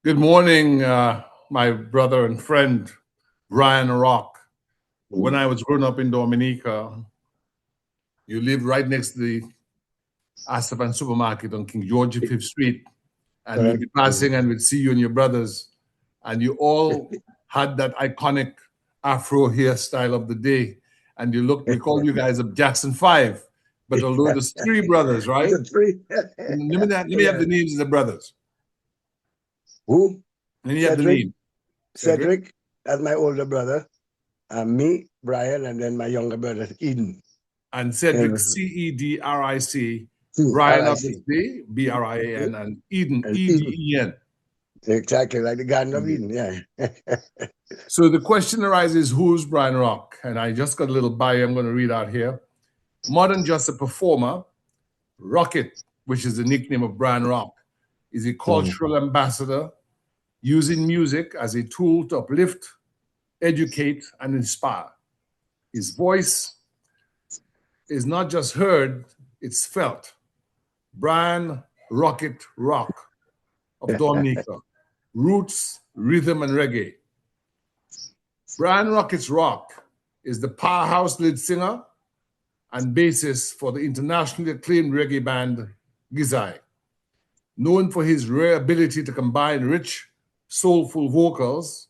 Good morning, my brother and friend, Brian Rock. When I was growing up in Dominica, you lived right next to the Asapan supermarket on King George V Street, and we'd be passing and we'd see you and your brothers, and you all had that iconic Afro hairstyle of the day, and we called you guys up Jackson 5, but although there's three brothers, right? The three. Let me have the names of the brothers. Who? Let me have the name. Cedric, that's my older brother. Me, Brian, and then my younger brother, Eden. And Cedric, Cedric, Brian, obviously, Brian, and Eden, Eden. Exactly, like the Garden of Eden, yeah. So the question arises, who's Brian Rock? And I just got a little bio I'm going to read out here. More than just a performer, Rocket, which is the nickname of Brian Rock, is a cultural ambassador using music as a tool to uplift, educate, and inspire. His voice is not just heard, it's felt. Brian Rocket Rock of Dominica, roots, rhythm, and reggae. Brian Rocket's Rock is the powerhouse lead singer and bassist for the internationally acclaimed reggae band Gizzae. Known for his rare ability to combine rich, soulful vocals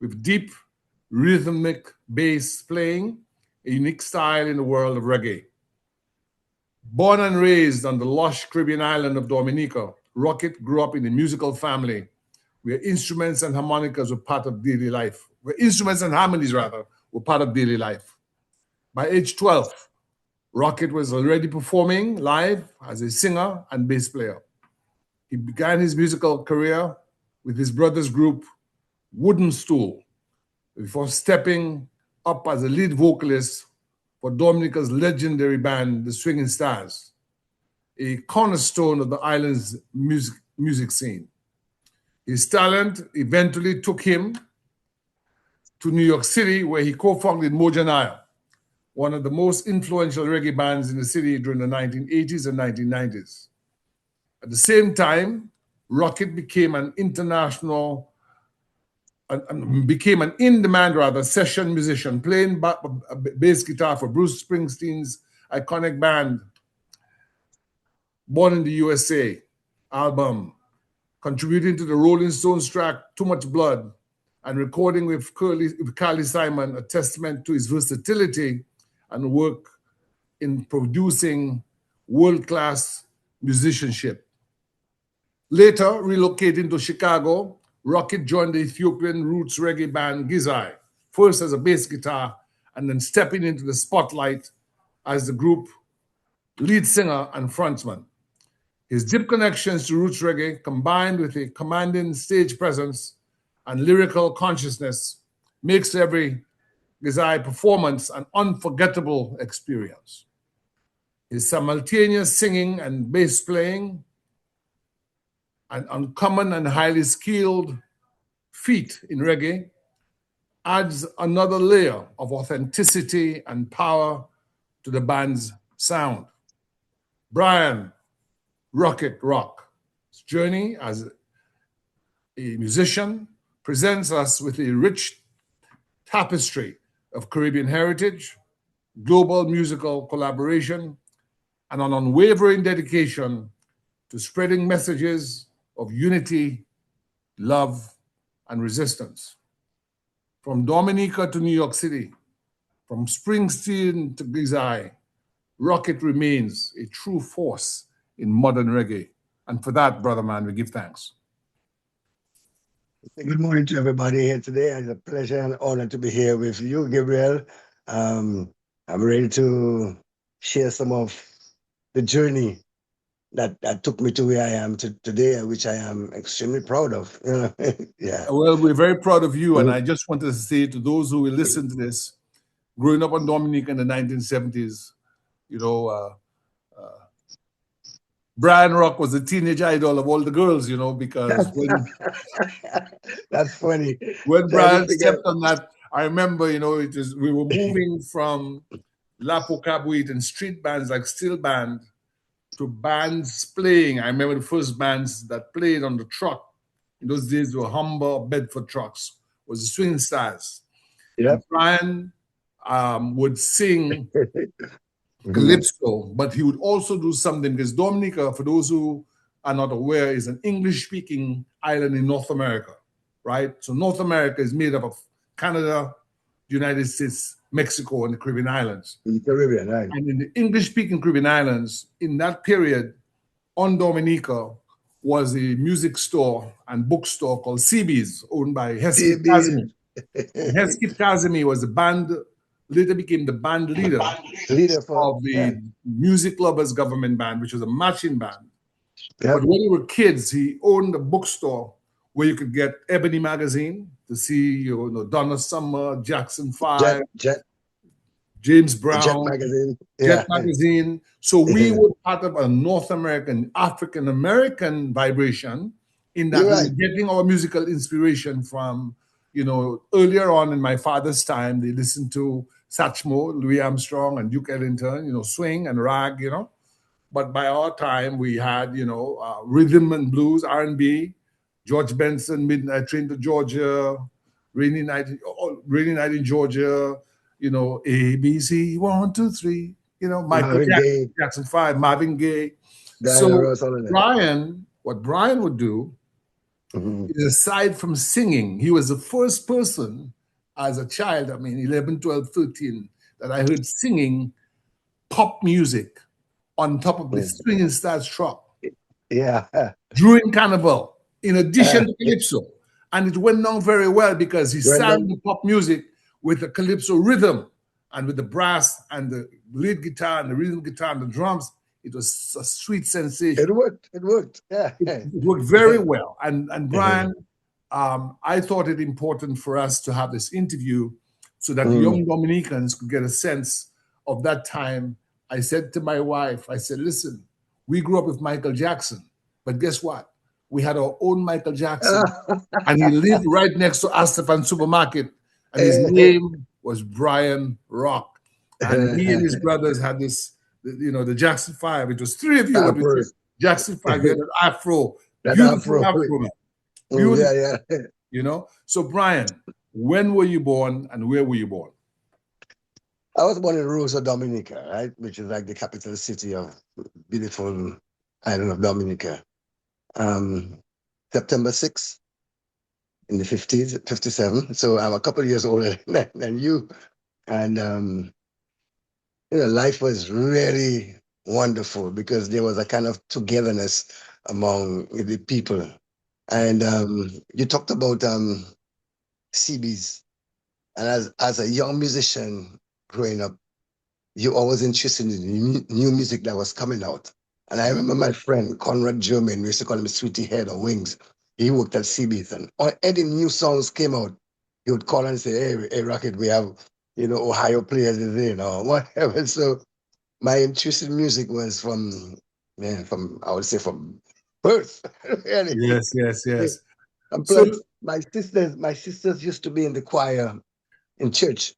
with deep, rhythmic bass playing, a unique style in the world of reggae. Born and raised on the lush Caribbean island of Dominica, Rocket grew up in a musical family where instruments and harmonicas were part of daily life, where instruments and harmonies, rather, were part of daily life. By age 12, Rocket was already performing live as a singer and bass player. He began his musical career with his brother's group, Stool, before stepping up as a lead vocalist for Dominica's legendary band, the Swinging Stars, a cornerstone of the island's music scene. His talent eventually took him to New York City, where he co-founded Mojanaya, one of the most influential reggae bands in the city during the 1980s and 1990s. At the same time, Rocket became an in-demand session musician, playing bass guitar for Bruce Springsteen's iconic band, Born in the USA album, contributing to the Rolling Stones track Too Much Blood, and recording with Carly Simon, a testament to his versatility and work in producing world-class musicianship. Later, relocating to Chicago, Rocket joined the Ethiopian roots reggae band Gizzae, first as a bass guitar, and then stepping into the spotlight as the group lead singer and frontman. His deep connections to roots reggae, combined with a commanding stage presence and lyrical consciousness, makes every Gizzae performance an unforgettable experience. His simultaneous singing and bass playing, an uncommon and highly skilled feat in reggae, adds another layer of authenticity and power to the band's sound. Brian Rocket Rock's journey as a musician presents us with a rich tapestry of Caribbean heritage, global musical collaboration, and an unwavering dedication to spreading messages of unity, love, and resistance. From Dominica to New York City, from Springsteen to Gizzae, Rocket remains a true force in modern reggae. And for that, brother man, we give thanks. Good morning to everybody here today. It's a pleasure and honor to be here with you, Gabriel. I'm ready to share some of the journey that took me to where I am today, which I am extremely proud of. Yeah. Well, we're very proud of you, and I just wanted to say to those who will listen to this, growing up in Dominica in the 1970s, Brian Rock was the teenage idol of all the girls, because when that's funny. When Brian stepped on that, I remember, we were moving from Lapo Cabuit and street bands like Steel Band to bands playing. I remember the first bands that played on the truck In those days, there were Humber, Bedford trucks. Was the swinging stars. Yeah. And Brian would sing calypso, but he would also do something because Dominica, for those who are not aware, is an English-speaking island in North America, right? So North America is made up of Canada, the United States, Mexico, and the Caribbean islands. In the Caribbean, right. And in the English-speaking Caribbean islands, in that period, on Dominica was a music store and bookstore called CB's, owned by Hesketh Kazmi. Hesketh Kazmi was the band, later became the band leader of the Music Lovers Government Band, which was a marching band. Yep. But when we were kids, he owned a bookstore where you could get Ebony magazine to see, Donna Summer, Jackson 5, James Brown, Jet magazine. Jet magazine. So we were part of a North American, African American vibration in that we were getting our musical inspiration from, earlier on in my father's time, they listened to Satchmo, Louis Armstrong, and Duke Ellington, swing and rag, But by our time, we had, rhythm and blues, R&B, George Benson, Midnight Train to Georgia, Rainy Night in Georgia, ABC 1, 2, 3, Michael Jackson 5, Marvin Gaye. So what Brian would do is, aside from singing, he was the first person as a child, 11, 12, 13, that I heard singing pop music on top of the swinging stars truck. Yeah. During Carnival, in addition to calypso. And it went down very well because he sang the pop music with the calypso rhythm and with the brass and the lead guitar and the rhythm guitar and the drums. It was a sweet sensation. It worked. Yeah. It worked very well. And Brian, I thought it important for us to have this interview so that young Dominicans could get a sense of that time. I said to my wife, I said, listen, we grew up with Michael Jackson, but guess what? We had our own Michael Jackson, and he lived right next to Astafan Supermarket, and his name was Brian Rock. And he and his brothers had this, the Jackson 5. It was three of you. Jackson 5, you had an afro. Beautiful afro. Beautiful. So Brian, when were you born and where were you born? I was born in Rosa, Dominica, right? Which is like the capital city of beautiful island of Dominica. September 6th in the 50s, 57. So I'm a couple of years older than you. And, life was really wonderful because there was a kind of togetherness among the people. And you talked about CBs. And as a young musician growing up, you always interested in the new music that was coming out. And I remember my friend, Conrad German, we used to call him Sweetie Head or Wings. He worked at CB's, and any new songs came out, he would call and say, hey, Rocket, we have, Ohio players is in or whatever. So my interest in music was from birth. Really. Yes. And plus, my sisters used to be in the choir in church.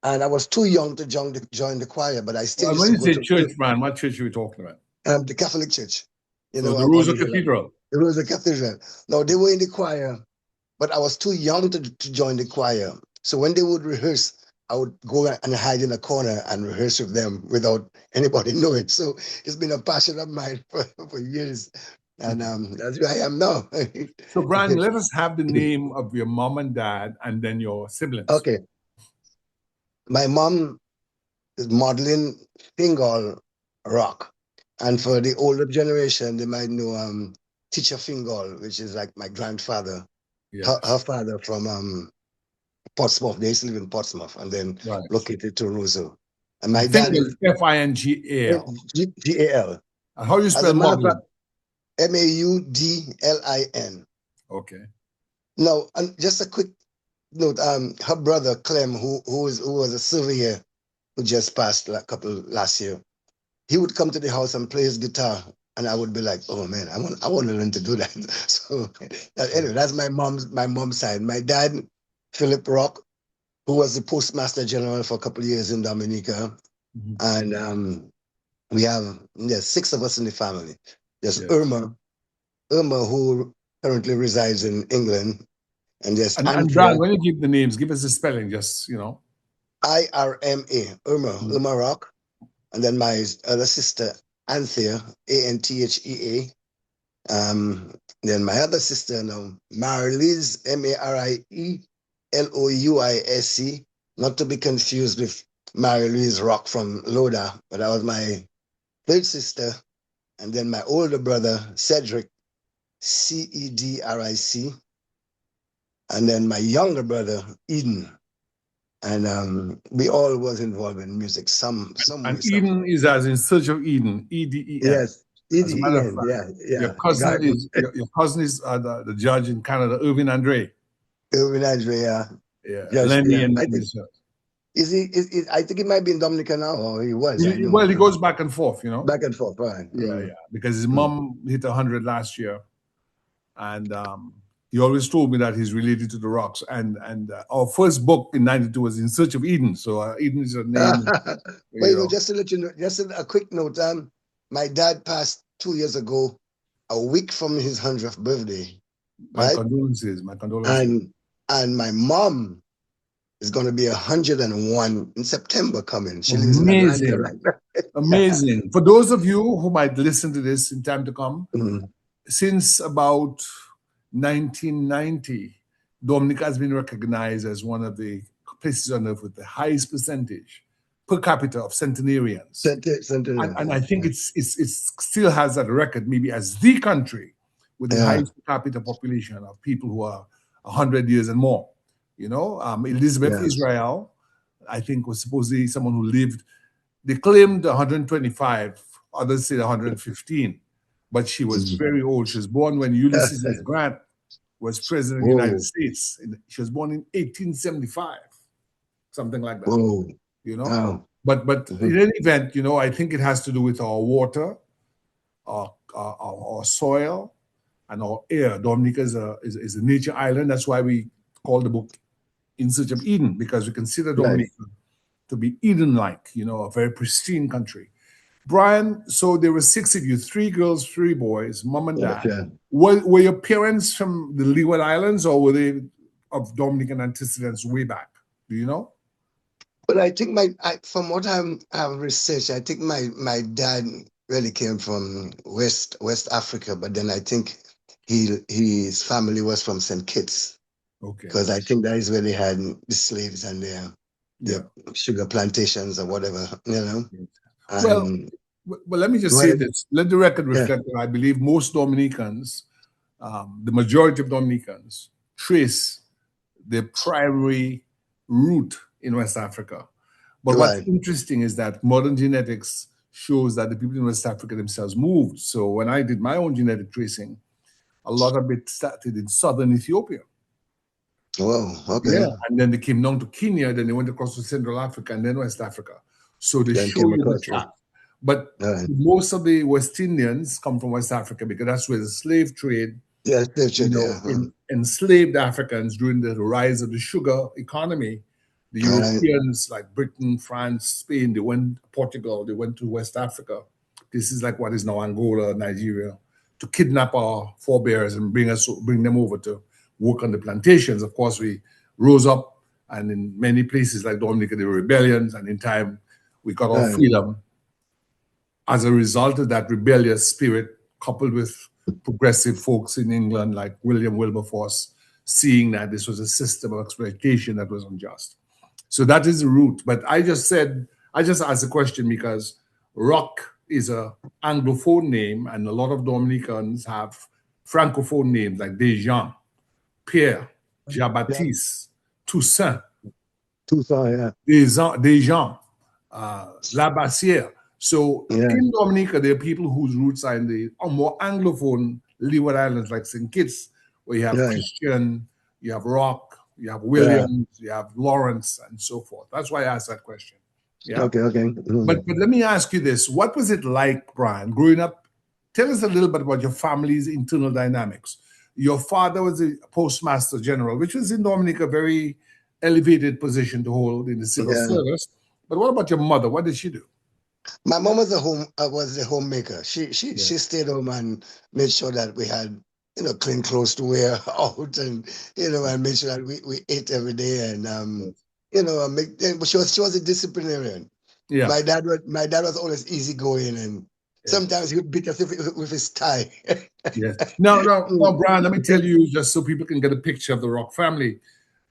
And I was too young to join the choir, but I still when you say church, man, what church are we talking about? The Catholic Church. The Rosa Cathedral. The Rosa Cathedral. No, they were in the choir, but I was too young to join the choir. So when they would rehearse, I would go and hide in a corner and rehearse with them without anybody knowing. So it's been a passion of mine for years. And that's where I am now. So Brian, let us have the name of your mom and dad and then your siblings. Okay. My mom is modeling Fingal Rock. And for the older generation, they might know Teacher Fingal, which is like my grandfather. Yes. Her father from Portsmouth. They used to live in Portsmouth and then located to Roseau. And my dad is Fingal. G-A-L. And how do you spell modeling? Maudlin. Okay. Now, and just a quick note, her brother Clem, who was a surveyor who just passed last year, he would come to the house and play his guitar, and I would be like, "Oh man, I want to learn to do that." So anyway, that's my mom's side. My dad, Philip Rock, who was the postmaster general for a couple of years in Dominica, and we have 6 of us in the family. There's Irma, who currently resides in England, and there's And Anthea, Brian, when you give the names, give us the spelling, just, you know. IRMA, Irma Rock. And then my other sister, Anthea, Anthea. Then my other sister, Marilouise, Marielouise, not to be confused with Marie-Louise Rock from Loda, but that was my third sister. And then my older brother, Cedric, Cedric. And then my younger brother, Eden. And we all was involved in music, some way, And somehow. Eden is as in search of Eden, Eden. Yes, As a matter of Eden, fact, yeah. your cousin is the judge in Canada, Irvin Andre. Irvin Andre, Yeah, Yes, Lenny yeah. and I think I think he might be in Dominica now, or he was. I know. well, he goes back and forth, you know. Back and forth, right? Yeah, because his mom hit 100 last year, and he always told me that he's related to the Rocks. And our first book in '92 was In Search of Eden. So Eden is a name. Well, just to let you know, just a quick note. My dad passed 2 years ago, a week from his 100th birthday. My condolences. And my mom is going to be 101 in September coming. She lives in Atlanta right now. Amazing. For those of you who might listen to this in time to come, since about 1990, Dominica has been recognized as one of the places on earth with the highest percentage per capita of centenarians. And I think it still has that record, maybe as the country with the highest per capita population of people who are 100 years and more. You know, Elizabeth Israel, I think, was supposedly someone who lived. They claimed 125, others say 115, but she was very old. She was born when Ulysses S. Grant was president of the United States. She was born in 1875, something like that. You know, but in any event, you know, I think it has to do with our water, our soil, and our air. Dominica is a nature island. That's why we call the book In Search of Eden, because we consider Dominica to be Eden-like, you know, a very pristine country. Brian, so there were 6 of you, 3 girls, 3 boys, mom and dad. Were your parents from the Leeward Islands, or were they of Dominican antecedents way back? Do you know? Well, I think from what I've researched, I think my dad really came from West Africa, but then I think his family was from St. Kitts. Okay. Because I think that is where they had the slaves and their sugar plantations or whatever, you know. Well, let me just say this. Let the record reflect that I believe most Dominicans, the majority of Dominicans, trace their primary root in West Africa. But what's interesting is that modern genetics shows that the people in West Africa themselves moved. So when I did my own genetic tracing, a lot of it started in southern Ethiopia. Oh, okay. Yeah, and then they came down to Kenya, then they went across to Central Africa, and then West Africa. So they show you the track. But most of the West Indians come from West Africa because that's where the slave trade enslaved Africans during the rise of the sugar economy. The Europeans like Britain, France, Spain, they went Portugal, they went to West Africa. This is like what is now Angola, Nigeria, to kidnap our forebears and bring them over to work on the plantations. Of course, we rose up, and in many places like Dominica, there were rebellions, and in time, we got our freedom. As a result of that rebellious spirit, coupled with progressive folks in England like William Wilberforce, seeing that this was a system of exploitation that was unjust. So that is the root. But I just asked a question because Rock is an Anglophone name, and a lot of Dominicans have Francophone names like Dejean, Pierre, Jean-Baptiste, Toussaint, Dejean, Labassière. So in Dominica, there are people whose roots are in the more Anglophone Leeward Islands, like St. Kitts, where you have Christian, you have Rock, you have Williams, you have Lawrence, and so forth. That's why I asked that question. Yeah. Okay. But let me ask you this. What was it like, Brian, growing up? Tell us a little bit about your family's internal dynamics. Your father was a postmaster general, which was in Dominica a very elevated position to hold in the civil service. But what about your mother? What did she do? My mom was a homemaker. She stayed home and made sure that we had clean clothes to wear out, and and make sure that we ate every day, and but she was a disciplinarian. Yeah. My dad was always easygoing, and sometimes he would beat us with his tie. Yes. No, Brian, let me tell you, just so people can get a picture of the Rock family.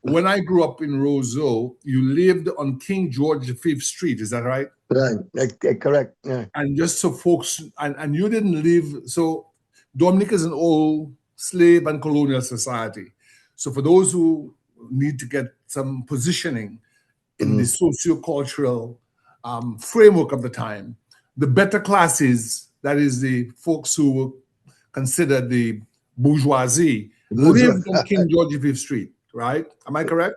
When I grew up in Roseau, you lived on King George V Street. Is that right? Right. Correct. Yeah. And just so folks, and you didn't live, so Dominica is an old slave and colonial society. So for those who need to get some positioning in the socio-cultural framework of the time, the better classes, that is the folks who were considered the bourgeoisie, lived on King George V Street, right? Am I correct?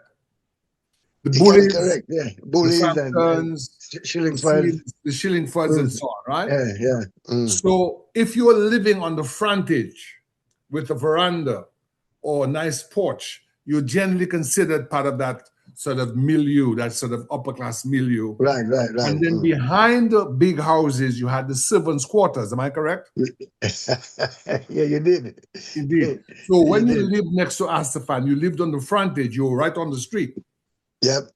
The bullies, correct, yeah. Bullies the and Shillingfords, the Shillingfords and so on, right? Yeah. So if you are living on the frontage with a veranda or a nice porch, you're generally considered part of that sort of milieu, that sort of upper class milieu. Right. And then behind the big houses, you had the servants' quarters. Am I correct? Yeah, you did. Indeed. So when you lived next to Astafan, you lived on the frontage, you were right on the street. Yep.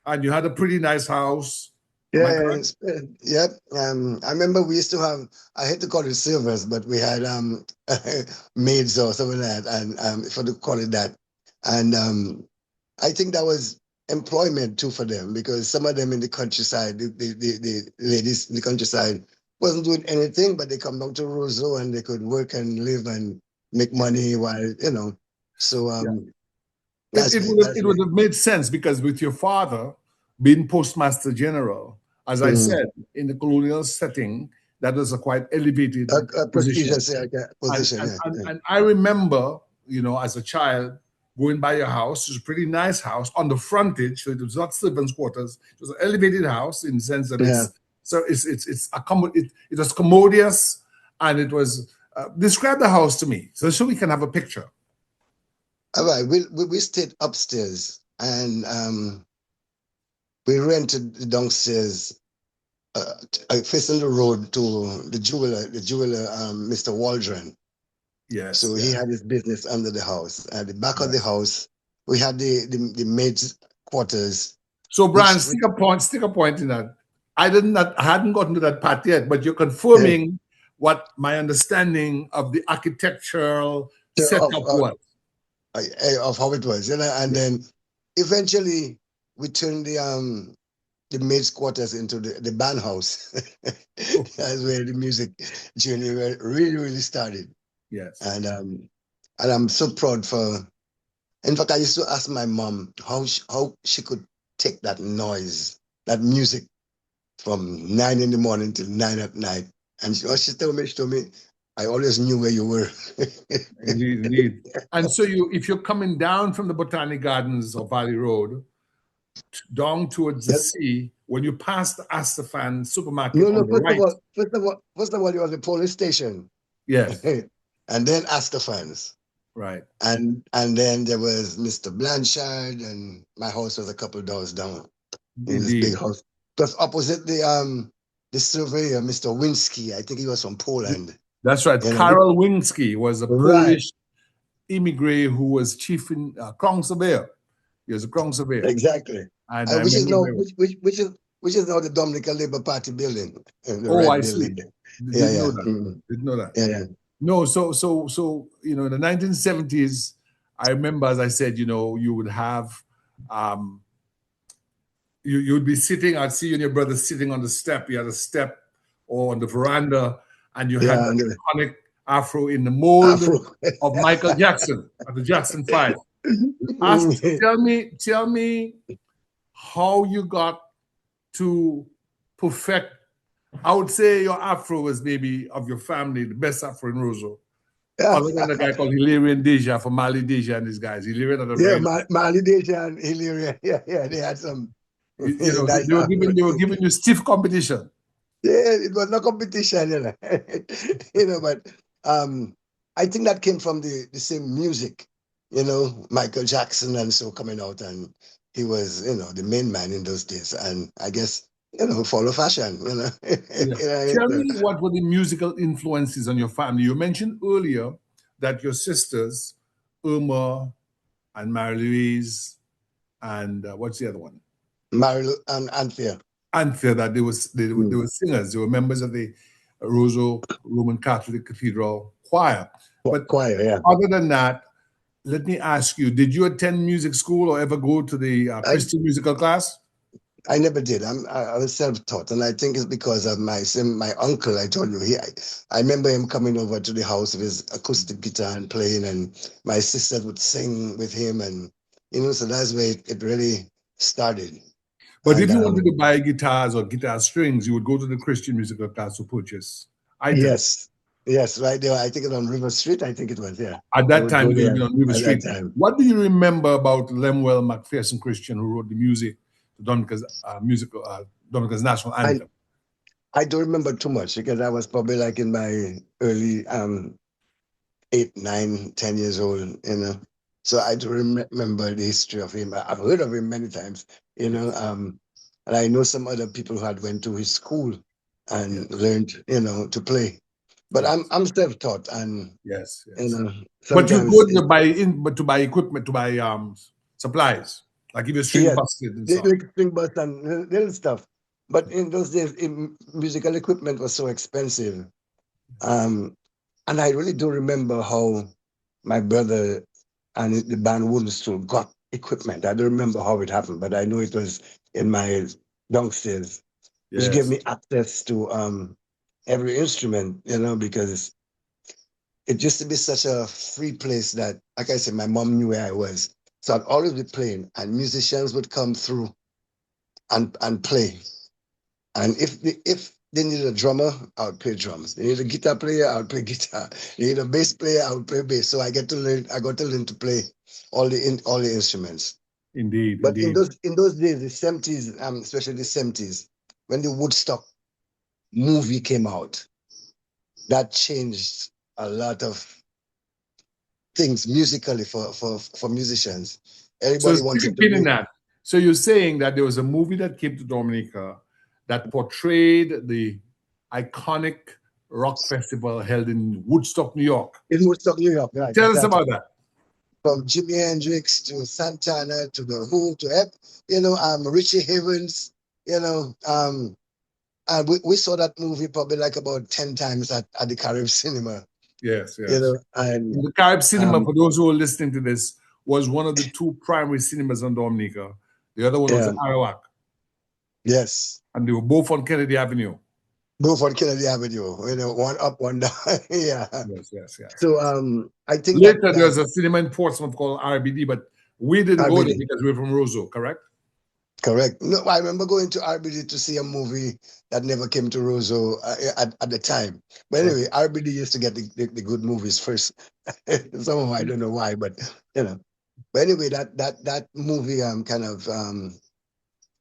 And you had a pretty nice house. Yeah, yep. I remember we used to have, I hate to call it servers, but we had maids or something like that, and if I could call it that. And I think that was employment too for them, because some of them in the countryside, the ladies in the countryside wasn't doing anything, but they come down to Roseau and they could work and live and make money while, so it would have made sense, because with your father being Postmaster General, as I said, in the colonial setting, that was a quite elevated position. And I remember, as a child, going by your house. It was a pretty nice house on the frontage, so it was not servants' quarters. It was an elevated house in the sense that it was commodious, and it was. Describe the house to me, so we can have a picture. All right, we stayed upstairs, and we rented the downstairs, facing the road to the jeweler, Mr. Waldron. Yes. So he had his business under the house. At the back of the house, we had the maids' quarters. So, Brian, stick a point in that. I hadn't gotten to that part yet, but you're confirming what my understanding of the architectural setup was. Of how it was, and then eventually we turned the maids' quarters into the band house. That's where the music journey really started. Yes. And I'm so proud for. In fact, I used to ask my mom how she could take that noise, that music, from 9 in the morning till 9 at night, and she told me, I always knew where you were. Indeed. And so if you're coming down from the Botanic Gardens or Valley Road down towards the sea, when you pass the Astafan supermarket First of all, you were at the police station. Yes. And then Astafans. Right. And then there was Mr. Blanchard, and my house was a couple of doors down. In this big house. Plus opposite the surveyor, Mr. Winsky. I think he was from Poland. That's right. Karol Winsky was a Polish immigrant who was chief in Crown Surveyor. He was a Crown Surveyor. Exactly. And which is now the Dominica Labour Party building. I see. Didn't know that. Yeah. No, so in the 1970s, I remember, as I said, you would have you would be sitting. I'd see you and your brother sitting on the step. You had a step or on the veranda, and you had the iconic afro in the mold of Michael Jackson at the Jackson 5. Tell me how you got to perfect. I would say your afro was maybe of your family the best afro in Roseau. Other than a guy called Hilarion Deja from Mali Deja and these guys. Mali Deja and Hilarion. Yeah, they had some. They were giving you stiff competition. Yeah, it was no competition, but I think that came from the same music, Michael Jackson and so coming out, and he was, the main man in those days, and I guess, follow fashion, Tell me what were the musical influences on your family. You mentioned earlier that your sisters, Irma and Mary Louise, and what's the other one? Marilu and Anthea. Anthea, that they were singers. They were members of the Roseau Roman Catholic Cathedral choir. But Choir, yeah. other than that, let me ask you, did you attend music school or ever go to the Christian musical class? I never did. I was self-taught, and I think it's because of my uncle. I told you, I remember him coming over to the house with his acoustic guitar and playing, and my sisters would sing with him, and so that's where it really started. But if you wanted to buy guitars or guitar strings, you would go to the Christian musical class to purchase items. Yes, right there. I think it on River Street. I think it was there. At that time, it would have been on River Street. What do you remember about Lemuel McPherson Christian, who wrote the music to Dominica's Dominica's national anthem? I don't remember too much because I was probably like in my early 8, 9, 10 years old, So I do remember the history of him. I've heard of him many times, and I know some other people who had went to his school and learned, to play. But I'm self-taught, and yes. But you go to buy equipment, to buy supplies, like if you're string busted and stuff. Like string bust and little stuff. But in those days, musical equipment was so expensive, and I really do remember how my brother and the band Wooden Stool got equipment. I don't remember how it happened, but I know it was in my downstairs, which gave me access to every instrument, because it used to be such a free place that, like I said, my mom knew where I was. So I'd always be playing, and musicians would come through and play. And if they needed a drummer, I would play drums. They need a guitar player, I would play guitar. They need a bass player, I would play bass. So I got to learn to play all the instruments. Indeed. But in those days, the 70s, especially the 70s, when the Woodstock movie came out, that changed a lot of things musically for musicians. Everybody wanted to do that. So you're saying that there was a movie that came to Dominica that portrayed the iconic rock festival held in Woodstock, New York. In Woodstock, New York, right. Tell us about that. From Jimi Hendrix to Santana to The Who to Richie Havens, and we saw that movie probably like about 10 times at the Carib Cinema. Yes. And the Carib Cinema, for those who are listening to this, was one of the 2 primary cinemas on Dominica. The other one was in Arawak. Yes. And they were both on Kennedy Avenue. Both on Kennedy Avenue, one up, one down. Yeah. Yes. So I think later there was a cinema in Portsmouth called RBD, but we didn't go there because we were from Roseau, correct? Correct. No, I remember going to RBD to see a movie that never came to Roseau at the time. But anyway, RBD used to get the good movies first. Some of them I don't know why, but But anyway, that movie kind of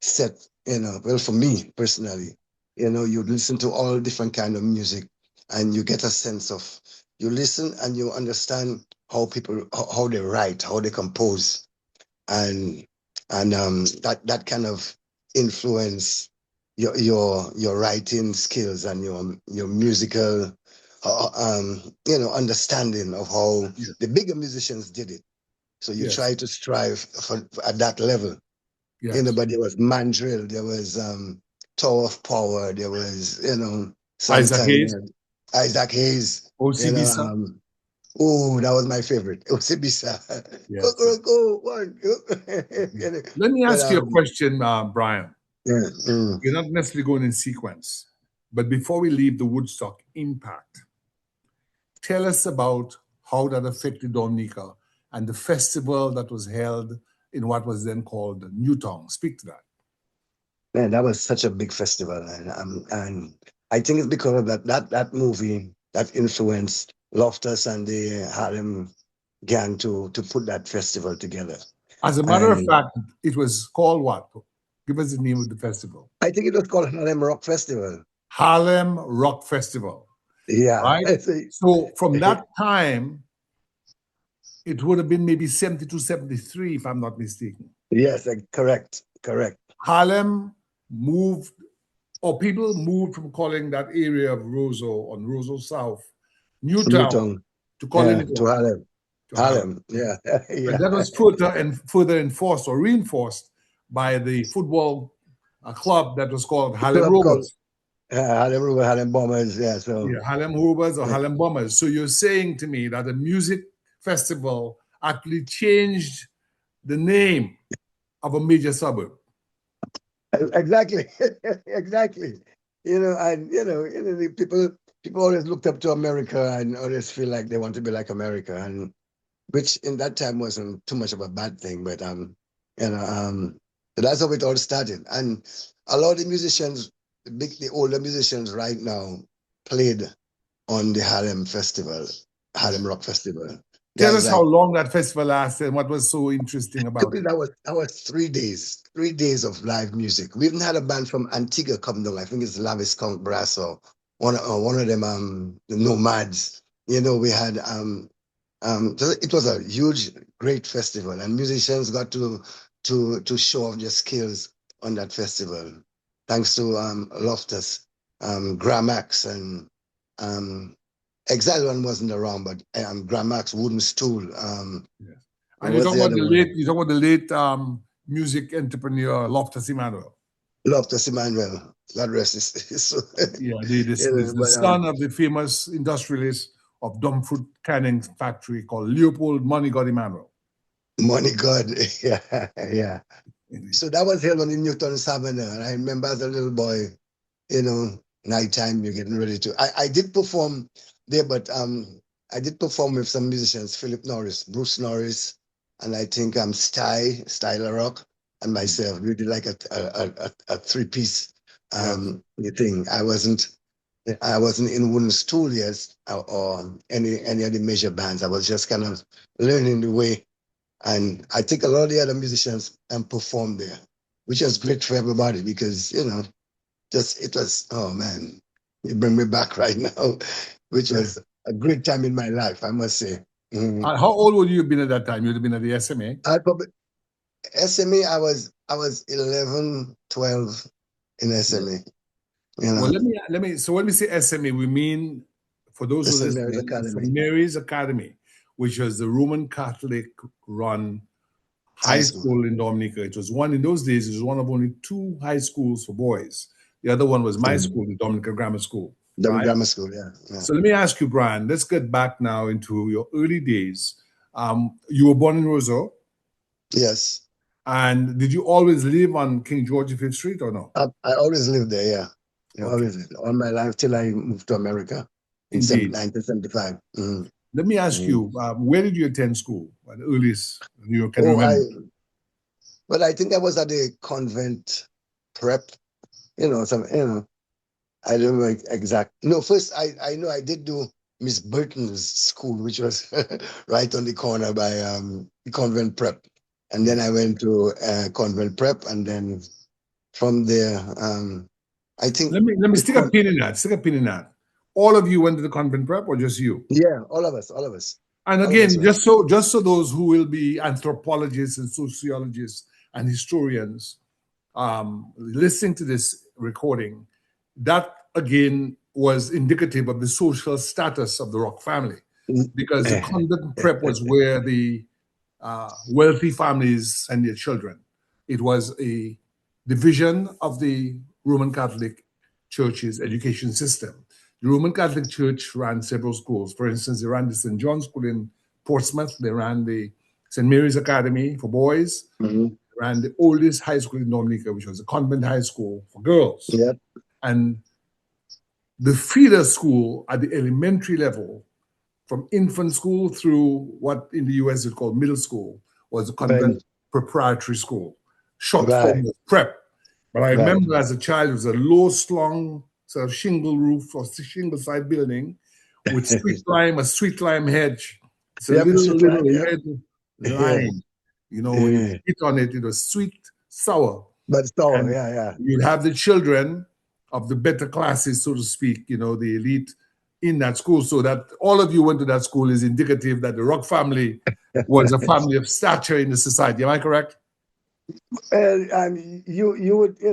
set, well, for me personally, you listen to all different kind of music, and you get a sense of, you listen and you understand how people, how they write, how they compose, and that kind of influence your writing skills and your musical understanding of how the bigger musicians did it. So you try to strive at that level. But there was Mandrill, there was Tower of Power, there was Isaac Hayes, OCB. Oh, that was my favorite. Osibisa. Let me ask you a question, Brian. You're not necessarily going in sequence, but before we leave the Woodstock impact, tell us about how that affected Dominica and the festival that was held in what was then called Newtown. Speak to that. Man, that was such a big festival, and I think it's because of that movie that influenced Loftus and the Harlem gang to put that festival together. As a matter of fact, it was called what? Give us the name of the festival. I think it was called Harlem Rock Festival. Harlem Rock Festival. Yeah. Right? So from that time, it would have been maybe 72, 73, if I'm not mistaken. Yes, correct. Harlem moved, or people moved from calling that area of Roseau, on Roseau South, Newtown, to call Yeah, anything to Harlem. to Harlem. Harlem. Yeah. And Yeah. that was further enforced or reinforced by the football club that was called Harlem Club called Rovers. Harlem River, Harlem Bombers. Yeah. So Yeah, Harlem Rovers or yeah. Harlem Bombers. So you're saying to me that the music festival actually changed the name of a major suburb. Exactly. Exactly. And the people always looked up to America and always feel like they want to be like America, and which in that time wasn't too much of a bad thing, but you know, so that's how it all started. And a lot of the musicians, the older musicians right now, played on the Harlem Festival, Harlem Rock Festival. Tell Guys us how like long that festival lasted and what was so interesting about it. that was 3 days of live music. We even had a band from Antigua come down. I think it's Lavis Conk Brass or one of them the Nomads. We had so it was a huge, great festival, and musicians got to show off their skills on that festival. Thanks to Loftus, Gramax, and Exile one wasn't around, but Gramax, Wooden Stool. Yes. What And you're was talking the about other the one? late music entrepreneur Loftus Emmanuel. Loftus Emmanuel. God rest his soul. Yeah, the But son of the famous industrialist of dumb fruit canning factory called Leopold Money God Emmanuel. Money God, yeah, yeah. Indeed. So that was held on the Newton Savannah, and I remember as a little boy, nighttime you're getting ready to. I did perform there, but I did perform with some musicians, Philip Norris, Bruce Norris, and I think Styler Rock, and myself. We did like a three-piece thing. I wasn't in Wooden Stool yet, or any of the major bands. I was just kind of learning the way. And I think a lot of the other musicians performed there, which was great for everybody because, it was, oh man, you bring me back right now, which was a great time in my life, I must say. How old would you have been at that time? You'd have been at the SMA? I probably, SMA, I was 11, 12 in SMA. Well, let me. So when we say SMA, we mean, for those who St. listen, Mary's it's Academy. St. Mary's Academy, which was the Roman Catholic run high school in Dominica. It was in those days, it was one of only 2 high schools for boys. The other one was my school, the Dominica Grammar School. Right? Grammar School, yeah. So let me ask you, Brian, let's get back now into your early days. You were born in Roseau. Yes. And did you always live on King George V Street or no? I always lived there, yeah. Okay. Always lived all my life till I moved to America in Indeed. 1975. Let me ask you, where did you attend school at the earliest you can remember? I think I was at a convent prep, I don't know exact. No, first I know I did do Miss Burton's school, which was right on the corner by the convent prep. And then I went to convent prep, and then from there, I think. Let me stick a pin in that. Stick a pin in that. All of you went to the convent prep, or just you? Yeah, all of us. And again, just so those who will be anthropologists and sociologists and historians listening to this recording, that again was indicative of the social status of the Rock family, because the convent prep was where the wealthy families and their children. It was a division of the Roman Catholic Church's education system. The Roman Catholic Church ran several schools. For instance, they ran the St. John's School in Portsmouth. They ran the St. Mary's Academy for boys. They ran the oldest high school in Dominica, which was a convent high school for girls. Yep. And the feeder school at the elementary level, from infant school through what in the US is called middle school, was a convent preparatory school. Short form was prep. But I remember as a child, it was a low-slung sort of shingle roof or shingle side building with a sweet lime hedge. It's a little red lime. When you hit on it, it was sweet, sour. But sour, yeah. You'd have the children of the better classes, so to speak, the elite in that school. So that all of you went to that school is indicative that the Rock family was a family of stature in the society. Am I correct? You would, I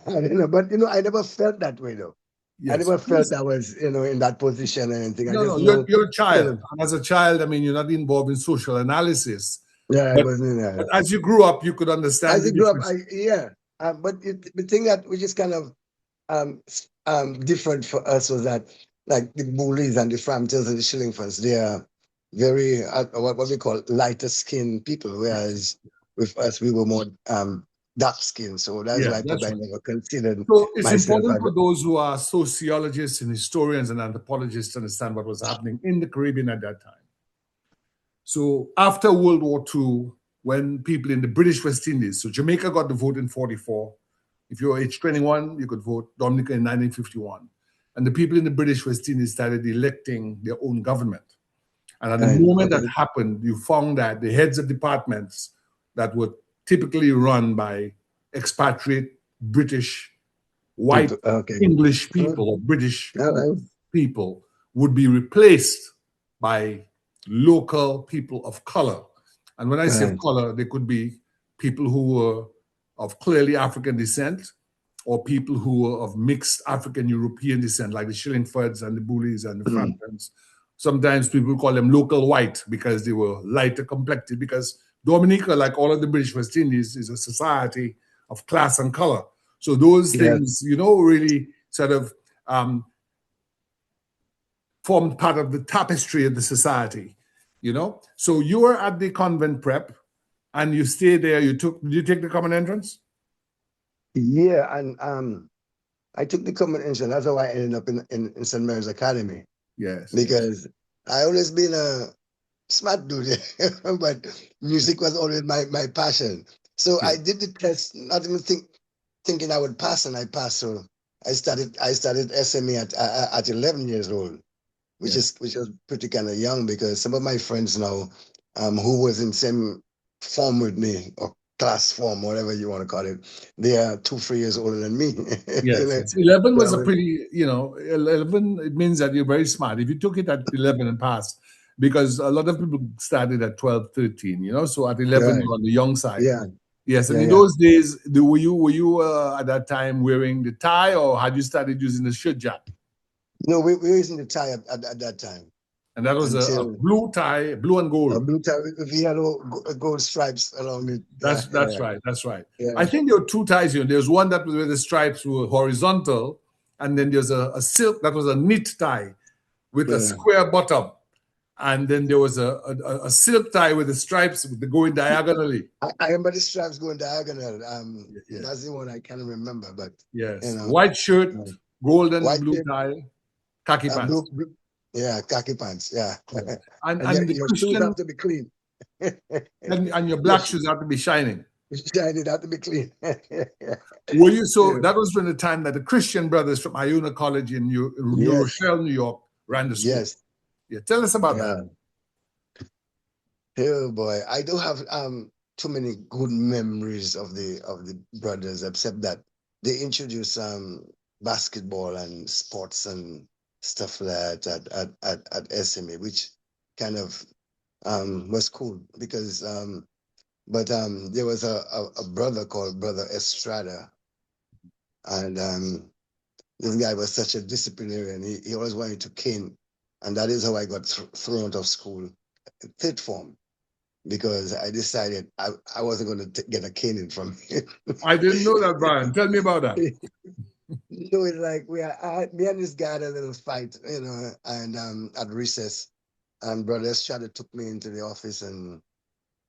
don't know, but I never felt that way though. I Yes. never felt I was, in that position or anything. I No, just no, know, you're a you child. know, And as a child, I mean, you're not involved in social analysis. yeah, I But, wasn't in but there. as you grew up, you could understand As the you grew up, difference. but the thing that which is kind of different for us was that, like, the bullies and the Framptons and the Shillingfords, they are very what we call lighter skinned people, whereas with us we were more dark skinned. So that's Yeah, why that's probably I right. never considered So it's myself important as for those who are sociologists and historians and anthropologists to understand what was happening in the Caribbean at that time. So after World War II, when people in the British West Indies, so Jamaica got the vote in 44. If you were age 21, you could vote. Dominica in 1951. And the people in the British West Indies started electing their own government. And at the moment that okay. happened, you found that the heads of departments that were typically run by expatriate British, white, People, okay. English Mm, people or British all right. people would be replaced by local people of color. And when I say of Right. color, they could be people who were of clearly African descent or people who were of mixed African European descent, like the Shillingfords and the Bullies and the Mm, Framptons. Sometimes people call them local white because they were lighter complected, because Dominica, like all of the British West Indies, is a society of class and color. So those yes. things, really sort of formed part of the tapestry of the society. So you were at the convent prep and you stayed there. Did you take the common entrance? Yeah, and I took the common entrance. That's how I ended up in St. Mary's Academy, Yes, yes. because I always been a smart dude, but music was always my passion. So Okay. I did the test, not even thinking I would pass, and I passed. So I started SME at 11 years old, which Yeah. was pretty kind of young, because some of my friends now, who was in same form with me, or class form, whatever you want to call it, they are 2, 3 years older than me. Yes, yes. 11 So was a pretty, 11, it means that you're very smart. If you took it at 11 and passed, because a lot of people started at 12, 13. So at 11, right, you're on the young side. yeah, Yes, and yeah, in yeah. those days, were you at that time wearing the tie, or had you started using the shirt jack? No, we were using the tie at that time, And that was a until blue tie, blue and a gold. blue tie with yellow gold stripes along it. Yeah, That's right. That's right. yeah, I think there were two ties. There's one that was where the stripes were horizontal, and then there's a silk that was a knit tie with a yeah. square bottom, and then there was a silk tie with the stripes going diagonally. I remember the stripes going diagonal. Yeah. That's the one I can't remember, but you Yes. know, White shirt, um, gold and white blue shirt, tie, khaki pants. yeah, khaki pants, yeah. Yeah. And And and the your shoes Christian have to be clean. and your Your black shoes have to be shining. shine, it have to be clean. Were you so? Yeah. That was during the time that the Christian brothers from Iona College in New Yes, Rochelle, New York, ran the school. yes, Yeah, tell us about that. yeah. Oh boy, I don't have too many good memories of the brothers, except that they introduced basketball and sports and stuff like that at SME, which kind of was cool, because but there was a brother called Brother Estrada, and this guy was such a disciplinarian. He always wanted to cane, and that is how I got thrown out of school, third form, because I decided I wasn't going to get a caning from him. I didn't know that, Brian. Tell me about that. So it's like me and this guy had a little fight, and at recess, and Brother Estrada took me into the office and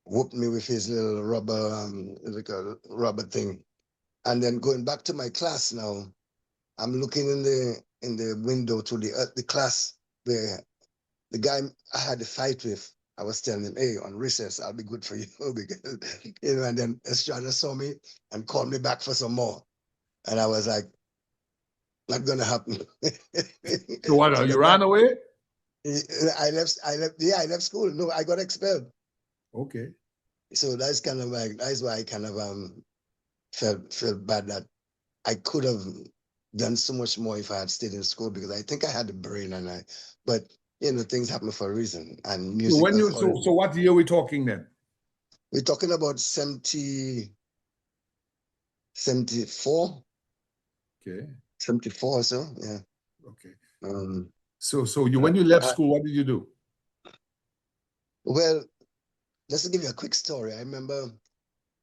whooped me with his little rubber, like a rubber thing. And then going back to my class now, I'm looking in the window to the class where the guy I had a fight with. I was telling him, "Hey, on recess, I'll be good for you," because And then Estrada saw me and called me back for some more, and I was like, "Not gonna happen." So what? So You the ran guy, away? I left. Yeah, I left school. No, I got expelled. Okay. So that's why I kind of felt bad that I could have done so much more if I had stayed in school, because I think I had the brain, but things happen for a reason, and So music when was you always. so what year are we talking then? We're talking about 74, Okay. 74 or so, yeah. Okay. Um, So when you left school, what did you do? well, just to give you a quick story, I remember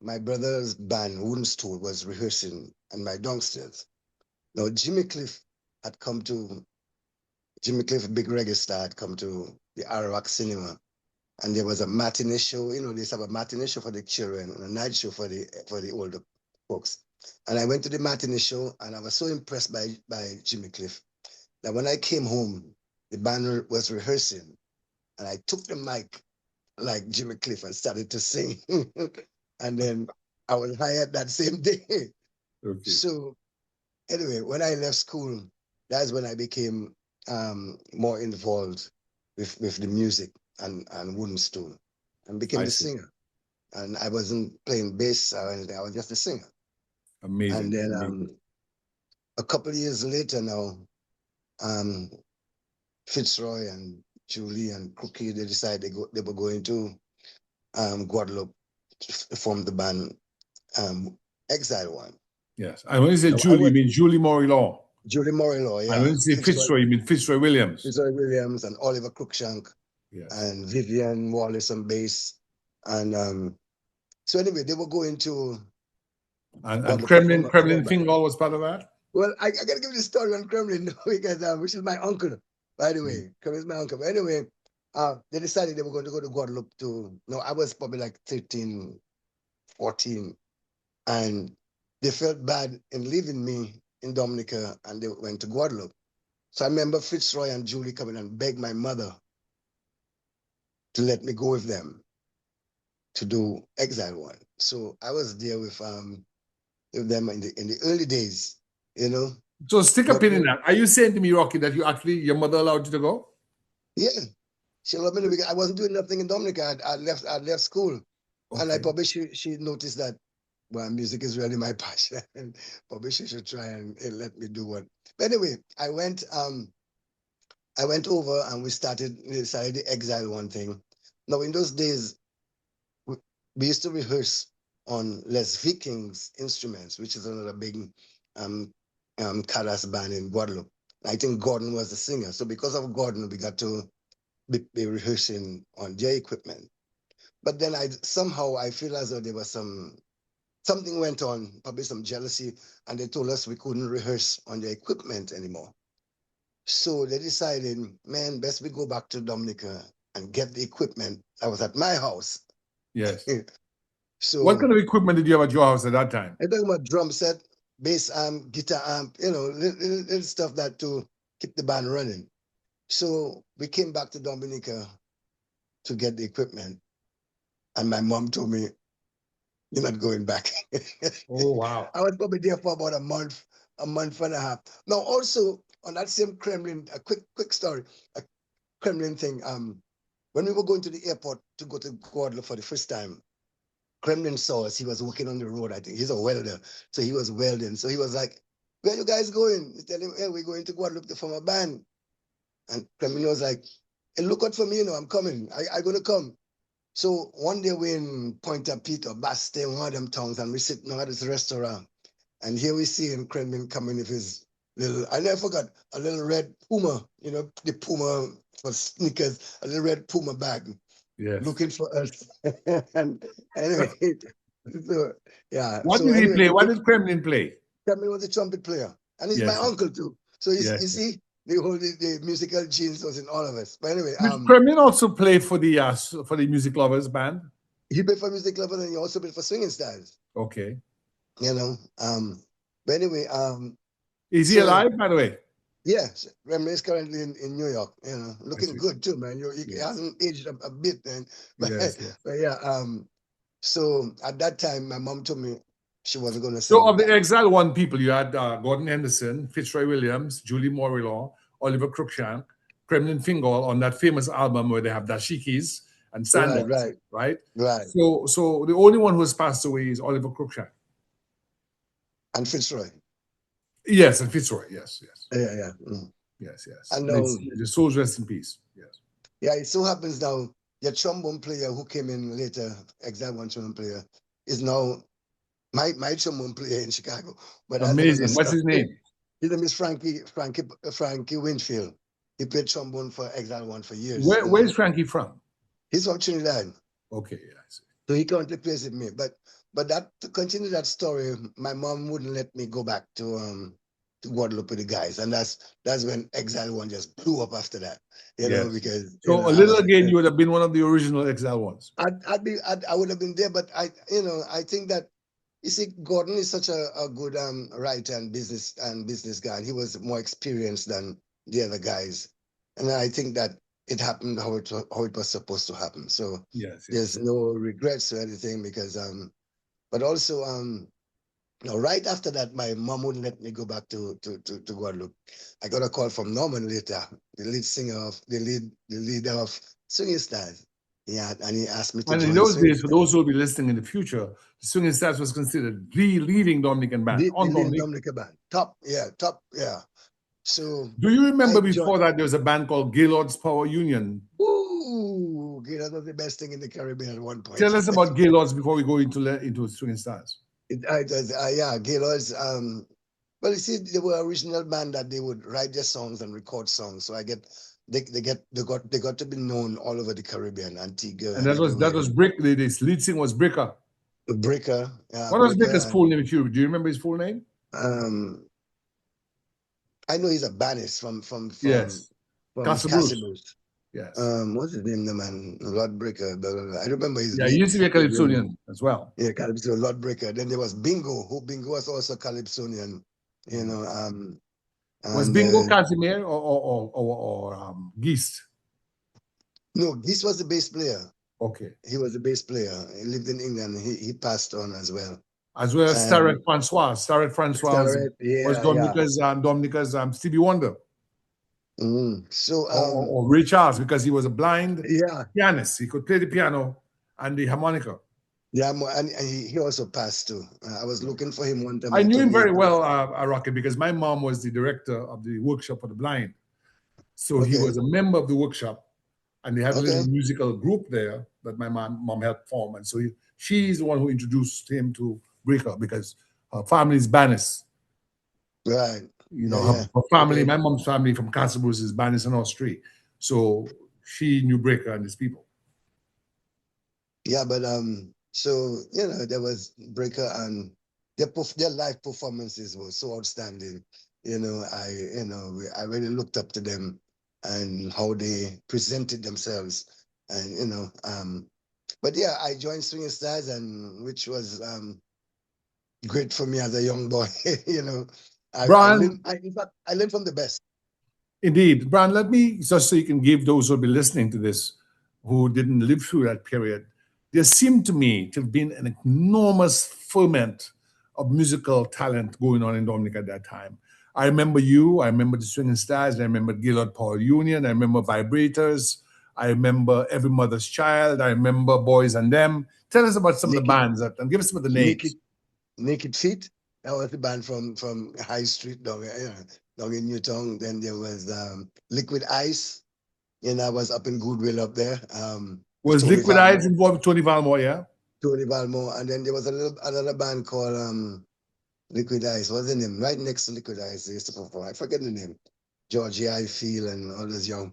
my brother's band, Wooden Stool, was rehearsing in my downstairs. Now, Jimmy Cliff, a big reggae star, had come to the Ararak Cinema, and there was a matinee show. You know, they have a matinee show for the children and a night show for the older folks. And I went to the matinee show, and I was so impressed by Jimmy Cliff that when I came home, the band was rehearsing, and I took the mic like Jimmy Cliff and started to sing. And then I was hired that same day. Okay. So anyway, when I left school, that's when I became more involved with the music and Wooden Stool, and became the singer. And I wasn't playing bass or anything, I was just a singer. Amazing. And then Amazing. a couple of years later now, Fitzroy and Julie and Cookie, they decided they were going to Guadeloupe to form the band Exile One. Yes. And when you say Julie, you mean Julie Morillon. Julie Morillon, yeah. And when you say Fitzroy, you mean Fitzroy Williams. Fitzroy Williams and Oliver Cruikshank. Yes. And Vivian Wallace on bass. And so anyway, they were going to... And Kremlin Fingal was part of that? Well, I got to give you the story on Kremlin because which is my uncle, by the way. Kremlin is my uncle. But anyway, they decided they were going to go to Guadeloupe I was probably like 13, 14. And they felt bad in leaving me in Dominica, and they went to Guadeloupe. So I remember Fitzroy and Julie coming and begged my mother to let me go with them to do Exile One. So I was there with them in the early days, you know. So stick a pin in that. Are you saying to me, Rocky, that your mother allowed you to go? Yeah, she allowed me to, because I wasn't doing nothing in Dominica. I left school, and I probably she noticed that, well, music is really my passion, and probably she should try and let me do one. But anyway, I went over and we decided the Exile One thing. Now, in those days, we used to rehearse on Les Vikings instruments, which is another big Kalas band in Guadeloupe. I think Gordon was the singer. So because of Gordon, we got to be rehearsing on their equipment. But then somehow I feel as though there was something went on, probably some jealousy, and they told us we couldn't rehearse on their equipment anymore. So they decided, man, best we go back to Dominica and get the equipment that was at my house. Yes. So what kind of equipment did you have at your house at that time? I'm talking about drum set, bass amp, guitar amp, little stuff that to keep the band running. So we came back to Dominica to get the equipment, and my mom told me, "You're not going back." Oh, wow. I was probably there for about a month and a half. Now, also on that same Kremlin, a quick story, a Kremlin thing. When we were going to the airport to go to Guadeloupe for the first time, Kremlin saw us. He was working on the road. I think he's a welder, so he was welding. So he was like, "Where you guys going?" We tell him, "Hey, we're going to Guadeloupe to form a band." And Kremlin was like, "Hey, look out for me, I'm coming. I'm gonna come." So one day we're in Pointe-à-Pitre, Bastille, one of them towns, and we're sitting at this restaurant. And here we see him, Kremlin, coming with his I never forgot, a little red Puma, the Puma for sneakers, a little red Puma bag. Yes. Looking for us. And anyway, so, yeah. What did he play? What did Kremlin play? Kremlin was a trumpet player. And he's my uncle too. So you see, the musical genes was in all of us. But anyway, did Kremlin also play for the Music Lovers band? He played for Music Lovers, and he also played for Swinging Styles. Okay. But anyway, is he alive, by the way? Yes, Kremlin is currently in New York. Looking good too, man. He hasn't aged a bit, man. But, but yeah. So at that time, my mom told me she wasn't going to. So of the Exile One people, you had Gordon Henderson, Fitzroy Williams, Julie Morillon, Oliver Cruikshank, Kremlin Fingal on that famous album where they have dashikis and sandals, right? So the only one who has passed away is Oliver Cruikshank. And Fitzroy. Yes, and Fitzroy. Yes. Yeah. Yes. And the souls rest in peace. Yes. Yeah, it so happens now the trombone player who came in later, Exile One trombone player, is now my trombone player in Chicago. But amazing. What's his name? His name is Frankie Winfield. He played trombone for Exile One for years. Where's Frankie from? He's from Trinidad. Okay, yeah, I see. So he currently plays with me. But that, to continue that story, my mom wouldn't let me go back to Guadeloupe with the guys, and that's when Exile One just blew up after that. You know, because so a little again, you would have been one of the original Exile Ones. I would have been there, but I think that, you see, Gordon is such a good writer and business guy. He was more experienced than the other guys, and I think that it happened how it was supposed to happen. So there's no regrets or anything, because but also right after that, my mom wouldn't let me go back to Guadeloupe. I got a call from Norman later, the leader of Swinging Stars. Yeah, and he asked me to and join in those days, for those who will be listening in the future, the Swinging Stars was considered the leading Dominican band. The leading Dominica band. Top, yeah. So do you remember before that there was a band called Gaylord's Power Union? Ooh, Gaylord was the best thing in the Caribbean at one point. Tell us about Gaylord's before we go into Swinging Stars. Gaylord's. Well, you see, they were original band that they would write their songs and record songs. So they got to be known all over the Caribbean, Antigua. And that was Brick. The lead singer was Bricker. Bricker. What was Bricker's full name? Do you remember his full name? I know he's a bassist from Castlebrooks. Yes. What's his name, the man? Lord Bricker. Blah, blah, blah. I remember his name. He used to be a Calypsonian as well. Yeah, Calypso, Lord Bricker. Then there was Bingo, who Bingo was also Calypsonian. You know, was Bingo Casimir or Geist? No, Geist was the bass player. Okay. He was a bass player. He lived in England. He passed on as well. As well as Starrett Francois. Starrett Francois was Dominica's Stevie Wonder. So or Ray Charles, because he was a blind pianist. He could play the piano and the harmonica. Yeah, and he also passed too. I was looking for him one time. I knew him very well, Rocket, because my mom was the director of the workshop for the blind. So he was a member of the workshop, and they had a little musical group there that my mom helped form. And so she's the one who introduced him to Breaker, because her family is Banis. Right. You know, her family, my mom's family from Castlebrooks is Banis and Austria. So she knew Breaker and his people. Yeah, but so you know, there was Breaker, and their live performances were so outstanding. You know, I really looked up to them and how they presented themselves, and you know, but yeah, I joined Swinging Stars, and which was great for me as a young boy. You know, I learned from the best. Indeed. Brian, let me, just so you can give those who will be listening to this who didn't live through that period, there seemed to me to have been an enormous ferment of musical talent going on in Dominica at that time. I remember you, I remember the Swinging Stars, I remember Gaylord Power Union, I remember Vibrators, I remember Every Mother's Child, I remember Boys and Them. Tell us about some of the bands and give us some of the names. Naked Feet, that was the band from High Street down in Newtown. Then there was Liquid Ice, and I was up in Goodwill up there. Was Tony Liquid Ice involved with Tony Valmore, yeah? Tony Valmore, and then there was another band called Liquid Ice. What's the name? Right next to Liquid Ice, they used to perform. I forget the name. Georgie I Feel and all those young.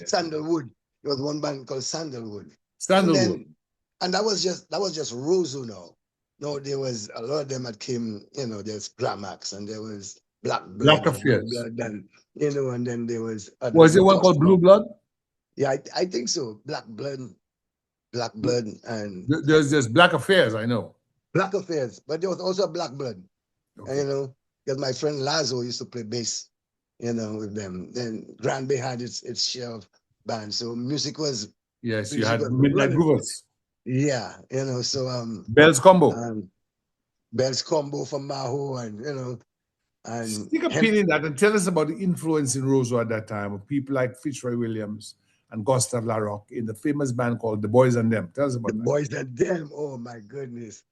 Sandalwood. There was one band called Sandalwood. And that was just Roseau now. No, there was a lot of them that came, you know, there's Glamax and there was Black Affairs. And, you know, and then there was... Was there one called Blue Blood? Yeah, I think so. Black Blood, and... There's Black Affairs, I know. Black Affairs, but there was also Black Blood. Okay. And, you know, because my friend Lazo used to play bass, you know, with them. Then Grand Bay had its share of bands. So music was... Yes, you had Midnight Groovers. Yeah, you know, so... Bell's Combo. Bell's Combo from Maho, and, you know... And stick a pin in that and tell us about the influence in Roseau at that time of people like Fitzroy Williams and Gustav LaRock in the famous band called The Boys and Them. Tell us about that. The Boys and Them. Oh my goodness.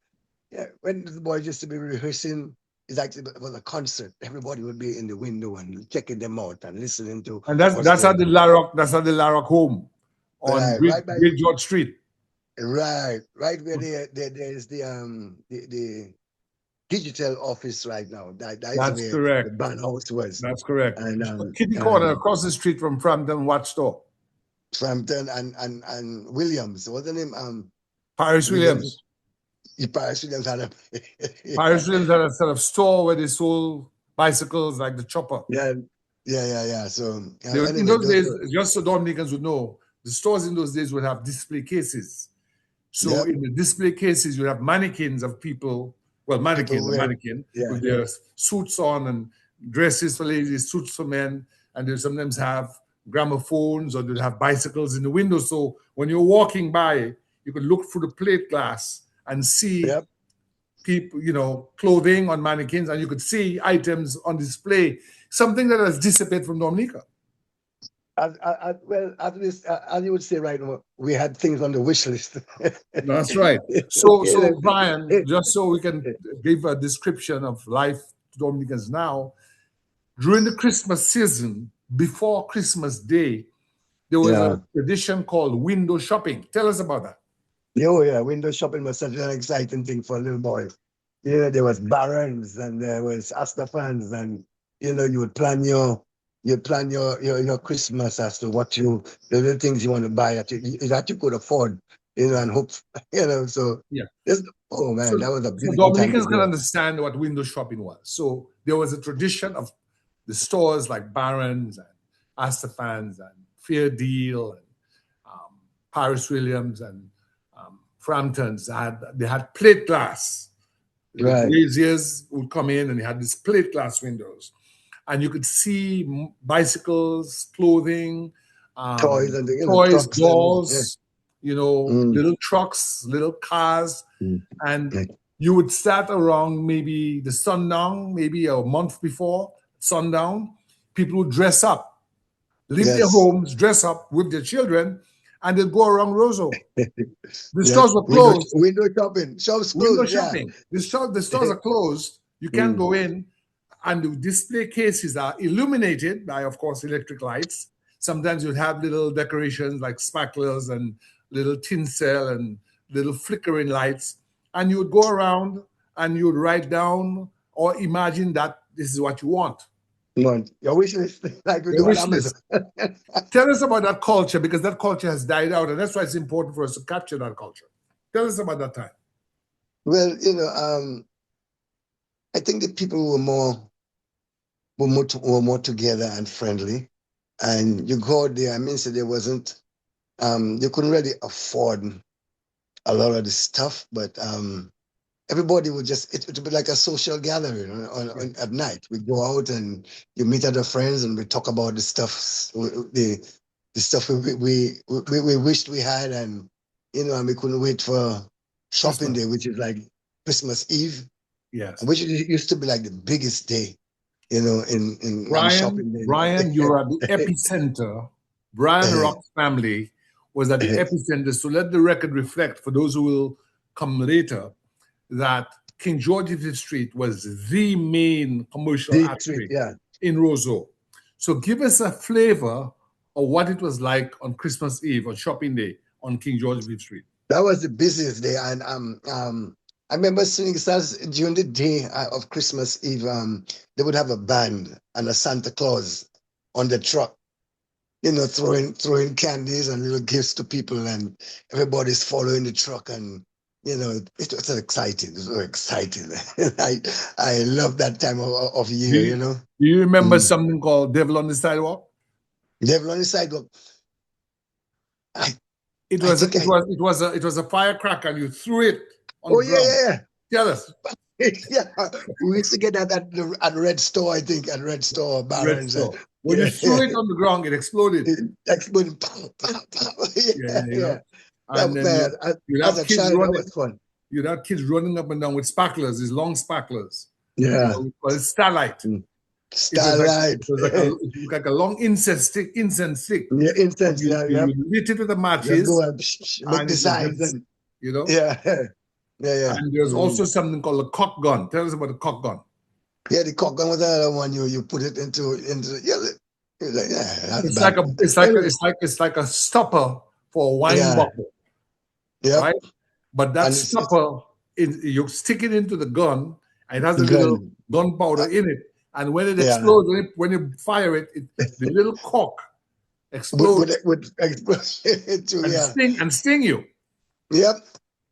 Yeah, when the boys used to be rehearsing, it's like it was a concert. Everybody would be in the window and checking them out and listening to. And that's at the LaRock home on Great George Street. Right where there's the digital office right now. That is That's where the correct. band house was. That's correct. And Kitty Corner across the street from Frampton Watch Store. Frampton and Williams, what's the name? Paris Williams. Paris Williams had a Paris Williams had a sort of store where they sold bicycles like the chopper. yeah. So In those days, just so Dominicans would know, the stores in those days would have display cases. So in the display cases, you have mannequins of people, mannequin with their suits on and dresses for ladies, suits for men, and they sometimes have gramophones or they'll have bicycles in the window. So when you're walking by, you could look through the plate glass and see people, clothing on mannequins, and you could see items on display, something that has disappeared from Dominica. Well, at least, as you would say right now, we had things on the wish list. That's right. So Brian, just so we can give a description of life to Dominicans now, during the Christmas season, before Christmas Day, there was a tradition called window shopping. Tell us about that. Yeah, window shopping was such an exciting thing for a little boy. There was barons and there was Astafans, and you would plan your Christmas as to what the things you want to buy that you could afford, and hope, so oh man, that was a beautiful so Dominicans can understand what window shopping was. So there was a tradition of the stores like Barron's and Astafans and Fair Deal and Paris Williams and Framptons. They had plate glass. The glaziers would come in and they had these plate glass windows. And you could see bicycles, clothing, toys, dolls, little trucks, little cars. And you would start around maybe the sundown, maybe a month before sundown. People would dress up, leave their homes, dress up with their children, and they'd go around Roseau. The stores were closed. Window shopping. Shops closed. Window shopping. The stores are closed. You can't go in. And the display cases are illuminated by, of course, electric lights. Sometimes you'd have little decorations like sparklers and little tinsel and little flickering lights. And you would go around and you would write down or imagine that this is what you want. Your wish list, like we do wish list. Tell us about that culture, because that culture has died out, and that's why it's important for us to capture that culture. Tell us about that time. Well, I think the people were more together and friendly, and you go there. I mean, so there wasn't, you couldn't really afford a lot of the stuff, but everybody would just, it would be like a social gathering at night. We go out and you meet other friends and we talk about the stuff, the stuff we wished we had, and and we couldn't wait for shopping day, which is like Christmas Eve. Yes. Which used to be like the biggest day, in shopping day. Brian, you're at the epicenter. Brian Rock's family was at the epicenter. So let the record reflect, for those who will come later, that King George V Street was the main commercial artery in Roseau. So give us a flavor of what it was like on Christmas Eve, on shopping day, on King George V Street. That was the busiest day, and I remember seeing during the day of Christmas Eve. They would have a band and a Santa Claus on the truck, throwing candies and little gifts to people, and everybody's following the truck, and it was exciting. It was very exciting. I love that time of year. Do you remember something called Devil on the Sidewalk? Devil on the Sidewalk. It was a firecracker, and you threw it on the ground. Yeah. Tell us. Yeah, we used to get that at Red Store, I think, at Red Store, Barron's. When you threw it on the ground, it exploded. It exploded. Yeah. And then as a child, that was fun. You'd have kids running up and down with sparklers, these long sparklers. Yeah. Called starlight. Starlight. It was like a long incense stick. Yeah, incense. You lit it with the matches. Make the signs. Yeah. And there's also something called a cock gun. Tell us about the cock gun. Yeah, the cock gun was another one. You put it into it's like a stopper for a wine bottle. Yeah. Right? But that stopper, you stick it into the gun, and it has a little Gun. gunpowder in it. And when it Yeah. explodes, when you fire it, the little cork explodes With explosion too, yeah. and sting you. Yep.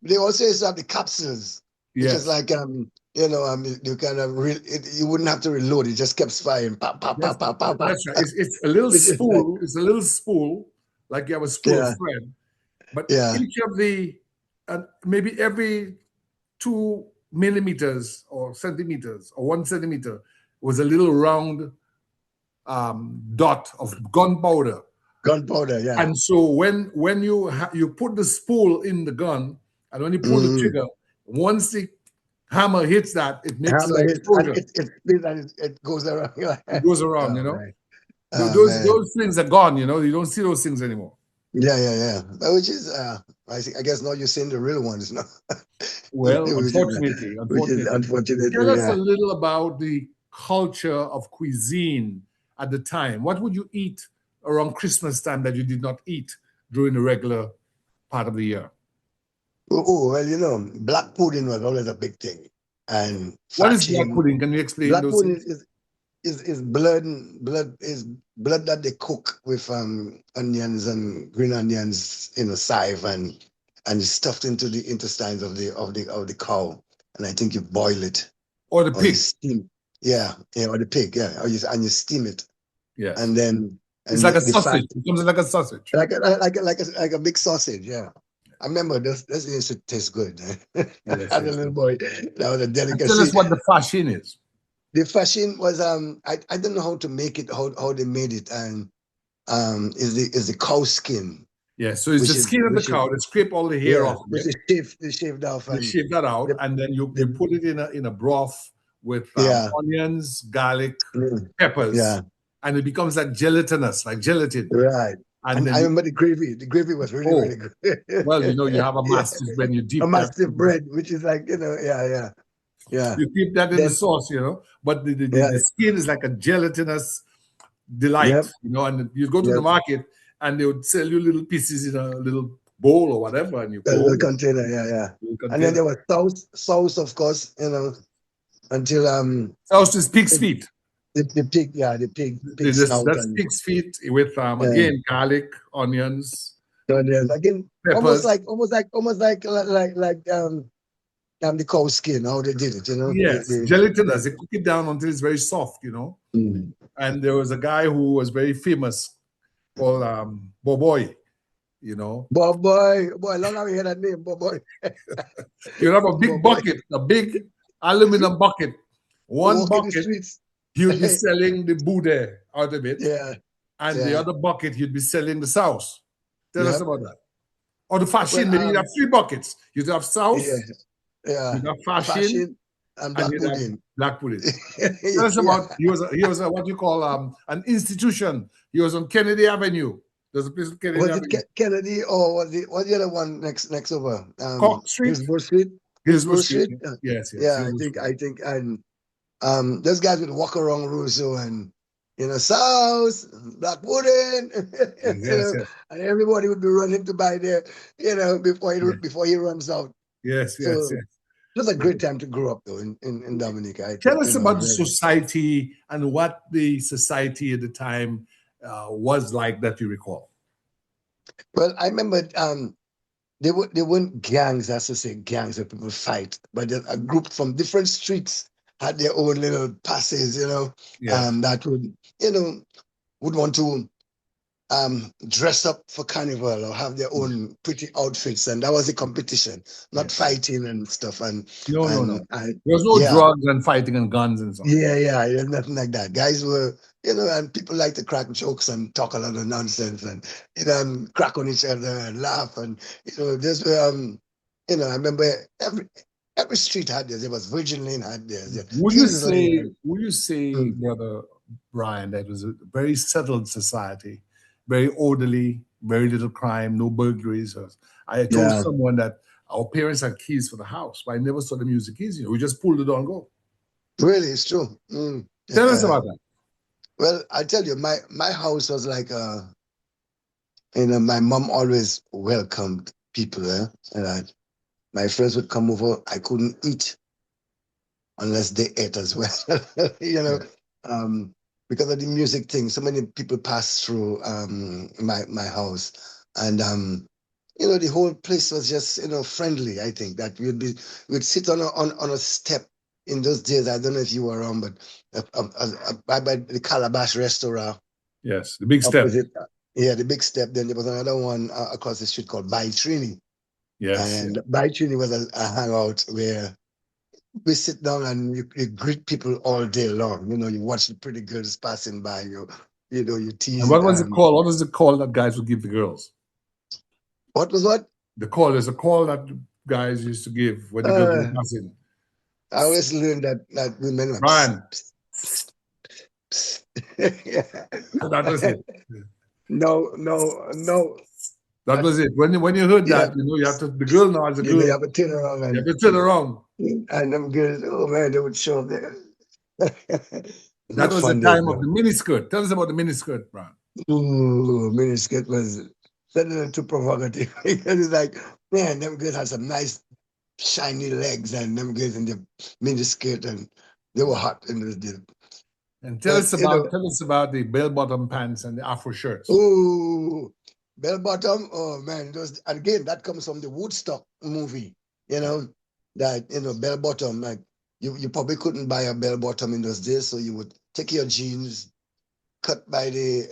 They also used to have the capsules, which is Yes. like you kind of you wouldn't have to reload. It just kept firing. Pop, pop, Yes, pop, pop, pop, pop. that's right. It's a little Which is like, spool. It's a little spool, like you have a spool of yeah, thread. But yeah. each of the, maybe every 2 millimeters or centimeters or 1 centimeter was a little round dot of gunpowder. Gunpowder, yeah. And so when you put the spool in the gun, and when you pull the trigger, once the hammer hits that, it makes Hammer an hits and explosion. it goes around. It goes around, Oh, you know. man. Those things are gone, you know. You don't see those things anymore. Yeah. But which is, I guess now you're seeing the real ones, no? Well, Which is unfortunately, Tell us a yeah. little about the culture of cuisine at the time. What would you eat around Christmas time that you did not eat during the regular part of the year? Well, black pudding was always a big thing, and What is black fashing. pudding? Can you explain Black those pudding things? is blood that they cook with onions and green onions in a sieve and stuffed into the intestines of the cow, and I think you boil it Or the or you pig? steam, or the pig, or you steam it, Yes. and then It's like a the fat, sausage. It comes like a sausage. like a big sausage, yeah. I remember this used to taste good. Yes, As a yes. little boy, that was a And tell delicacy. us what the fashion is. The fashion was I don't know how to make it, how they made it, and is the cow skin. Yes, so it's the skin of the cow. They scrape all the hair off of Which it. is shaved off, They and shave that out, and then you put it in a broth with yeah, onions, garlic, mm, peppers, yeah, and it becomes like gelatinous, like gelatin. right. And And then I remember the gravy. The gravy was really, oh, really good. well, you have a Yeah. mastiff when you A deep that. mastiff bread, which is like, yeah. You keep that in the Then, sauce, but yeah, the skin is like a gelatinous delight, yep, and you go to the yep. market and they would sell you little pieces in a little bowl or whatever, and you A go, little container, yeah. little And then container. there was sauce, of course, until Sauce is pig's feet. the pig, pig snout That's and pig's feet with again garlic, onions, onions. Again, peppers. almost like the cow skin, how they did it, Yes, gelatinous. They cook it down until it's very soft, Mm. And there was a guy who was very famous called Boboy, Boy, long have we heard that name, boy. You have a big Boy. bucket, a big aluminum bucket. One Walk in the bucket, streets. you'd be selling the boudin out of it. Yeah. And the other bucket, you'd be selling the sauce. Tell us about that. Or the fashion, maybe you'd have 3 buckets. You'd have sauce, Yeah. you'd have fashion and black you'd have pudding. black pudding. Tell us about, he was a, what you call an institution. He was on Kennedy Avenue. There's a place on Kennedy Avenue. Was it Kennedy or what's the other one next over? Cork Street? Hillsborough Street? Hillsborough Street. Yes. Yeah, I think, and those guys would walk around Russo and sauce, black pudding, Yes. and everybody would be running to buy there, before he runs out. Yes. It was a great time to grow up though in Dominica. Tell us about the society and what the society at the time was like that you recall. Well, I remember they weren't gangs, as to say gangs where people fight, but a group from different streets had their own little passes, that would want to dress up for carnival or have their own pretty outfits, and that was the competition, not fighting and stuff. And no. There was no drugs and fighting and guns and stuff. Yeah, there's nothing like that. Guys were, and people like to crack jokes and talk a lot of nonsense and crack on each other and laugh and this were I remember every street had theirs. There was Virgin Lane had theirs. Would you say, Brother Brian, that it was a very settled society? Very orderly, very little crime, no burglaries. I told someone that our parents had keys for the house, but I never saw them use the keys. We just pulled the door and go. Really, it's true. Tell us about that. Well, I tell you, my house was like, my mom always welcomed people. And my friends would come over. I couldn't eat unless they ate as well. You know, because of the music thing, so many people pass through my house, and you know, the whole place was just, you know, friendly. I think that we'd sit on a step in those days. I don't know if you were around, but by the Calabash restaurant. Yes, the big step. Opposite, yeah, the big step. Then there was another one across the street called By Trini. Yes. And By Trini was a hangout where we sit down and you greet people all day long. You know, you watch the pretty girls passing by you know, you tease. And what was the call? What was the call that guys would give the girls? What was what? The call. There's a call that guys used to give when the girls were passing. I always learned that women were Brian. Yeah. That was it. No. That was it. When you heard that, you know, you have to, the girl now as a girl. You have to turn around. You have to turn around. And them girls, oh man, they would show up there. That was the time of the miniskirt. Tell us about the miniskirt, Brian. Ooh, miniskirt was suddenly too provocative. Because it's like, man, them girls had some nice shiny legs, and them girls in the miniskirt, and they were hot in those days. And tell us about the bell-bottom pants and the Afro shirts. Ooh, bell-bottom. Oh man, those again. That comes from the Woodstock movie. You know that, you know, bell-bottom. Like you probably couldn't buy a bell-bottom in those days, so you would take your jeans, cut by the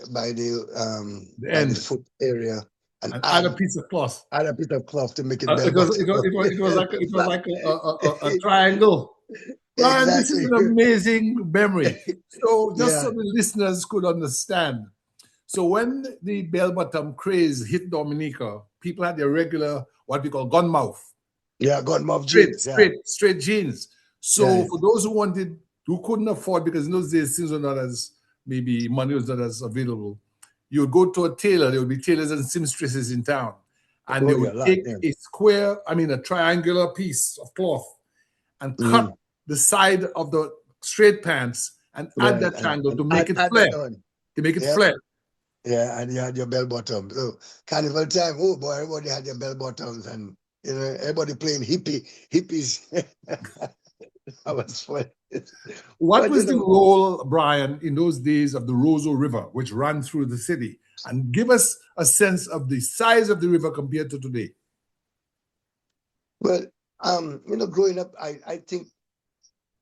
foot area, and add a piece of cloth. Add a piece of cloth to make it. It was like a triangle. Brian, this is an amazing memory. So just so the listeners could understand. So when the bell-bottom craze hit Dominica, people had their regular, what we call gun mouth. Yeah, gun mouth jeans. Straight jeans. So for those who couldn't afford, because in those days things were not as, maybe money was not as available, you would go to a tailor. There would be tailors and seamstresses in town. And they would take a triangular piece of cloth and cut the side of the straight pants and add that triangle to make it flare. To make it flare. Yeah, and you had your bell bottoms. So carnival time, oh boy, everybody had their bell bottoms, and you know, everybody playing hippies. That was fun. What was the role, Brian, in those days of the Roseau River, which ran through the city? And give us a sense of the size of the river compared to today. Well, you know, growing up, I think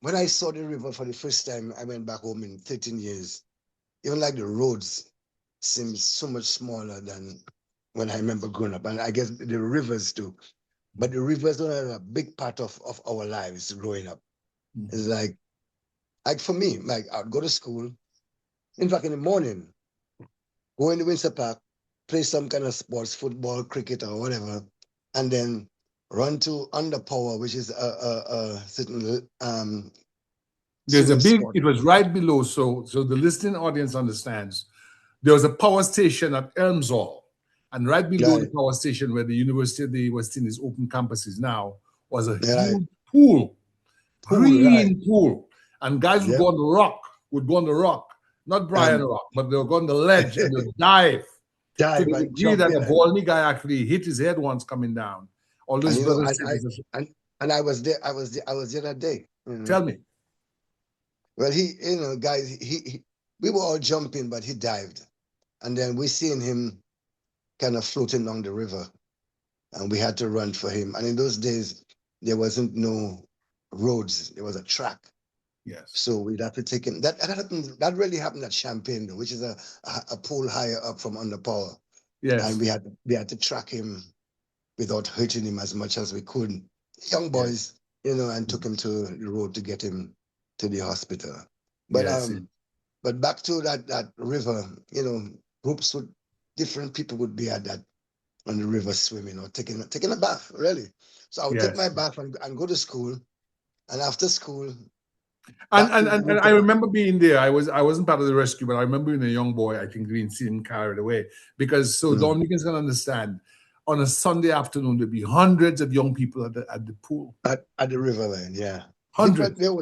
when I saw the river for the first time, I went back home in 13 years. Even like the roads seemed so much smaller than when I remember growing up. And I guess the rivers too. But the rivers are a big part of our lives growing up. It's like for me, like I'd go to school. In fact, in the morning, go in the Windsor Park, play some kind of sports, football, cricket, or whatever, and then run to Underpower, which is a certain there's a big sport. It was right below, so the listening audience understands. There was a power station at Elmshall, and right below the power station where the University of the West Indies open campus is now was a huge pool, green pool. And guys would go on the rock, not Brian Rock, but they would go on the ledge and they'd dive. To the degree that the Volney guy actually hit his head once coming down. And I was there that day. Tell me. Well, guys, we were all jumping, but he dived. And then we seen him kind of floating along the river. And we had to run for him. And in those days, there wasn't no roads. There was a track. Yes. So we'd have to take him. That really happened at Champagne, though, which is a pool higher up from Underpower. Yes. And we had to track him without hurting him as much as we could. Young boys, and took him to the road to get him to the hospital. But but back to that river, groups different people would be at that on the river swimming or taking a bath, really. So I would take my bath and go to school, and after school. And I remember being there. I wasn't part of the rescue, but I remember being a young boy, I think, being seen carried away. Because Dominicans can understand, on a Sunday afternoon, there'd be hundreds of young people at the pool. At the riverline, yeah. Hundreds. There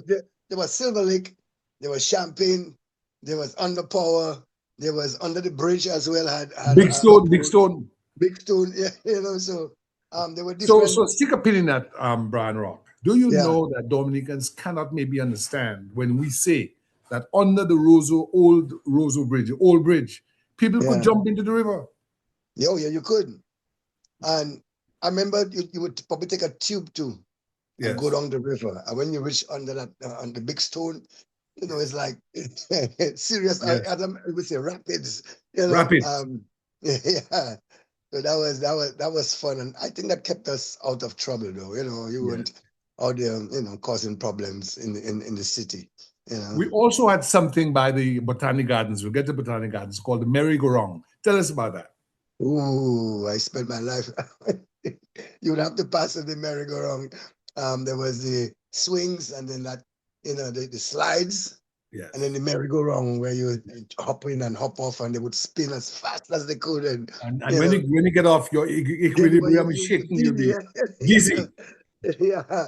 was Silver Lake, there was Champagne, there was Underpower, there was Under the Bridge as well. Big Stone. Big Stone, yeah. So there were different. So stick a pin in that, Brian Rock. Do you Yeah, know that Dominicans cannot maybe understand when we say that under the Roseau, old Roseau Bridge, old bridge, people could yeah. jump into the river? Yo, yeah, you could. And I remember you would probably take a tube too and go Yes. down the river. And when you reach under that on the big stone, it's like serious. Yes. I would say rapids. You know, Rapids. yeah. So that was fun, and I think that kept us out of trouble, though. You Yes. weren't out there, causing problems in the city. We also had something by the Botanic Gardens. We'll get to Botanic Gardens called the merry-go-round. Tell us about that. Ooh, I spent my life. You would have to pass the merry-go-round. There was the swings, and then that, the slides, Yes. and then the merry-go-round where you hop in and hop off, and they would spin as fast as they could. And And when you get off, your equilibrium is shaking. You'll be yeah, dizzy. yeah.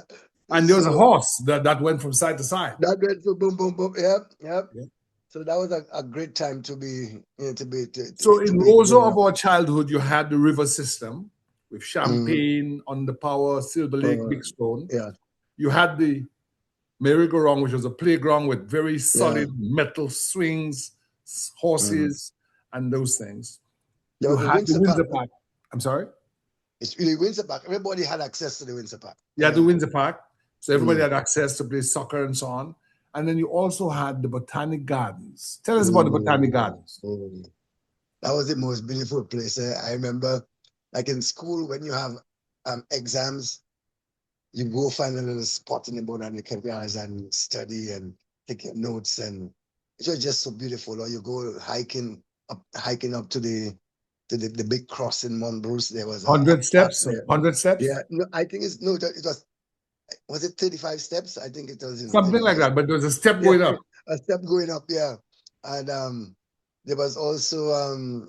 And there was a So horse that went from side to side. that went for boom, boom, boom. Yep, yep. Yeah. So that was a great time to be, So to in be Roseau growing of up. our childhood, you had the river system with Mm, Champagne, Underpower, Silver Lake, Big Stone. yeah, You had the merry-go-round, which was a playground with very yeah. solid metal swings, Mm. horses, and those things. There You was the had the Windsor Windsor Park. Park. I'm sorry? It's really Windsor Park. Everybody had access to the Windsor Park. You had the Yeah. Windsor Park. So everybody Mm, had access to play soccer and so on. And then you also had the Botanic Gardens. Tell us about the Botanic Gardens. mm. That was the most beautiful place. I remember, like in school, when you have exams, you go find a little spot in the Botanical Gardens and study and take your notes, and it was just so beautiful. Or you go hiking up to the big cross in Mount Bruce. There was a 100 path steps? there. 100 steps? Yeah, no, I think it's no, it was it 35 steps? I think it was in Something like 35 that, but there was a step Yeah, going up. a step going up, yeah. And there was also And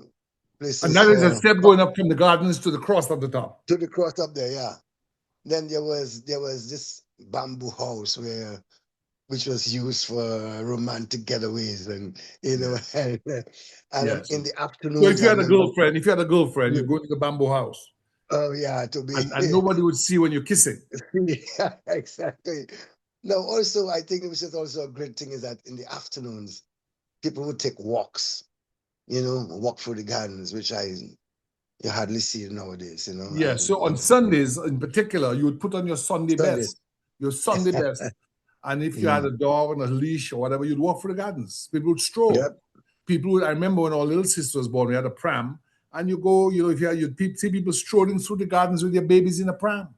places that is a for step going up from the gardens to the cross at the top. to the cross up there, yeah. Then there was this bamboo house which was used for romantic getaways, and Yes. and Yes. in the So if afternoons you I had a remember. girlfriend, you go to the bamboo house. Oh yeah, to be And nobody would see when you're kissing. yeah, exactly. Now also I think which is also a great thing is that in the afternoons people would take walks, walk through the gardens, which you hardly see nowadays, Yeah. and So on Sundays in particular, you would put on your Sunday Sunday. best. Your Sunday best. And if you had a dog on a leash or whatever, you'd walk through the gardens. People would stroll. Yep. I remember when our little sister was born, we had a pram, and you go, if you'd see people strolling through the gardens with their babies in a pram.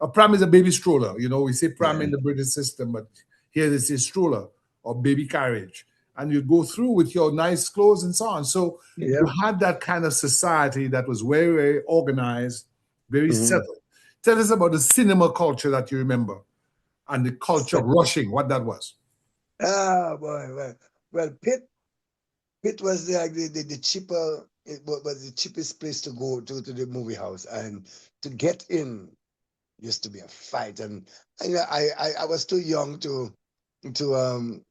A pram is a baby stroller. We say pram Yeah. in the British system, but here they say stroller or baby carriage. And you'd go through with your nice clothes and so on. So Yep. you had that kind of society that was very, very organized, very Mhm. settled. Tell us about the cinema culture that you remember and the culture of rushing, what that was. Ah, boy. Well, Pitt was the cheaper. It was the cheapest place to go to the movie house, and to get in used to be a fight. And I was too young to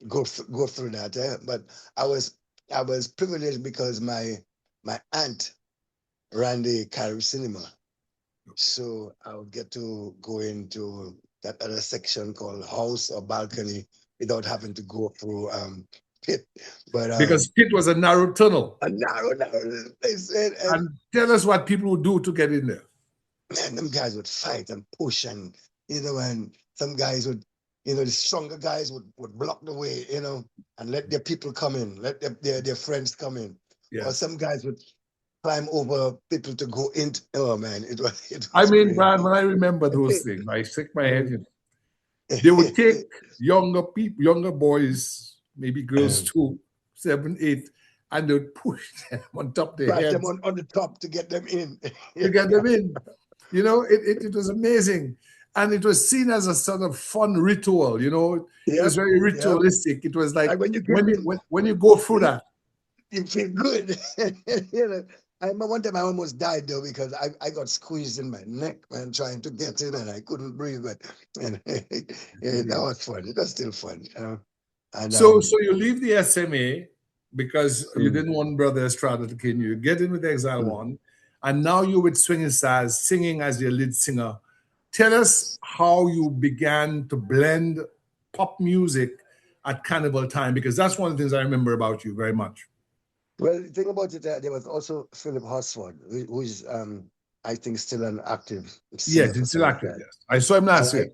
go through that. But I was privileged because my aunt ran the Carib Cinema, so I would get to go into that other section called house or balcony without having to go through Pitt. But Because Pitt was a narrow tunnel. a narrow place, and And tell us what people would do to get in there. man, them guys would fight and push, and and some guys would, the stronger guys would block the way, and let their people come in, let their friends come in. Or Yes. some guys would climb over people to go into. Oh man, it was I mean, crazy. Brian, when I remember those things, I shake my head. They would take younger people, younger boys, maybe girls too, 7, 8, and they would push them on top of their Press heads them on the top to get them in. to get them in. It was amazing. And it was seen as a sort of fun ritual, It was very ritualistic. It was like when you get in, when you go through that. you feel good. I remember one time I almost died though because I got squeezed in my neck, man, trying to get in, and I couldn't breathe. But that was fun. It was still fun. And So you leave the SMA because you didn't want Brother Estrada to kill you. You get in with Exile One, and now you're with Swinging Stars, singing as your lead singer. Tell us how you began to blend pop music at carnival time, because that's one of the things I remember about you very much. Well, the thing about it, there was also Philip Hosford, who is, I think, still an active singer Yes, for it's still some of active. that. Yes, I saw him last year.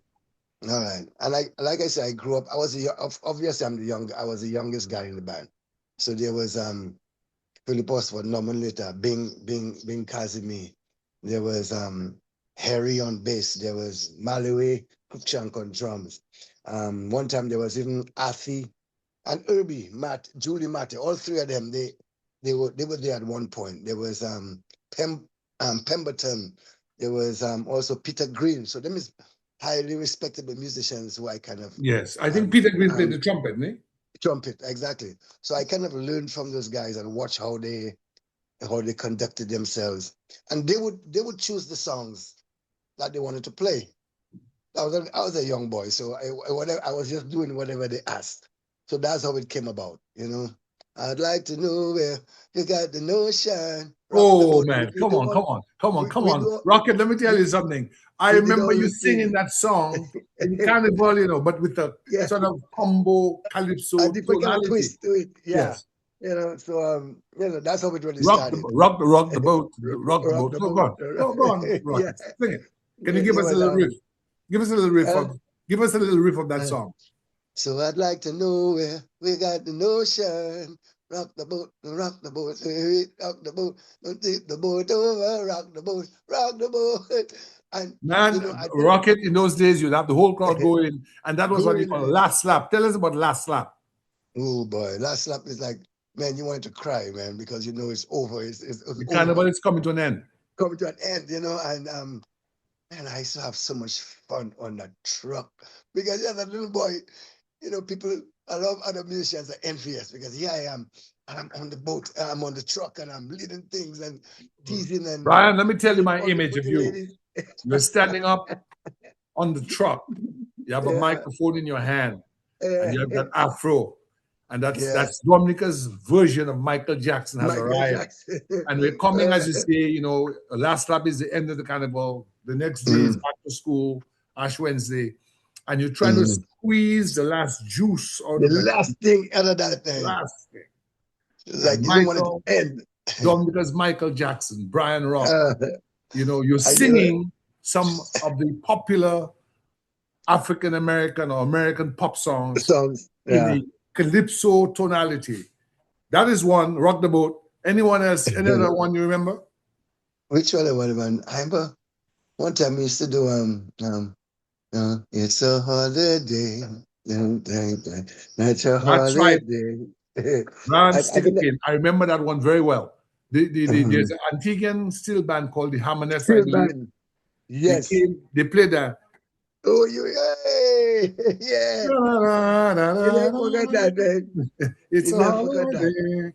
All right, and like I said, I grew up. I was obviously I was the youngest guy in the band. So there was Philip Hosford, Norman later, Bing Kazimi. There was Harry on bass. There was Malloy Cruikshank on drums. One time there was even Afi and Irby, Julie Matte. All three of them, they were there at one point. There was Pemberton. There was also Peter Green. So them is highly respectable musicians who I kind of Yes, I think Peter Green played the trumpet, didn't he? trumpet, exactly. So I kind of learned from those guys and watch how they conducted themselves, and they would choose the songs that they wanted to play. I was a young boy, so I was just doing whatever they asked. So that's how it came about, you know. I'd like to know where you got the notion. Oh man, come on. Rocket, let me tell you something. I remember you singing that song in Carnival, you know, but with a sort of combo calypso a different kind of tonality. twist to it. Yeah. Yes. You know, so you know, that's how it really Rock started. the boat. Go on, Rocket. Yeah. Sing it. Can you give us a little riff? Give us a little riff of that song. So I'd like to know where we got the notion. Rock the boat, rock the boat, don't take the boat over, rock the boat. And man, you know, Rocket in those days, you'd have the whole crowd going, and that was what you call last slap. Tell us about last slap. Oh boy, last slap is like, man, you wanted to cry, man, because you know it's over. It's the carnival is coming to an end. Coming to an end, you know, and man, I used to have so much fun on that truck because as a little boy, you know, a lot of other musicians are envious because here I am, and I'm on the boat, and I'm on the truck, and I'm leading things and teasing and. Brian, let me tell you my image of you. You're standing up on the truck. You have a microphone in your hand, and you have that afro, and that's Dominica's version of Michael Jackson has arrived. And we're coming, as you say, you know, last lap is the end of the carnival. The next day is back to school, Ash Wednesday. And you're trying to squeeze the last juice out of the last thing out of that thing. Last thing. Like you don't want it to end. Dominica's Michael Jackson, Brian Rock. You know, you're singing some of the popular African American or American pop songs in a calypso tonality. That is one. Rock the boat. Anyone else? Any other one you remember? Which other one, man? I remember one time we used to do it's a holiday. It's a holiday. Right. I remember that one very well. There's an Antiguan steel band called the Harmonies. Yes. They played that. Oh, yeah. You never forget that, man. It's a holiday.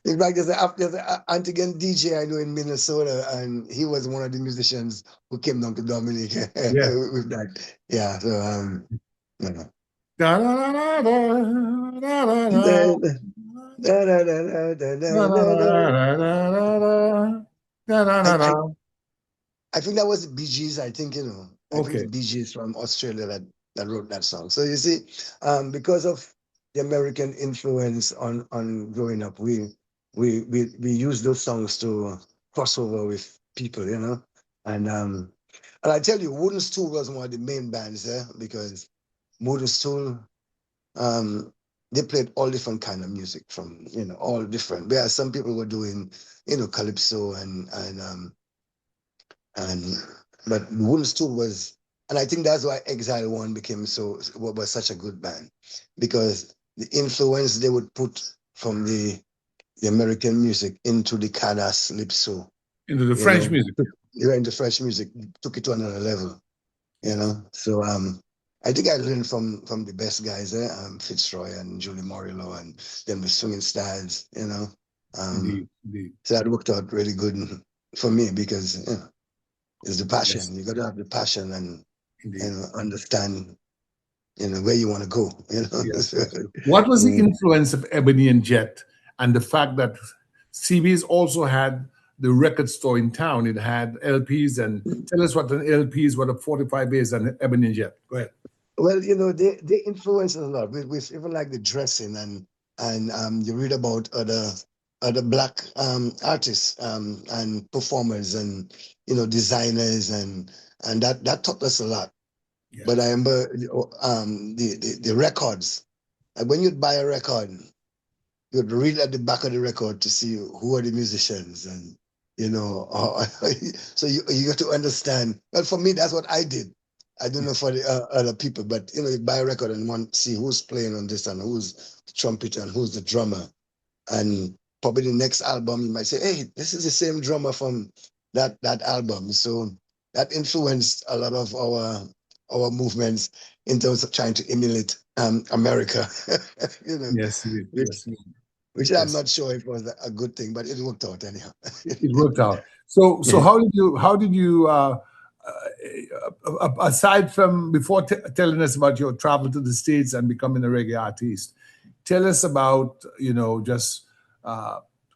In fact, there's an Antiguan DJ I know in Minnesota, and he was one of the musicians who came down to Dominica with that. Yeah, so you know. I think that was the Bee Gees, I think, you know. I think the Bee Gees from Australia that wrote that song. So you see, because of the American influence on growing up, we use those songs to cross over with people, you know. And I tell you, Wooden Stool was one of the main bands there because Wooden Stool, they played all different kind of music from, you know, all different. Whereas some people were doing, you know, calypso but Wooden Stool was, and I think that's why Exile One was such a good band, because the influence they would put from the American music into the Kadas calypso, into the French music. Yeah, into French music, took it to another level, you know. So I think I learned from the best guys there, Fitzroy and Julie Morillo, and then the swinging styles, you know. Indeed. So that worked out really good for me because, you know, it's the passion. Yes. You got to have the passion and you know, understand, you know, where you want to go. You know. Yes. What was the influence of Ebony and Jet and the fact that CB's also had the record store in town. It had LPs, and tell us what an LP is, what a 45 is, and Ebony Jet. Go ahead. Well, you know, they influence us a lot with even like the dressing and you read about other black artists and performers and you know designers and that taught us a lot. Yeah. But I remember the records. Like when you'd buy a record, you'd read at the back of the record to see who are the musicians and you know so you got to understand. Well, for me, that's what I did. I don't know for the other people, but you know, you buy a record and want to see who's playing on this and who's the trumpeter and who's the drummer. And probably the next album, you might say, hey, this is the same drummer from that album. So that influenced a lot of our movements in terms of trying to emulate America. You know, yes, which I'm not sure if it was a good thing, but it worked out anyhow. It worked out. So how did you aside from before telling us about your travel to the States and becoming a reggae artist, tell us about just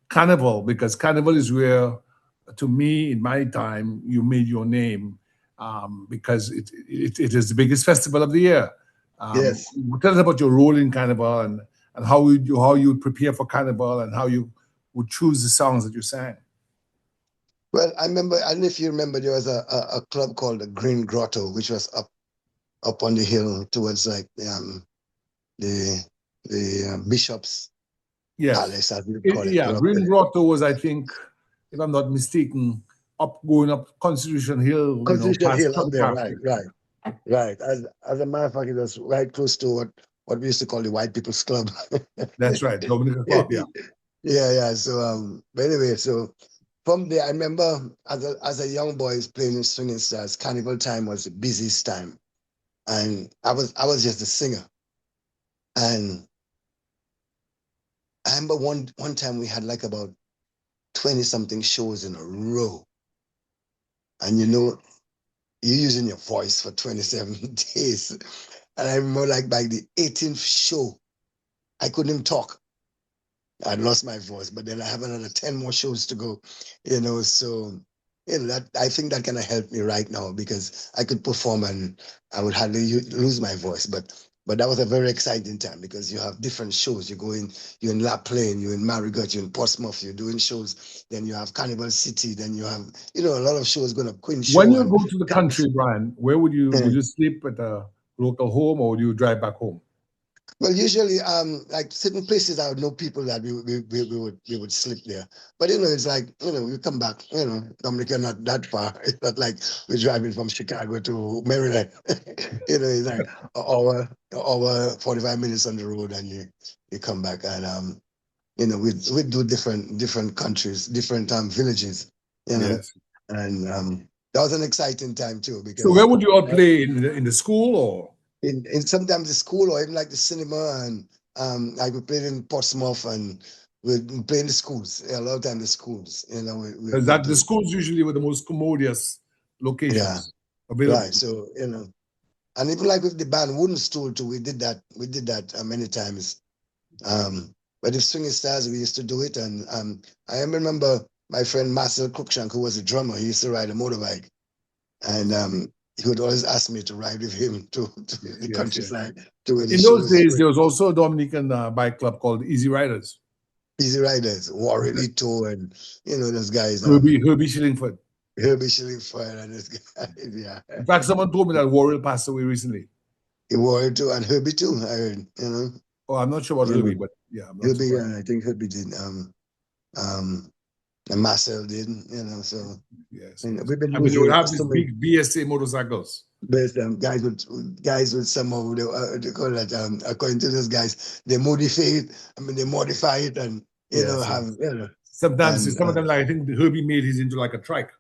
Carnival, because Carnival is where, to me, in my time, you made your name, because it is the biggest festival of the year. Yes. Tell us about your role in Carnival and how you would prepare for Carnival and how you would choose the songs that you sang. Well, I remember, I don't know if you remember, there was a club called the Green Grotto, which was up on the hill towards like the Bishop's Palace, as we call it. Yeah, Green Grotto was, I think, if I'm not mistaken, going up Constitution Hill. Constitution Hill up there, right. As a matter of fact, it was right close to what we used to call the White People's Club. That's right, Dominica Club, yeah. Yeah. So, but anyway, so from there, I remember as a young boy playing in swinging stars, Carnival time was the busiest time, and I was just a singer. And I remember one time we had like about 20-something shows in a row, and you're using your voice for 27 days. And I remember like by the 18th show, I couldn't even talk. I lost my voice, but then I have another 10 more shows to go, so, that I think that kind of helped me right now, because I could perform and I would hardly lose my voice. But that was a very exciting time, because you have different shows. You're in La Plaine, you're in Marigot, you're in Portsmouth, you're doing shows. Then you have Carnival City. Then you have, a lot of shows going up. Queen Show. When you go to the country, Brian, where would you sleep at a local home, or would you drive back home? Well, usually, like certain places, I would know people that we would sleep there. But it's like we come back. Dominica not that far. It's not like we're driving from Chicago to Maryland. It's like an hour 45 minutes on the road, and you come back, and we do different countries, different villages. Yes. And that was an exciting time too. Because so where would you all play, in the school, or? In sometimes the school, or even like the cinema, and like we played in Portsmouth, and we play in the schools. A lot of time the schools, the schools usually were the most commodious locations available. Right. So and even like with the band Wooden Stool too, we did that many times. But the Swinging Stars, we used to do it, and I remember my friend Marcel Cruikshank, who was a drummer. He used to ride a motorbike, and he would always ask me to ride with him to the countryside. In those days, there was also a Dominican bike club called Easy Riders. Easy Riders, Warren Ito, and those guys. Herbie Shillingford. Herbie Shillingford and those guys, yeah. In fact, someone told me that Warren passed away recently. Warren too, and Herbie too, I heard, Oh, I'm not sure about Herbie, but yeah. Herbie, I think Herbie did. And Marcel did, so. Yes. We've been you would have these big BSA motorcycles. But guys with some of they call that, according to those guys, they modify it, and sometimes some of them, like I think Herbie made his into like a trike.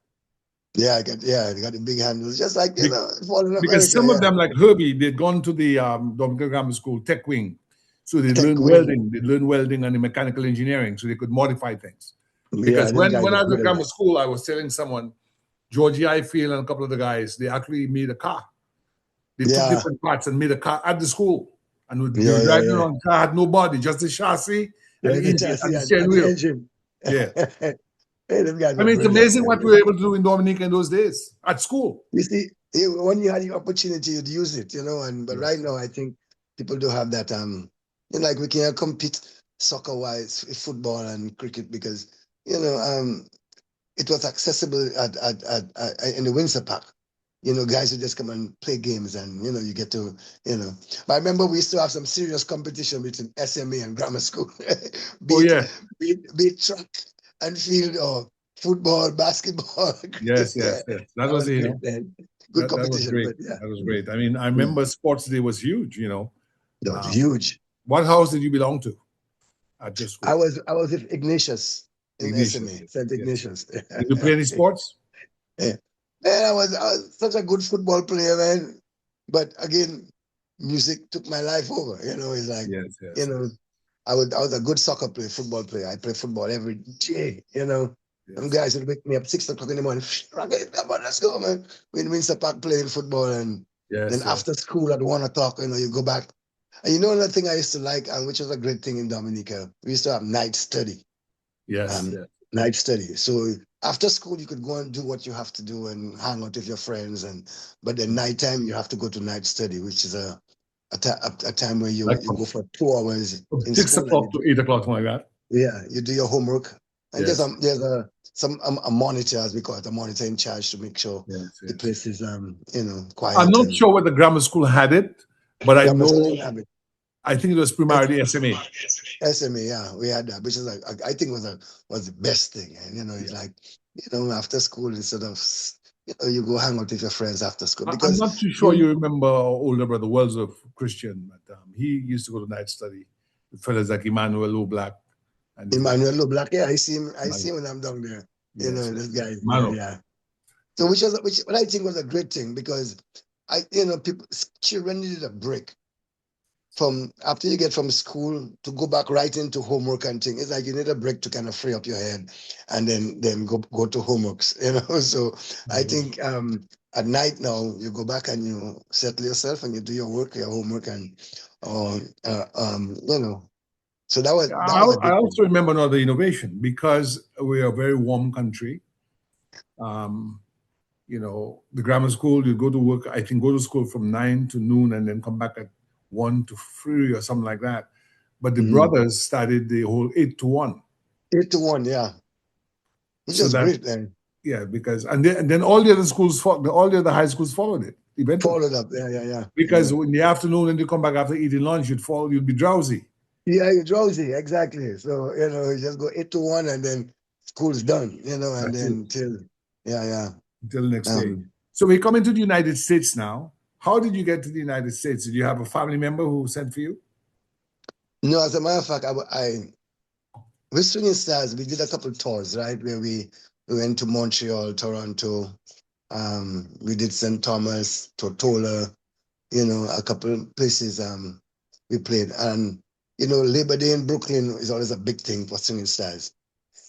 Yeah, they got the big handles, just like because some of them, like Herbie, they'd gone to the Dominica Grammar School Tech Wing, so they learned welding. They learned welding and the mechanical engineering, so they could modify things. Because when I was at grammar school, I was telling someone, Georgie Ifield and a couple of the guys, they actually made a car. They took different parts and made a car at the school. And they were driving around, the car had no body, just the chassis and the engine and the steering wheel. Yeah. Hey, them guys I were mean, it's brilliant, amazing what man. we were able to do in Dominica in those days at school. You see, when you had the opportunity, you'd use it, you know. And but right now, I think people do have that. Like we can't compete soccer wise, football and cricket because it was accessible in the Windsor Park. Guys would just come and play games, and you get to. But I remember we used to have some serious competition between SMA and grammar school, Oh be it yeah, be it track and field or football, basketball, cricket. yes, Yeah, yes, yes. That that was was you great, know man. Good that was competition, great. but yeah, That was great. I mean, I remember Sports Day was huge. that was Um, huge. what house did you belong to at your I school? was I was with Ignatius in Ignatius. SMA, Yes, Saint yes. Ignatius. Did you play any sports? Yeah. Man, I was such a good football player, man. But again, music took my life over. It's like, Yes, you yes, know, I was a good soccer player, football player. I play football every day. Some yes, guys would wake me up 6 o'clock in the morning. Rocket, come on, let's go, man. We in Windsor Park playing football, and then yes, yes, after school at 1 o'clock, you go back. And another thing I used to like, and which was a great thing in Dominica, we used to have night study. yes, Um, yes, Night study. So after school, you could go and do what you have to do and hang out with your friends. But then nighttime, you have to go to night study, which is a time where you like you go for 2 hours from in six school and o'clock to 8 o'clock, something like that. you do your homework. And there's Yes, a monitor, as we call it, a monitor in charge to make sure yes, the yes, place yes. is I'm quiet not and sure whether grammar school had it, but I grammar school know didn't have it. I think it was primarily SMA. SMA, yeah, we had that, which is like I think was the best thing. And it's Yeah. like after school instead of you go hang out with your friends after school I'm because not too sure you you remember our older brother Wells of Christian, but he used to go to night study with fellas like Emmanuel O'Black and these guys. Emmanuel LeBlanc, yeah, I see Mano. him when I'm down there. Yes, This guy, yeah, Mano. yeah. So Yes, which what I think was a great thing because people children needed a break from after you get from school to go back right into homework and thing. It's like you need a break to kind of free up your head and then go to homeworks, So I think at night now you go back and you settle yourself and you do your work, your homework and so that was a I good thing. also remember another innovation because we're a very warm country. Um, the grammar school, you go to work, I think go to school from 9 to noon and then come back at 1 to 3 or something like that. But the Mhm. brothers started the whole 8 to 1. 8 to 1, yeah. Which So is that, great then. yeah, because, and then all the other schools, all the other high schools followed it eventually. Followed up. Yeah, yeah, yeah. Because in the afternoon, when you come back after eating lunch, you'd be drowsy. Yeah, you're drowsy, exactly. So, you just go 8 to 1 and then school's done, and That's it. then yeah, yeah. Until the next day. Um, So we're coming to the United States now. How did you get to the United States? Did you have a family member who sent for you? no, as a matter of fact, with Swinging Stars, we did a couple tours, right? Where we went to Montreal, Toronto, we did St. Thomas, Tortola, a couple places we played. And, Labor Day in Brooklyn is always a big thing for Swinging Stars.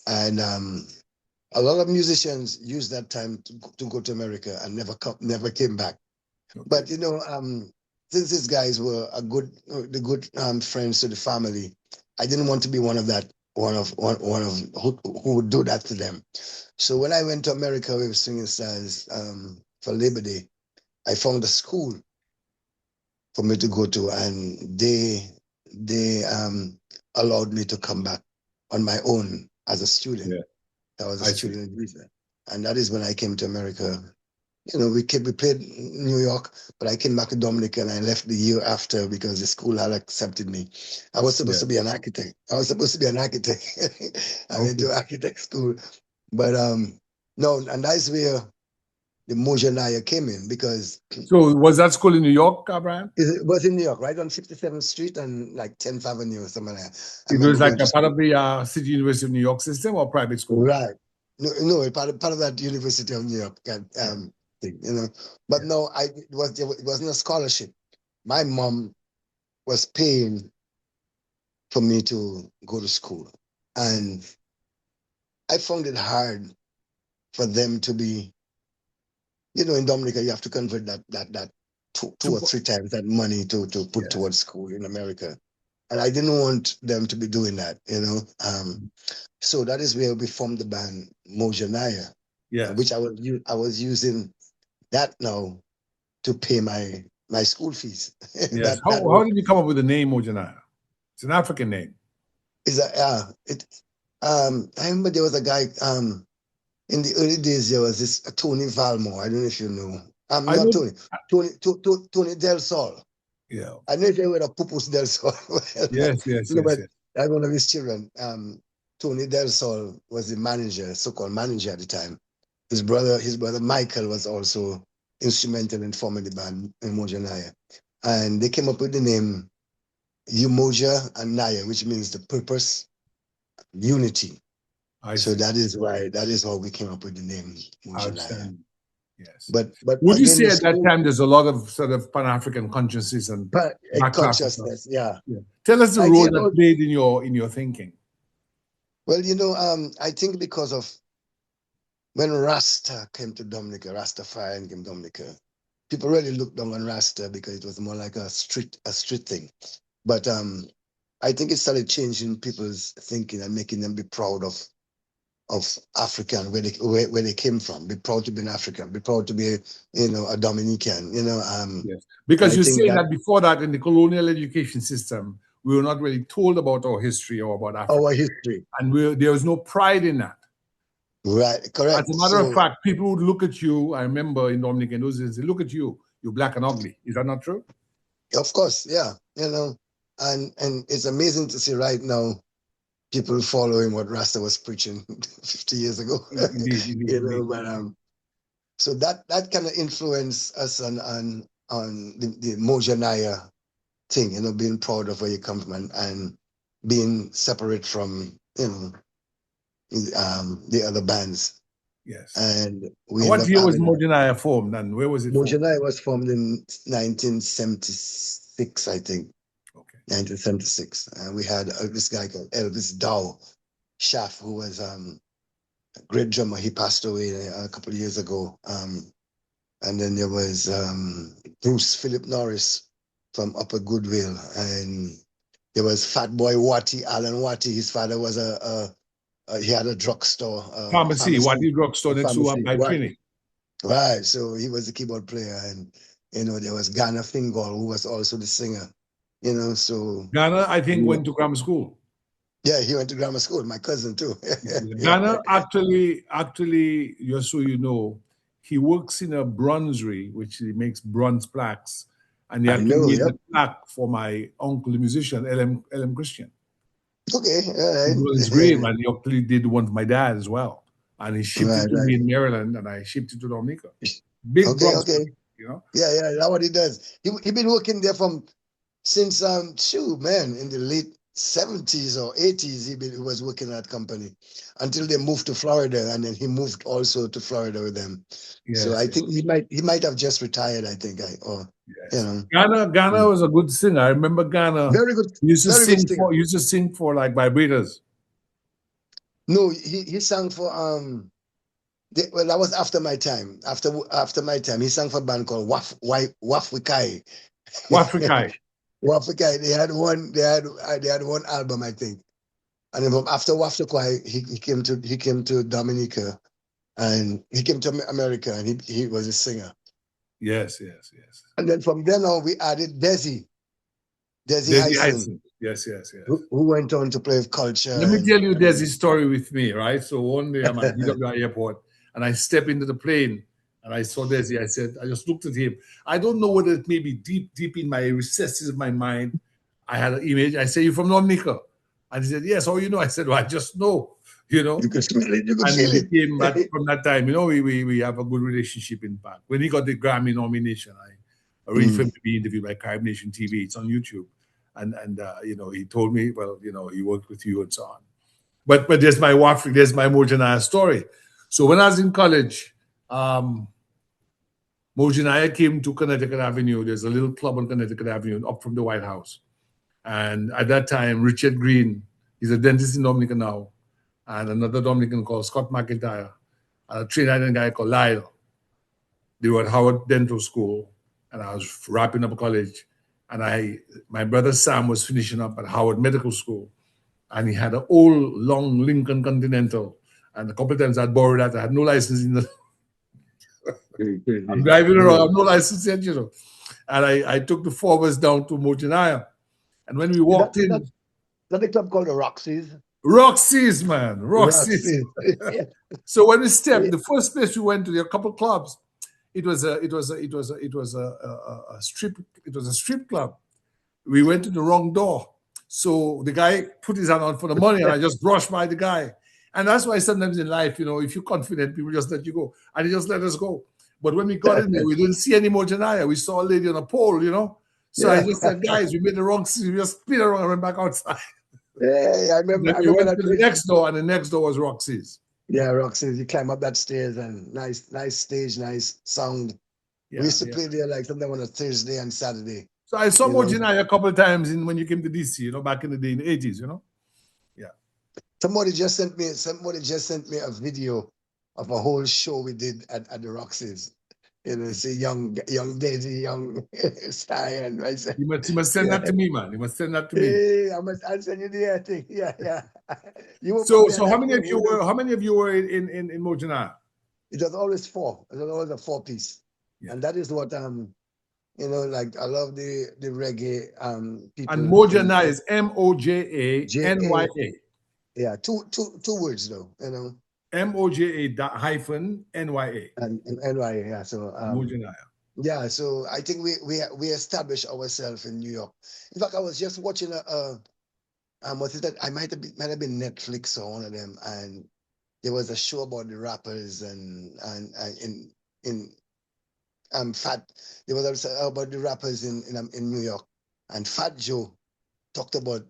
And a lot of musicians use that time to go to America and never came back. Okay. But since these guys were the good friends to the family, I didn't want to be one of who would do that to them. So when I went to America with Swinging Stars for Labor Day, I found a school for me to go to, and they allowed me to come back on my own as a student. Yeah, I was a I see. student visa, and that is when I came to America. We played in New York, but I came back to Dominica and I left the year after because the school had accepted me. I was supposed to be an architect. I went to architect school, but no, and that's where the Moja Naya came in because So was that school in New York, Brian? it was in New York, right on 57th Street and like 10th Avenue or something like that. I It remember was like going to a part school. of the City University of New York system or private school? Right. No, part of that University of New York thing, But no, it wasn't a scholarship. My mom was paying for me to go to school. And I found it hard for them to be, in Dominica, you have to convert that two or three times that money to put Yes. towards school in America. And I didn't want them to be doing that, you know. So that is where we formed the band Mojanaya, Yes. which I was using that now to pay my school fees. Yes. That How did you come up with the name Mojanaya? It's an African name. is a I remember there was a guy in the early days. There was this Tony Valmore. I don't know if you know. I Not know. Tony Del Sol. Yeah. I know if they were a Pupus Del Sol. Yes. No, but that's one of his children. Tony Del Sol was the manager, so-called manager at the time. His brother Michael was also instrumental in forming the band in Mojanaya. And they came up with the name Umoja and Naya, which means the purpose, unity. So that is how we came up with the name Mojanaya. Yes. But would you say at that time there's a lot of sort of Pan-African consciousness and consciousness? Yeah. Tell us the role that played in your thinking. Well, you know, I think because of when Rasta came to Dominica, Rastafari came to Dominica, people really looked down on Rasta because it was more like a street thing. But I think it started changing people's thinking and making them be proud of African, where they came from. Be proud to be an African. Be proud to be, a Dominican. Yes. Because you say that before that, in the colonial education system, we were not really told about our history or about Africa. Our history, and there was no pride in that. Right. Correct. As a matter of fact, people would look at you. I remember in Dominica in those days, they look at you. You're black and ugly. Is that not true? Of course, yeah. And it's amazing to see right now people following what Rasta was preaching 50 years ago. Indeed. But so that kind of influenced us on the Mojanaya thing, being proud of where you come from and being separate from, the other bands. Yes. And what year was Mojanaya formed and where was it formed? Mojanaya was formed in 1976, I think. 1976, and we had this guy called Elvis Dow Schaff, who was a great drummer. He passed away a couple of years ago. And then there was Bruce Philip Norris from Upper Goodwill, and there was Fat Boy Watty, Alan Watty. His father was he had a drugstore. Pharmacy, Watty drugstore next to my clinic. Right, so he was the keyboard player, and there was Ghana Fingal, who was also the singer. So Ghana, I think, went to grammar school. Yeah, he went to grammar school. My cousin too. Ghana actually, just so you know, he works in a bronzery, which he makes bronze plaques, and he actually made a plaque for my uncle, the musician, LM Christian. Okay, all right. It's great, and he actually did one for my dad as well, and he shipped it to me in Maryland, and I shipped it to Dominica. Big bronze plaque, Yeah, that's what he does. He been working there since in the late 70s or 80s. He was working at that company until they moved to Florida, and then he moved also to Florida with them. So I think he might have just retired. I think Ghana was a good singer. I remember Ghana. Very good. Used to sing for like vibrators. No, he sang for that was after my time. After my time, he sang for a band called Wafwikai. Wafwikai. Wafwikai. They had one album, I think. And then after Wafwikai, he came to Dominica, and he came to America, and he was a singer. Yes. And then from then on, we added Desi Hyson. Yes. Who went on to play with Culture. Let me tell you Desi's story with me, right? So one day I'm at DWI airport, and I step into the plane, and I saw Desi. I just looked at him. I don't know whether it may be deep in my recesses of my mind. I had an image. I said, "You from Dominica?" And he said, "Yes." "How you know?" I said, "Well, I just know." You could smell it. You could feel it. Came back from that time. We have a good relationship. In fact, when he got the Grammy nomination, I arranged for him to be interviewed by Carib Nation TV. It's on YouTube, and he told me, well, he worked with you and so on. But there's my Mojanaya story. So when I was in college, Mojanaya came to Connecticut Avenue. There's a little club on Connecticut Avenue up from the White House, and at that time, Richard Green, he's a dentist in Dominica now, and another Dominican called Scott McIntyre, and a Trinidadian guy called Lyle. They were at Howard Dental School, and I was wrapping up college. And my brother Sam was finishing up at Howard Medical School, and he had an old, long Lincoln Continental. And a couple of times I'd borrow that. I had no license in the. I'm driving around, I have no license yet, you know. And I took the 4 of us down to Mojaniah. And when we walked in. That's a club called the Roxy's. Roxy's, man. Roxy's. So when we stepped, the first place we went to, there were a couple of clubs. It was a strip club. We went to the wrong door. So the guy put his hand on for the money, and I just brushed by the guy. And that's why sometimes in life, you know, if you're confident, people just let you go. And he just let us go. But when we got in there, we didn't see any more Janaya. We saw a lady on a pole, you know. So I just said, guys, we made the wrong decision. We just spin around and went back outside. Yeah, I remember. We went to the next door, and the next door was Roxy's. Yeah, Roxy's. You climb up that stairs, and nice stage, nice sound. We used to play there like sometime on a Thursday and Saturday. So I saw Mojaniah a couple of times when you came to DC, you know, back in the day in the 80s, you know. Yeah. Somebody just sent me a video of a whole show we did at the Roxy's. You know, see young Daisy, young Sty, and I said, you must send that to me, man. You must send that to me. Hey, I'll send you the thing. Yeah. So how many of you were in Mojaniah? It was always 4. It was always a 4-piece. Yeah. And that is what you know, like I love the reggae people. And Mojaniah is MOJANYA. Yeah, two words though, you know. MOJA-NYA. And NYA, yeah. So Mojaniah. Yeah, so I think we established ourselves in New York. In fact, I was just watching what is that? I might have been Netflix or one of them, and there was a show about the rappers and in Fat. There was also about the rappers in New York, and Fat Joe talked about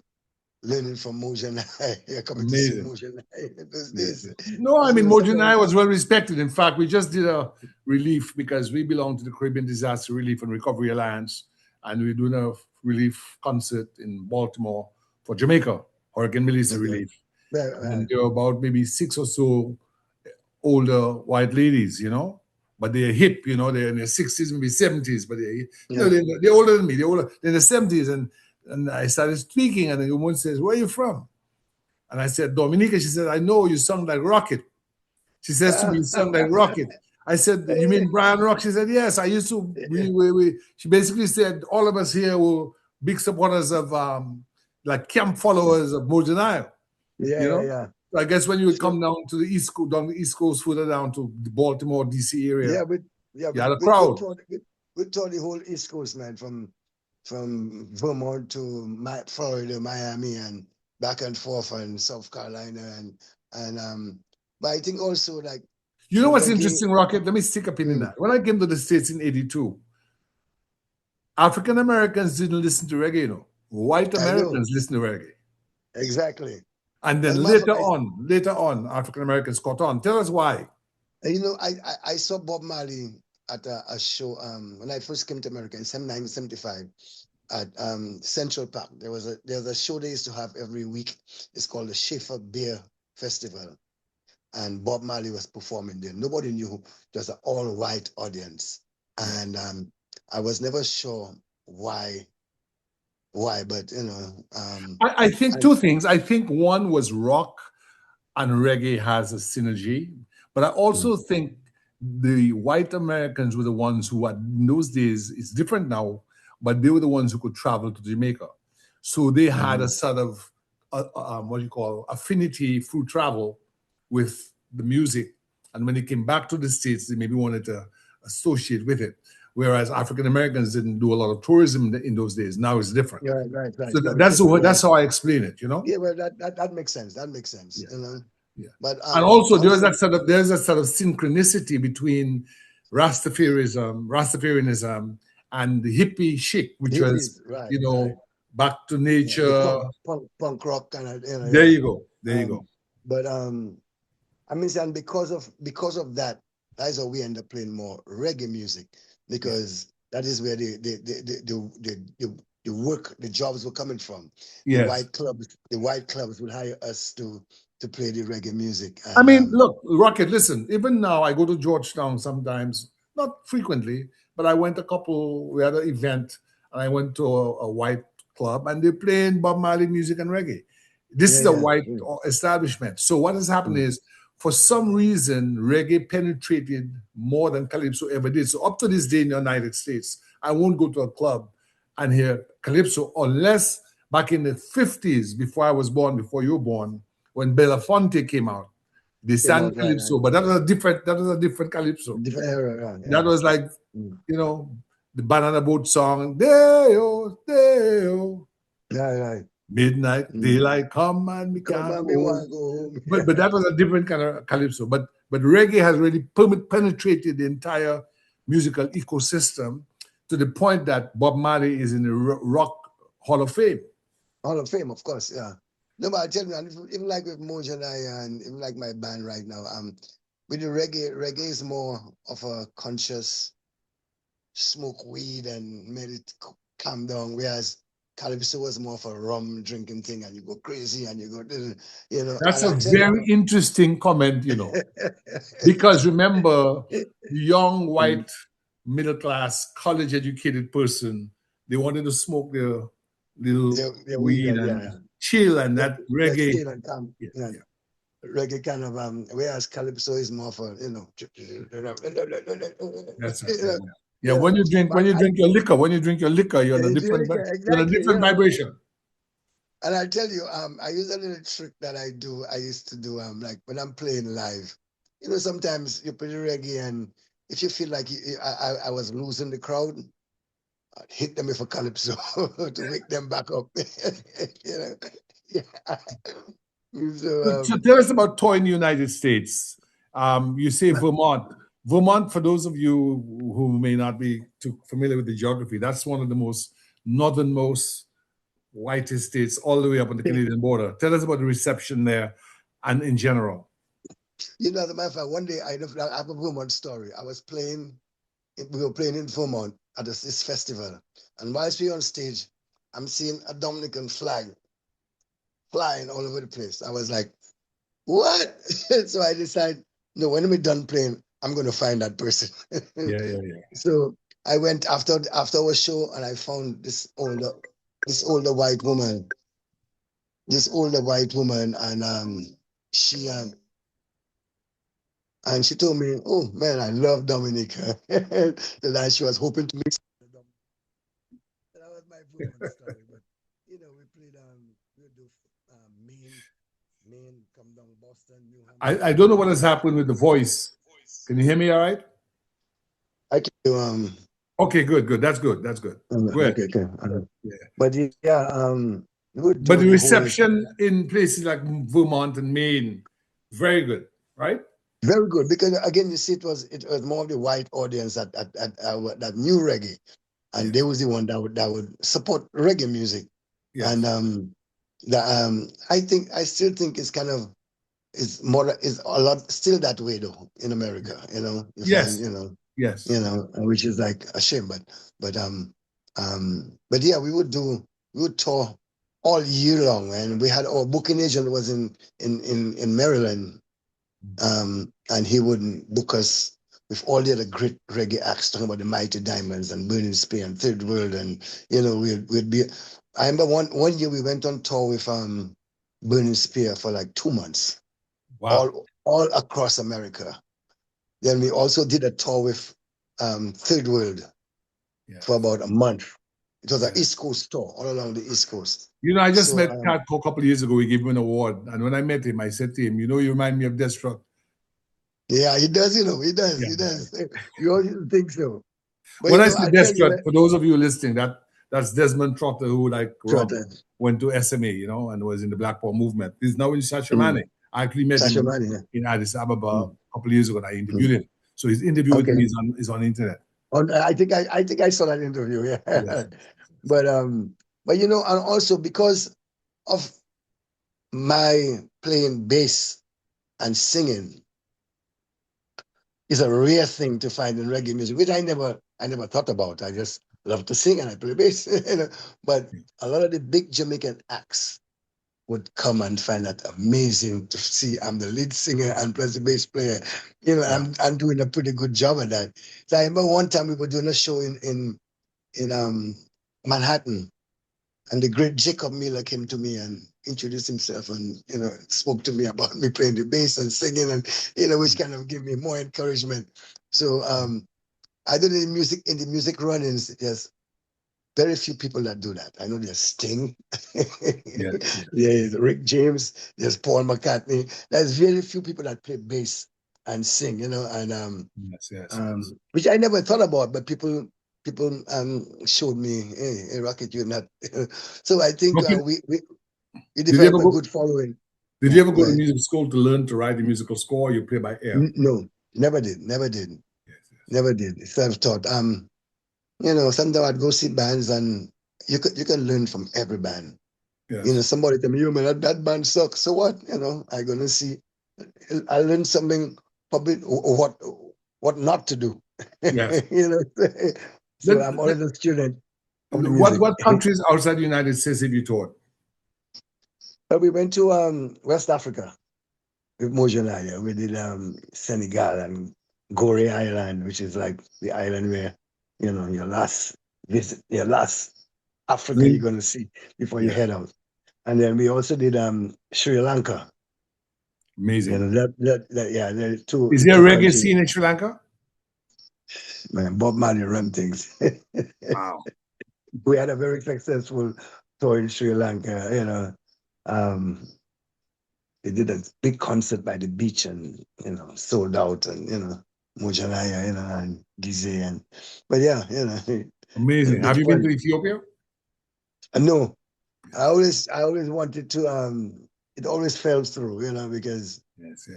learning from Mojaniah. Coming to see Mojaniah those days. No, I mean Mojaniah was well respected. In fact, we just did a relief because we belong to the Caribbean Disaster Relief and Recovery Alliance, and we're doing a relief concert in Baltimore for Jamaica, Hurricane Melissa relief. Right. And there were about maybe 6 or so older white ladies, you know. But they're hip, you know, they're in their 60s, maybe 70s, but you know, they're older than me. They're in their 70s. And I started speaking, and the woman says, "Where are you from?" And I said, "Dominica." She said, "I know you sound like Rocket." She says to me, "You sound like Rocket." I said, "You mean Brian Rock?" She said, "Yes, I used to." She basically said, all of us here were big supporters of, like camp followers of Mojaniah. Yeah, you know? yeah. I guess when you would come down to the East Coast, further down to the Baltimore, DC area. Yeah, the crowd. We toured the whole East Coast, man, from Vermont to Florida, Miami, and back and forth, and South Carolina, and but I think also like you know what's interesting, Rocket? Let me stick a pin in that. When I came to the States in '82, African Americans didn't listen to reggae, you know. White Americans listen to reggae. Exactly. And then later on, African Americans caught on. Tell us why. You know, I saw Bob Marley at a show when I first came to America in 1975 at Central Park. There was a show they used to have every week. It's called the Schaefer Beer Festival, and Bob Marley was performing there. Nobody knew. It was an all-white audience, and I was never sure why, but you know. I think two things. I think one was rock and reggae has a synergy, but I also think the white Americans were the ones who in those days, it's different now, but they were the ones who could travel to Jamaica. So they had a sort of, affinity through travel with the music. And when they came back to the States, they maybe wanted to associate with it. Whereas African Americans didn't do a lot of tourism in those days. Now it's different. Yeah, right. So that's how I explain it, you know? Yeah, well, that makes sense. That makes sense. Yeah. You know? Yeah. But and also there's a sort of synchronicity between Rastafarianism and the hippie chic, which was back to nature, punk rock kind of. You know, there you go. But I mean, and because of that, that's how we end up playing more reggae music, because that is where the work, the jobs were coming from. Yes. The white clubs would hire us to play the reggae music. And, I mean, look, Rocket, listen, even now I go to Georgetown sometimes, not frequently, but I went we had an event and I went to a white club, and they're playing Bob Marley music and reggae. This is a white establishment. So what has happened is, for some reason, reggae penetrated more than calypso ever did. So up to this day in the United States, I won't go to a club and hear calypso unless back in the 50s, before I was born, before you were born, when Belafonte came out, they sang calypso, but that was a different calypso. Different era, That was like, you know, the Banana Boat song, Deo, Deo. Right. Midnight, daylight, come and we can't go home. But that was a different kind of calypso. But reggae has really penetrated the entire musical ecosystem to the point that Bob Marley is in the Rock Hall of Fame. Hall of Fame, of course, yeah. No, but I tell you, even like with Mojo and I, and even like my band right now, with the reggae is more of a conscious smoke weed and made it calm down, whereas calypso was more of a rum drinking thing, and you go crazy and you go, you know. That's a very interesting comment, you know, because remember, young white middle class college educated person, they wanted to smoke their little weed and chill, and that reggae. Chill and calm, reggae kind of whereas calypso is more for, you know. That's right. Yeah, when you drink your liquor, you're on a different vibration. And I tell you, I use a little trick that I used to do, like when I'm playing live. You know, sometimes you play reggae, and if you feel like I was losing the crowd, I'd hit them with a calypso to wake them back up. You know, So tell us about tour in the United States. You say Vermont. Vermont, for those of you who may not be too familiar with the geography, that's one of the most northernmost, whitest states all the way up on the Canadian border. Tell us about the reception there and in general. You know, as a matter of fact, one day I have a Vermont story. We were playing in Vermont at this festival. And whilst we were on stage, I'm seeing a Dominican flag flying all over the place. I was like, what? So I decided, no, when I'm done playing, I'm going to find that person. Yeah. So I went after our show, and I found this older white woman, and she told me, oh man, I love Dominica. That she was hoping to meet. That was my Vermont story. But you know, we played Maine, come down Boston, New Hampshire. I don't know what has happened with the voice. Can you hear me all right? I can do Okay, good. That's good. Okay. Yeah. But but the reception in places like Vermont and Maine, very good, right? Very good, because again, you see, it was more of the white audience that knew reggae, and they was the one that would support reggae music. Yeah. And I still think it's kind of is a lot still that way though in America, you know. Yes. Yes. You know, which is like a shame, but yeah, we would tour all year long, and we had our booking agent was in Maryland, and he would book us with all the other great reggae acts, talking about the Mighty Diamonds and Burning Spear and Third World, and you know, we'd be. I remember one year we went on tour with Burning Spear for like 2 months. Wow. All across America. Then we also did a tour with Third World for about a month. It was an East Coast tour all along the East Coast. You know, I just met Kat a couple of years ago. We gave him an award. And when I met him, I said to him, you know, you remind me of Deathstroke. Yeah, he does, you know, he does. You always think so. But when I say Deathstroke, for those of you listening, that's Desmond Trotter, who went to SMA, you know, and was in the Black Power movement. He's now in Shashamane. I actually met him in Addis Ababa a couple of years ago, and I interviewed him. So his interview with me is on the internet. I think I saw that interview. Yeah, yes. But you know, and also because of my playing bass and singing, is a rare thing to find in reggae music, which I never thought about. I just love to sing and I play bass. You know? But a lot of the big Jamaican acts would come and find that amazing to see I'm the lead singer and plus the bass player. You know, I'm doing a pretty good job at that. So I remember one time we were doing a show in Manhattan, and the great Jacob Miller came to me and introduced himself, and spoke to me about me playing the bass and singing, and which kind of gave me more encouragement. So I do the music in the music run-ins. There's very few people that do that. I know there's Sting, there's Rick James, there's Paul McCartney. There's very few people that play bass and sing, and which I never thought about, but people showed me, hey, Rocket, you're not. So I think we developed a good following. Did you ever go to music school to learn to write the musical score? Or you play by ear? No, never did. Never did. Self-taught. Sometimes I'd go see bands, and you can learn from every band. Yes. Somebody tell me, man, that band sucks. So what? I'm gonna see. I learned something, probably what not to do. Yes. So I'm always a student. What countries outside the United States have you taught? Well, we went to West Africa with Mojanaya. We did Senegal and Gorée Island, which is like the island where your last visit, your last Africa you're gonna see before you head out. And then we also did Sri Lanka. Amazing. There are two. Is there a reggae scene in Sri Lanka? Man, Bob Marley run things. Wow. We had a very successful tour in Sri Lanka. They did a big concert by the beach, and sold out, and Mojanaya, and Gizzae, but amazing. Have you been to Ethiopia? No, I always wanted to. It always fell through, because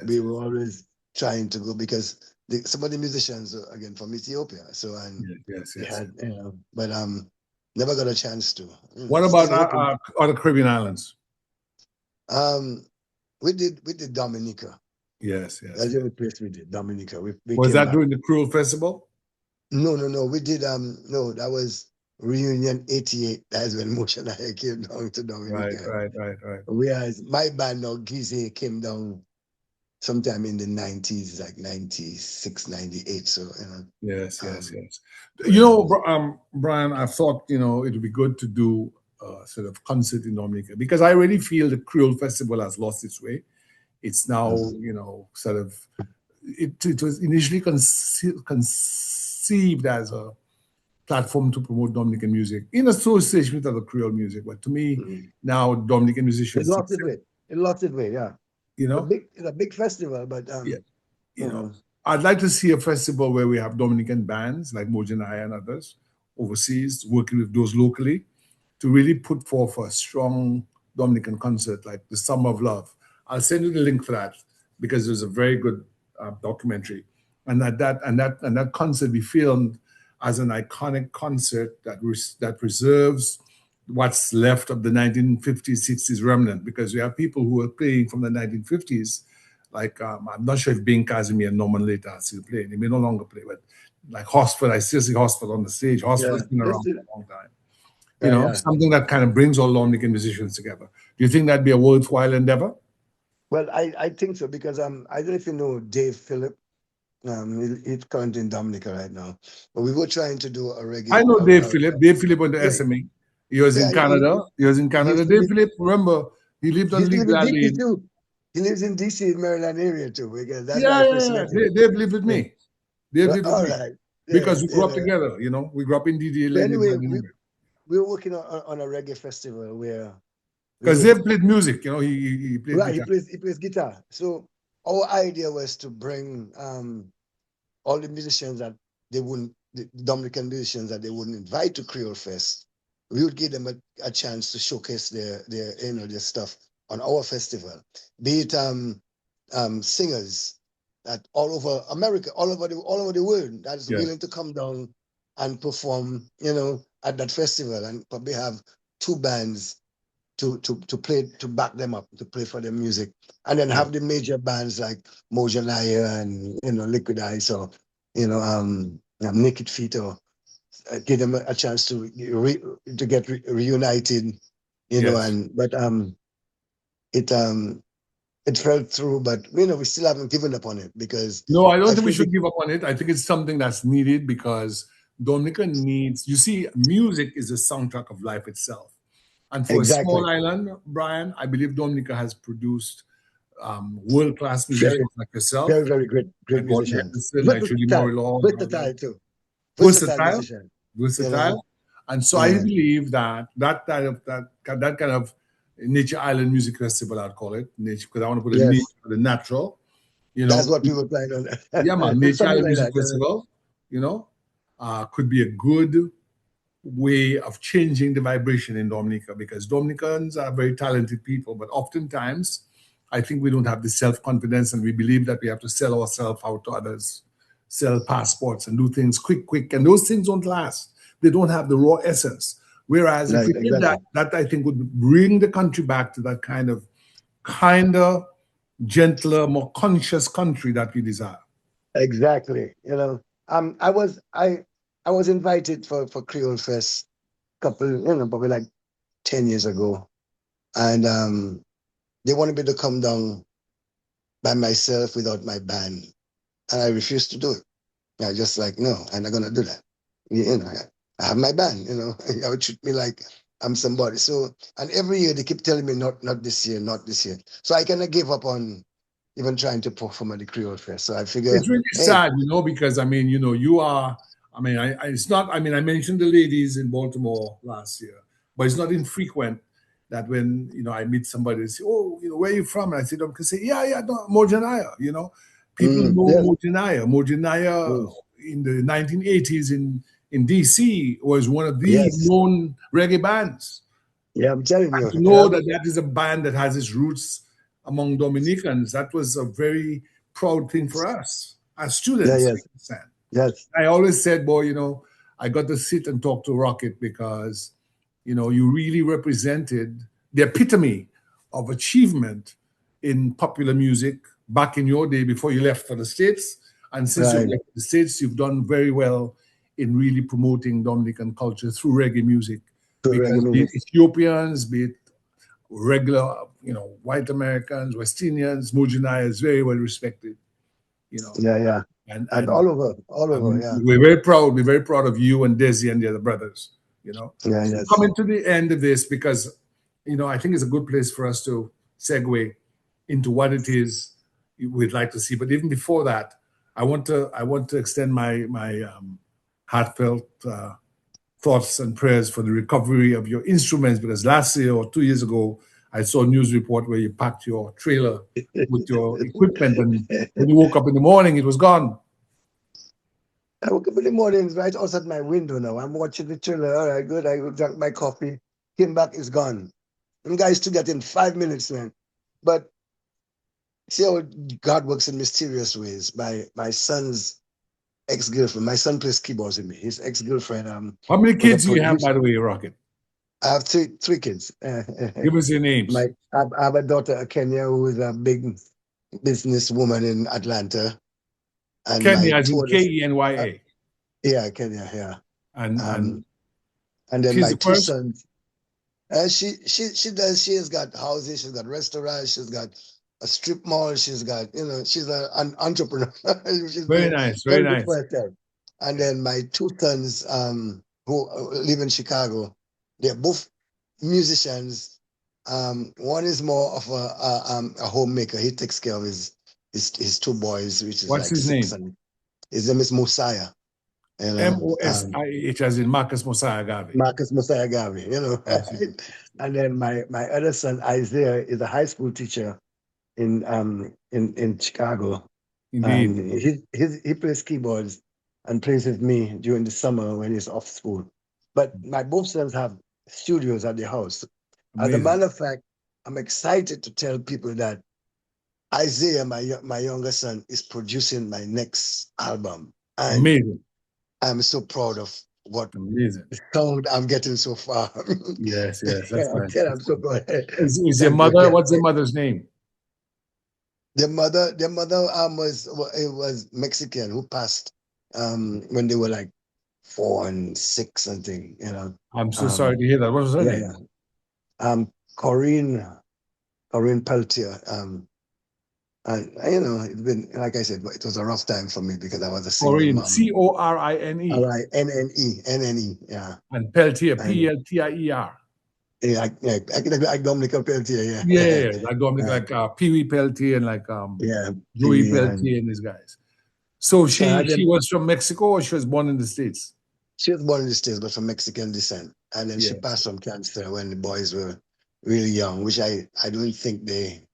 we were always trying to go, because some of the musicians are, again, from Ethiopia, so had, but never got a chance to. What about other Caribbean islands? We did Dominica. Yes. That's the only place we did, Dominica. Was that during the Cruel Festival? No. We did no, that was Reunion 88. That's when Motion I came down to Dominica. Right. Whereas my band now, Gizzae, came down sometime in the 90s, like 96, 98. So Yes. Brian, I thought it would be good to do sort of concert in Dominica, because I really feel the Creole Festival has lost its way. It's now, sort of, it was initially conceived as a platform to promote Dominican music in association with other Creole music. But to me, now Dominican musicians, it lost its way, yeah. It's a big festival, but I'd like to see a festival where we have Dominican bands like Mojanaya and others overseas working with those locally, to really put forth a strong Dominican concert like the Summer of Love. I'll send you the link for that, because there's a very good documentary, and that concert we filmed as an iconic concert that preserves what's left of the 1950s, 60s remnant, because we have people who are playing from the 1950s, like I'm not sure if Bing Casimir and Norman Later are still playing. They may no longer play, but like Hospital, I still see Hospital on the stage. Hospital's been around for a long time. Something that kind of brings all Dominican musicians together. Do you think that'd be a worthwhile endeavor? Well, I think so, because I don't know if you know Dave Phillip. He's currently in Dominica right now. But we were trying to do a reggae. I know Dave Phillip. Dave Phillip on the SMA. He was in Canada. Dave Phillip, remember, he lived on Lee Gladly. He lives in DC, Maryland area too. Because that's Dave lived with me. Dave lived with me. Right. Because we grew up together, we grew up in DDLA. Anyway, we were working on a reggae festival where, because Dave played music, he played guitar. He plays guitar. So our idea was to bring all the musicians that the Dominican musicians that they wouldn't invite to Creole Fest. We would give them a chance to showcase their stuff on our festival. Be it singers that all over America, all over the world, that is willing to come down and perform, at that festival, and probably have two bands to play, to back them up, to play for their music, and then have the major bands like Mojanaya and Liquid Ice, or Naked Feet, or give them a chance to get reunited, but it fell through, but we still haven't given up on it, because no, I don't think we should give up on it. I think it's something that's needed, because Dominica needs, you see, music is a soundtrack of life itself. And for a Exactly. small island, Brian, I believe Dominica has produced world-class Very, musicians like yourself, very great like Gordon musicians. Henderson, like Julie Versatile, Morillon, versatile too. Versatile versatile, musician. You know. versatile. And so I Yeah. believe that that kind of Nature Island Music Festival, I'd call it, nature, because I want to put a nature Yes. for the natural, you That's know. what people plan Yeah, man, on. Nature Something Island like Music that. Festival, you know, could be a good way of changing the vibration in Dominica because Dominicans are very talented people, but oftentimes I think we don't have the self-confidence and we believe that we have to sell ourselves out to others, sell passports and do things quick, and those things don't last. They don't have the raw essence. Whereas if Right, we did exactly. that I think would bring the country back to that kind of kinder, gentler, more conscious country that we desire. Exactly. You know, I was invited for Creole Fest couple, probably like 10 years ago. And they wanted me to come down by myself without my band. And I refused to do it. I just like, no, I'm not gonna do that. I have my band, I would treat me like I'm somebody. So, and every year they keep telling me not this year, not this year. So I kind of gave up on even trying to perform at the Creole Fest. So I figure, It's really hey, sad, because I mean, you are. I mean, it's not. I mean, I mentioned the ladies in Baltimore last year, but it's not infrequent that when I meet somebody, they say, "Oh, where are you from?" And I say, "I can say, yeah, no, Mojanaya." People know yes, Mojanaya. Mojanaya mm, in the 1980s in DC was one of the yes, known reggae bands. yeah, I'm telling And you, to know that that is a band that has its roots among Dominicans, that was a very proud thing for us as yeah, students. yes, yes, I always said, boy, I got to sit and talk to Rocket because, you really represented the epitome of achievement in popular music back in your day before you left for the States. And since you've right, left the States, you've done very well in really promoting Dominican culture through reggae music. to reggae Because be it music. Ethiopians, be it regular, white Americans, West Indians, Mujinaya is very well respected, you know. Yeah, yeah. And And and all over, yeah. we're very proud. We're very proud of you and Desi and the other brothers. Yeah, So yes. coming to the end of this, because I think it's a good place for us to segue into what it is we'd like to see. But even before that, I want to extend my heartfelt thoughts and prayers for the recovery of your instruments. Because last year or 2 years ago, I saw a news report where you packed your trailer with your equipment, and when you woke up in the morning, it was gone. I woke up in the morning, it's right outside my window now. I'm watching the trailer. All right, good. I drank my coffee. Came back, it's gone. And guys to get in 5 minutes, man. But see how God works in mysterious ways. My son's ex-girlfriend, my son plays keyboards with me. His ex-girlfriend How many was a kids do you have, producer. by the way, Rocket? I have three kids. Give us your My names. I have a daughter, Kenya, who is a big businesswoman in Atlanta, and Kenya, my as two in other, uh, Kenya. yeah, Kenya, yeah. And Um, and then she's my the two first. sons. She has got houses, she's got restaurants, she's got a strip mall, she's got she's an entrepreneur. She's Very doing nice, very very good for nice. herself. And then my two sons, who live in Chicago, they're both musicians. One is more of a homemaker. He takes care of his two boys, which is What's like his six, name? and his name is Mosiah. You know, Mosiah, as in Marcus Mosiah Garvey. Marcus Mosiah Garvey, I see. and then my other son Isaiah is a high school teacher in Chicago. Indeed. He plays keyboards and plays with me during the summer when he's off school. But my both sons have studios at the house. As a Amazing. matter of fact, I'm excited to tell people that Isaiah, my younger son, is producing my next album, and Amazing. I'm so proud of what Amazing. sound I'm getting so far. Yes, yes, that's I nice. tell you, That's I'm so nice. good. Is your Thank you. mother, Yeah. what's your mother's name? Their mother was Mexican who passed when they were like 4 and 6 something. I'm so sorry Um to hear that. What was her yeah, name? yeah. Um Corinne Peltier. And you know, it's been, like I said, but it was a rough time for me because I was a single Corinne, mom. All Corine, right, NNE, yeah. and Peltier, And Peltier. yeah, like Dominica Peltier, Yeah, yeah. like Dominic, like Pee Wee Peltier and like Yeah, Joey TV Peltier and these guys. So so I had she them. was from Mexico or she was born in the States? She was born in the States, but from Mexican descent. And then she Yeah. passed from cancer when the boys were really young, which I don't think they,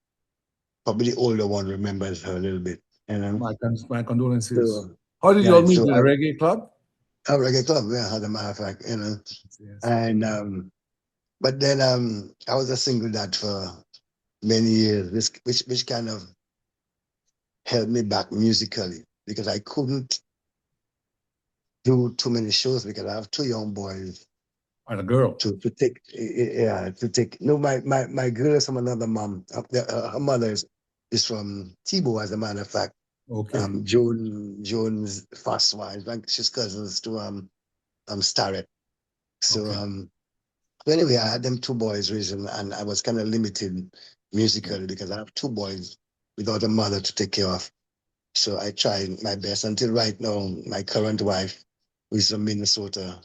probably the older one remembers her a little bit, you know. My condolences. So, How did you yeah, all meet so in a reggae club? I reggae club, yeah, as a matter of fact, you know. Yes. And, but then I was a single dad for many years, which kind of held me back musically because I couldn't do too many shows because I have two young boys And a girl. to take, yeah, to take. No, my girl is from another mom. Her mother is from Tebow, as a matter of fact. Okay. Joan's first wife, like she's cousins to Starrett. So Okay. so anyway, I had them two boys raising, and I was kind of limited musically because I have two boys without a mother to take care of. So I tried my best until right now, my current wife, who is from Minnesota,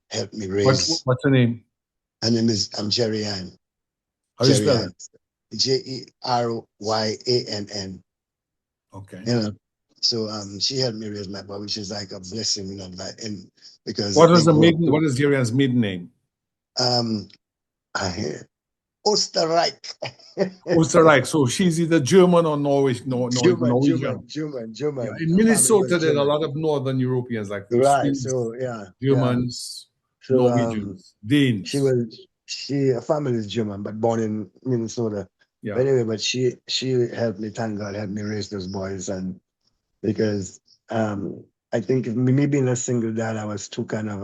helped me raise. What's her name? Her name is Jerry Ann. How do you Jerry spell it? Ann. Jeryann. Okay. You know. So she helped me raise my boy, which is like a blessing, you know, and because What they was the grew up maiden? What is Jerian's maiden name? um I Österreich. Österreich. So she's either German or Norwich, Norwegian. Yeah. German. In Her family was Minnesota, there's a German. lot of Northern Europeans, like Right. Swedes, So yeah, yeah. Germans, So Norwegians, she Danes. was her family is German, but born in Minnesota. But Yeah. anyway, but she helped me, thank God, helped me raise those boys. And because I think me being a single dad, I was too kind of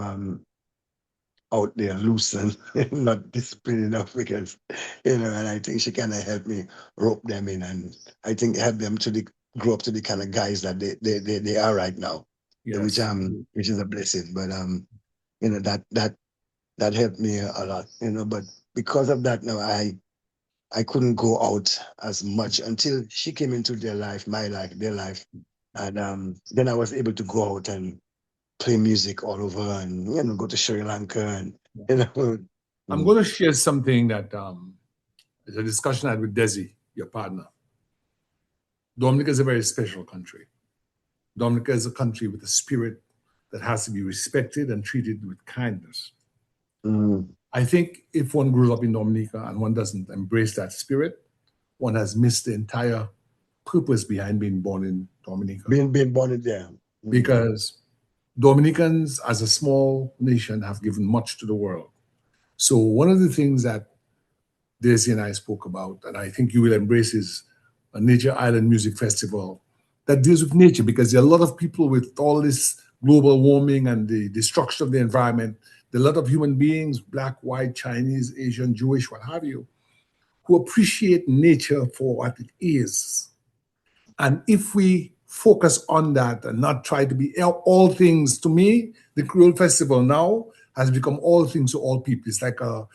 out there loose and not disciplined enough because, you know, and I think she kind of helped me rope them in, and I think help them to grow up to the kind of guys that they are right now, Yes. which is a blessing. But you know, that helped me a lot, you know. But because of that, now I couldn't go out as much until she came into their life, my life, their life, and then I was able to go out and play music all over, and you know, go to Sri Lanka, and you know. I'm going to share something that is a discussion I had with Desi, your partner. Dominica is a very special country. Dominica is a country with a spirit that has to be respected and treated with kindness. Mm. I think if one grows up in Dominica and one doesn't embrace that spirit, one has missed the entire purpose behind being born in Dominica. Being born in there. Mm. Because Dominicans, as a small nation, have given much to the world. So one of the things that Daisy and I spoke about, and I think you will embrace, is a Nature Island Music Festival that deals with nature, because there are a lot of people with all this global warming and the destruction of the environment. There are a lot of human beings, Black, white, Chinese, Asian, Jewish, what have you, who appreciate nature for what it is. And if we focus on that and not try to be all things, to me, the Creole Festival now has become all things to all people. It's like a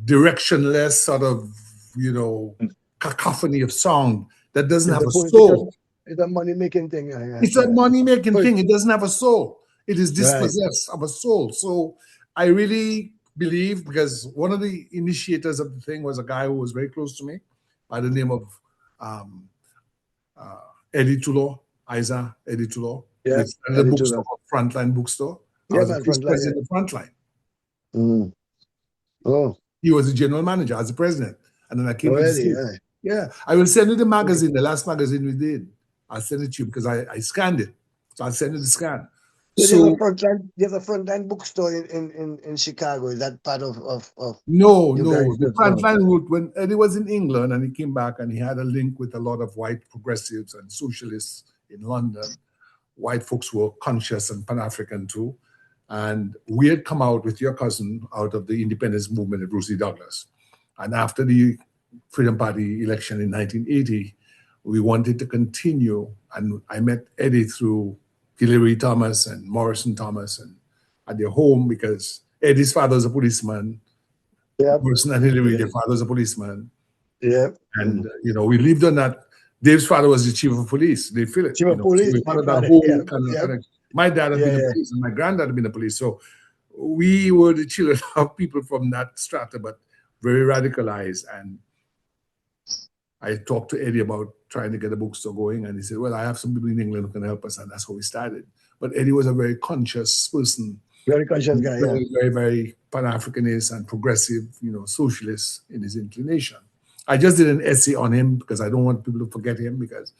directionless sort of, you know, cacophony of song that doesn't have a soul. It's a money making thing. It's a money making thing. It doesn't have a soul. It is Right. dispossessed of a soul. So I really believe, because one of the initiators of the thing was a guy who was very close to me by the name of Eddie Tullo, Isa Eddie Tullo. Yeah. It's a bookstore, Frontline Bookstore. I Yeah, was man, the first Frontline, president of Frontline. Mm. Oh, He was the general manager as the president. And then I came to the already, States. Yeah. I will send you the magazine, the last magazine we did. I'll send it to you because I scanned it. So I'll send you the scan. So there's a Frontline bookstore in Chicago. Is that part of No, you no. guys? The Frontline route, when Eddie was in England and he came back and he had a link with a lot of white progressives and socialists in London, white folks who were conscious and Pan-African too. And we had come out with your cousin out of the independence movement of Bruce E. Douglas. And after the Freedom Party election in 1980, we wanted to continue. And I met Eddie through Hillary Thomas and Morrison Thomas and at their home, because Eddie's father's a policeman. Yeah. Morrison and Hillary, their father's a policeman. Yeah. And, you know, we lived on that Dave's father was the chief of police. They feel it, Chief you of know. So police, we part Dave of that father, whole yeah, kind of yeah, connection. My dad had been a yeah, police, and my granddad had been a police. So we were the children of people from that strata, but very radicalized. And I talked to Eddie about trying to get a bookstore going, and he said, "Well, I have some people in England who can help us," and that's how we started. But Eddie was a very conscious person, very conscious guy, yeah. very Pan-Africanist and progressive, you know, socialist in his inclination. I just did an essay on him because I don't want people to forget him, because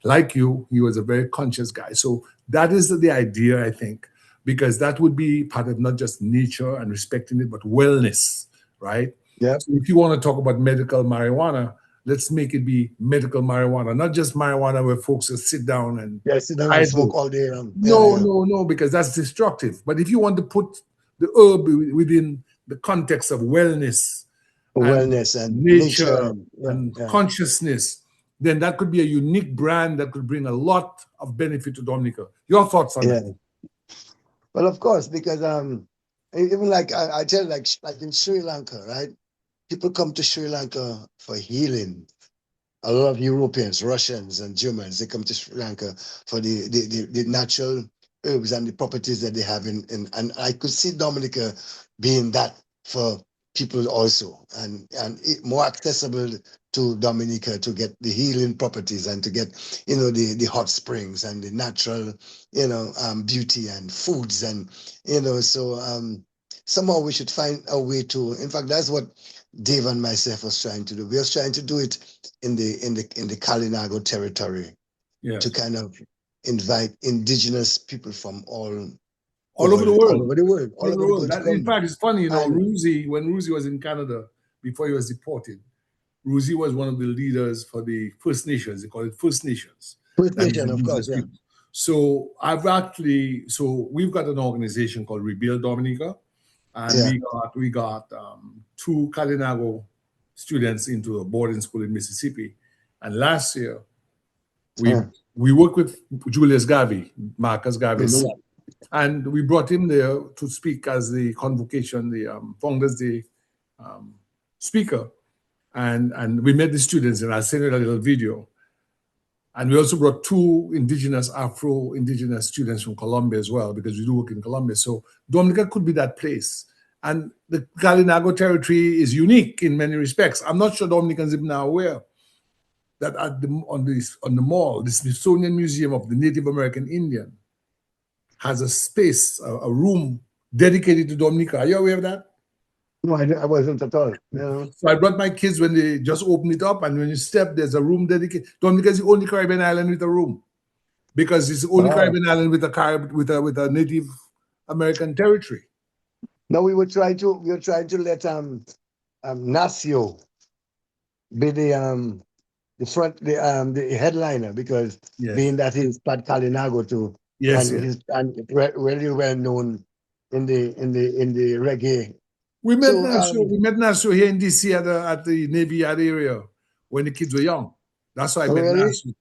like you, he was a very conscious guy. So that is the idea, I think, because that would be part of not just nature and respecting it, but wellness, right? Yeah, So if you want to talk about medical marijuana, let's make it be medical marijuana, not just marijuana where folks just sit down and yeah, sit down and idle. smoke all day. Yeah, No, yeah. no, no, because that's destructive. But if you want to put the herb within the context of wellness For and wellness and nature nature and yeah, and yeah. consciousness, then that could be a unique brand that could bring a lot of benefit to Dominica. Your thoughts on Yeah. that? Well, of course, because even like I tell like in Sri Lanka, right? People come to Sri Lanka for healing. A lot of Europeans, Russians, and Germans, they come to Sri Lanka for the natural herbs and the properties that they have and I could see Dominica being that for people also, and more accessible to Dominica to get the healing properties and to get, you know, the hot springs and the natural, you know, beauty and foods and, you know, so somehow we should find a way to, in fact, that's what Dave and myself was trying to do. We was trying to do it in the Kalinago territory, Yes. to kind of invite indigenous people from all Over the world. all over the world, all over the world to That, in come. fact, it's funny, you know, And When Ruzi was in Canada before he was deported, Ruzi was one of the leaders for the First Nations. They call it First Nations. First That is Nation, of course, indigenous yeah. people. So we've got an organization called Rebuild Dominica, and Yeah. we got two Kalinago students into a boarding school in Mississippi, and last year we worked with Julius Garvey, Marcus Garvey's, and we brought him there to speak as the convocation, the Founders Day speaker, and we met the students, and I sent you a little video. And we also brought two Afro-Indigenous students from Colombia as well, because we do work in Colombia. So Dominica could be that place. And the Kalinago territory is unique in many respects. I'm not sure Dominicans even are aware that on the mall, the Smithsonian Museum of the Native American Indian has a space, a room dedicated to Dominica. Are you aware of that? No, I wasn't at all. You know? So I brought my kids when they just opened it up, and when you step, there's a room dedicated. Dominica is the only Caribbean island with a room, because it's the only Caribbean island with a Native American territory. No, we were trying to let Nacio be the headliner, because being that he's Pat Kalinago too, he's really well known in the reggae. We met Nacio here in DC at the Navy Yard area when the kids were young. That's why I met Nacio.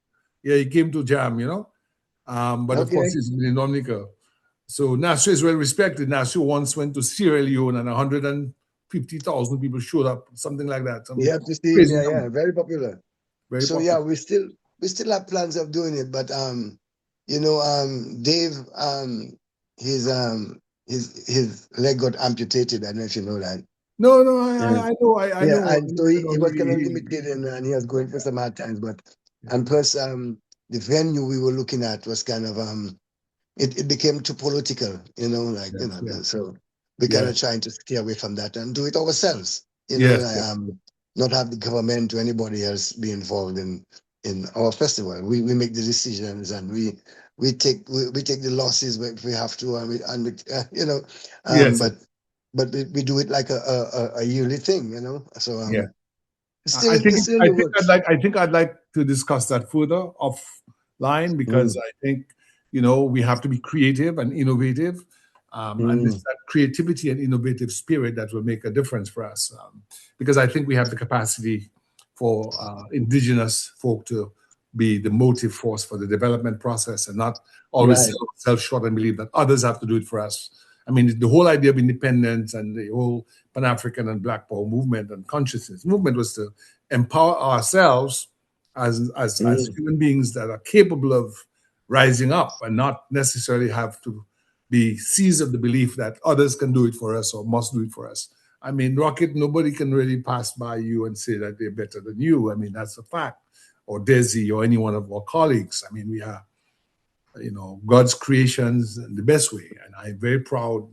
Yeah, he came to jam, you know. But of course, he's been in Dominica. So Nacio is well respected. Nacio once went to Sierra Leone and 150,000 people showed up, something like that. You have to see, very popular. Very so popular. Yeah, we still have plans of doing it, but you know, Dave, his leg got amputated. I don't know if you know that. No, I know. I know. And so he was kind of limited, and he was going for some hard times. But and plus, the venue we were looking at was kind of it became too political, you know, like so we kind of trying to stay away from that and do it ourselves, you know, not have the government or anybody else be involved in our festival. We make the decisions, and we take the losses if we have to, and you know, but we do it like a yearly thing, you know. So I think I'd like to discuss that further offline, because I think, you know, we have to be creative and innovative, and it's that creativity and innovative spirit that will make a difference for us, because I think we have the capacity for indigenous folk to be the motive force for the development process, and not always self-short and believe that others have to do it for us. I mean, the whole idea of independence and the whole Pan-African and Black Power movement and consciousness movement was to empower ourselves as human beings that are capable of rising up and not necessarily have to be seized of the belief that others can do it for us or must do it for us. I mean, Rocket, nobody can really pass by you and say that they're better than you. I mean, that's a fact. Or Desi or any one of our colleagues. I mean, we are, God's creations in the best way. And I'm very proud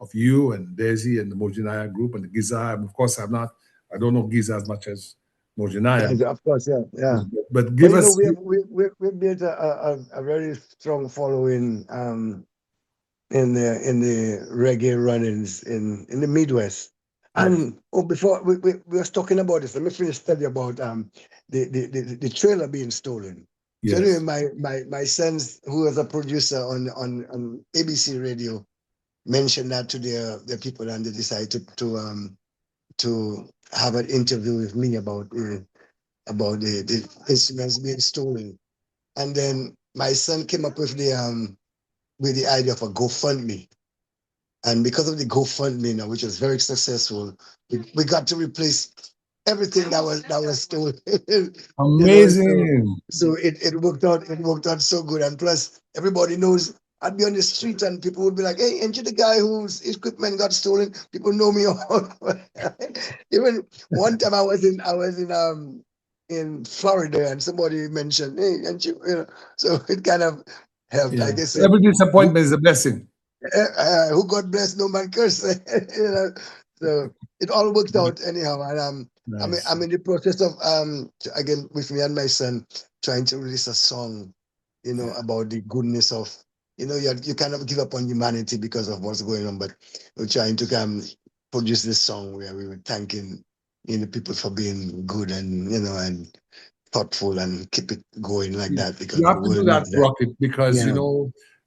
of you and Desi and the Mojinaya group and the Gizzae. And of course, I don't know Gizzae as much as Mojinaya. Yeah, of course, yeah. But give us. We've built a very strong following in the reggae run-ins in the Midwest. And before we were talking about this, let me finish telling you about the trailer being stolen. Yes. So anyway, my sons, who was a producer on ABC Radio, mentioned that to their people, and they decided to have an interview with me about the instruments being stolen. And then my son came up with the idea of a GoFundMe. And because of the GoFundMe now, which was very successful, we got to replace everything that was stolen. Amazing. So it worked out. It worked out so good. And plus, everybody knows I'd be on the street and people would be like, "Hey, ain't you the guy whose equipment got stolen?" People know me all. Even one time I was in Florida and somebody mentioned, "Hey, and you know," so it kind of helped. Yeah. I guess Every disappointment is a blessing. Who God bless, no man curse. So it all worked out anyhow. And Nice. I'm in the process of again with me and my son trying to release a song, about the goodness of, you kind of give up on humanity because of what's going on, but we're trying to produce this song where we were thanking people for being good and and thoughtful, and keep it going like that, because you have to do that, Rocket, because Yeah.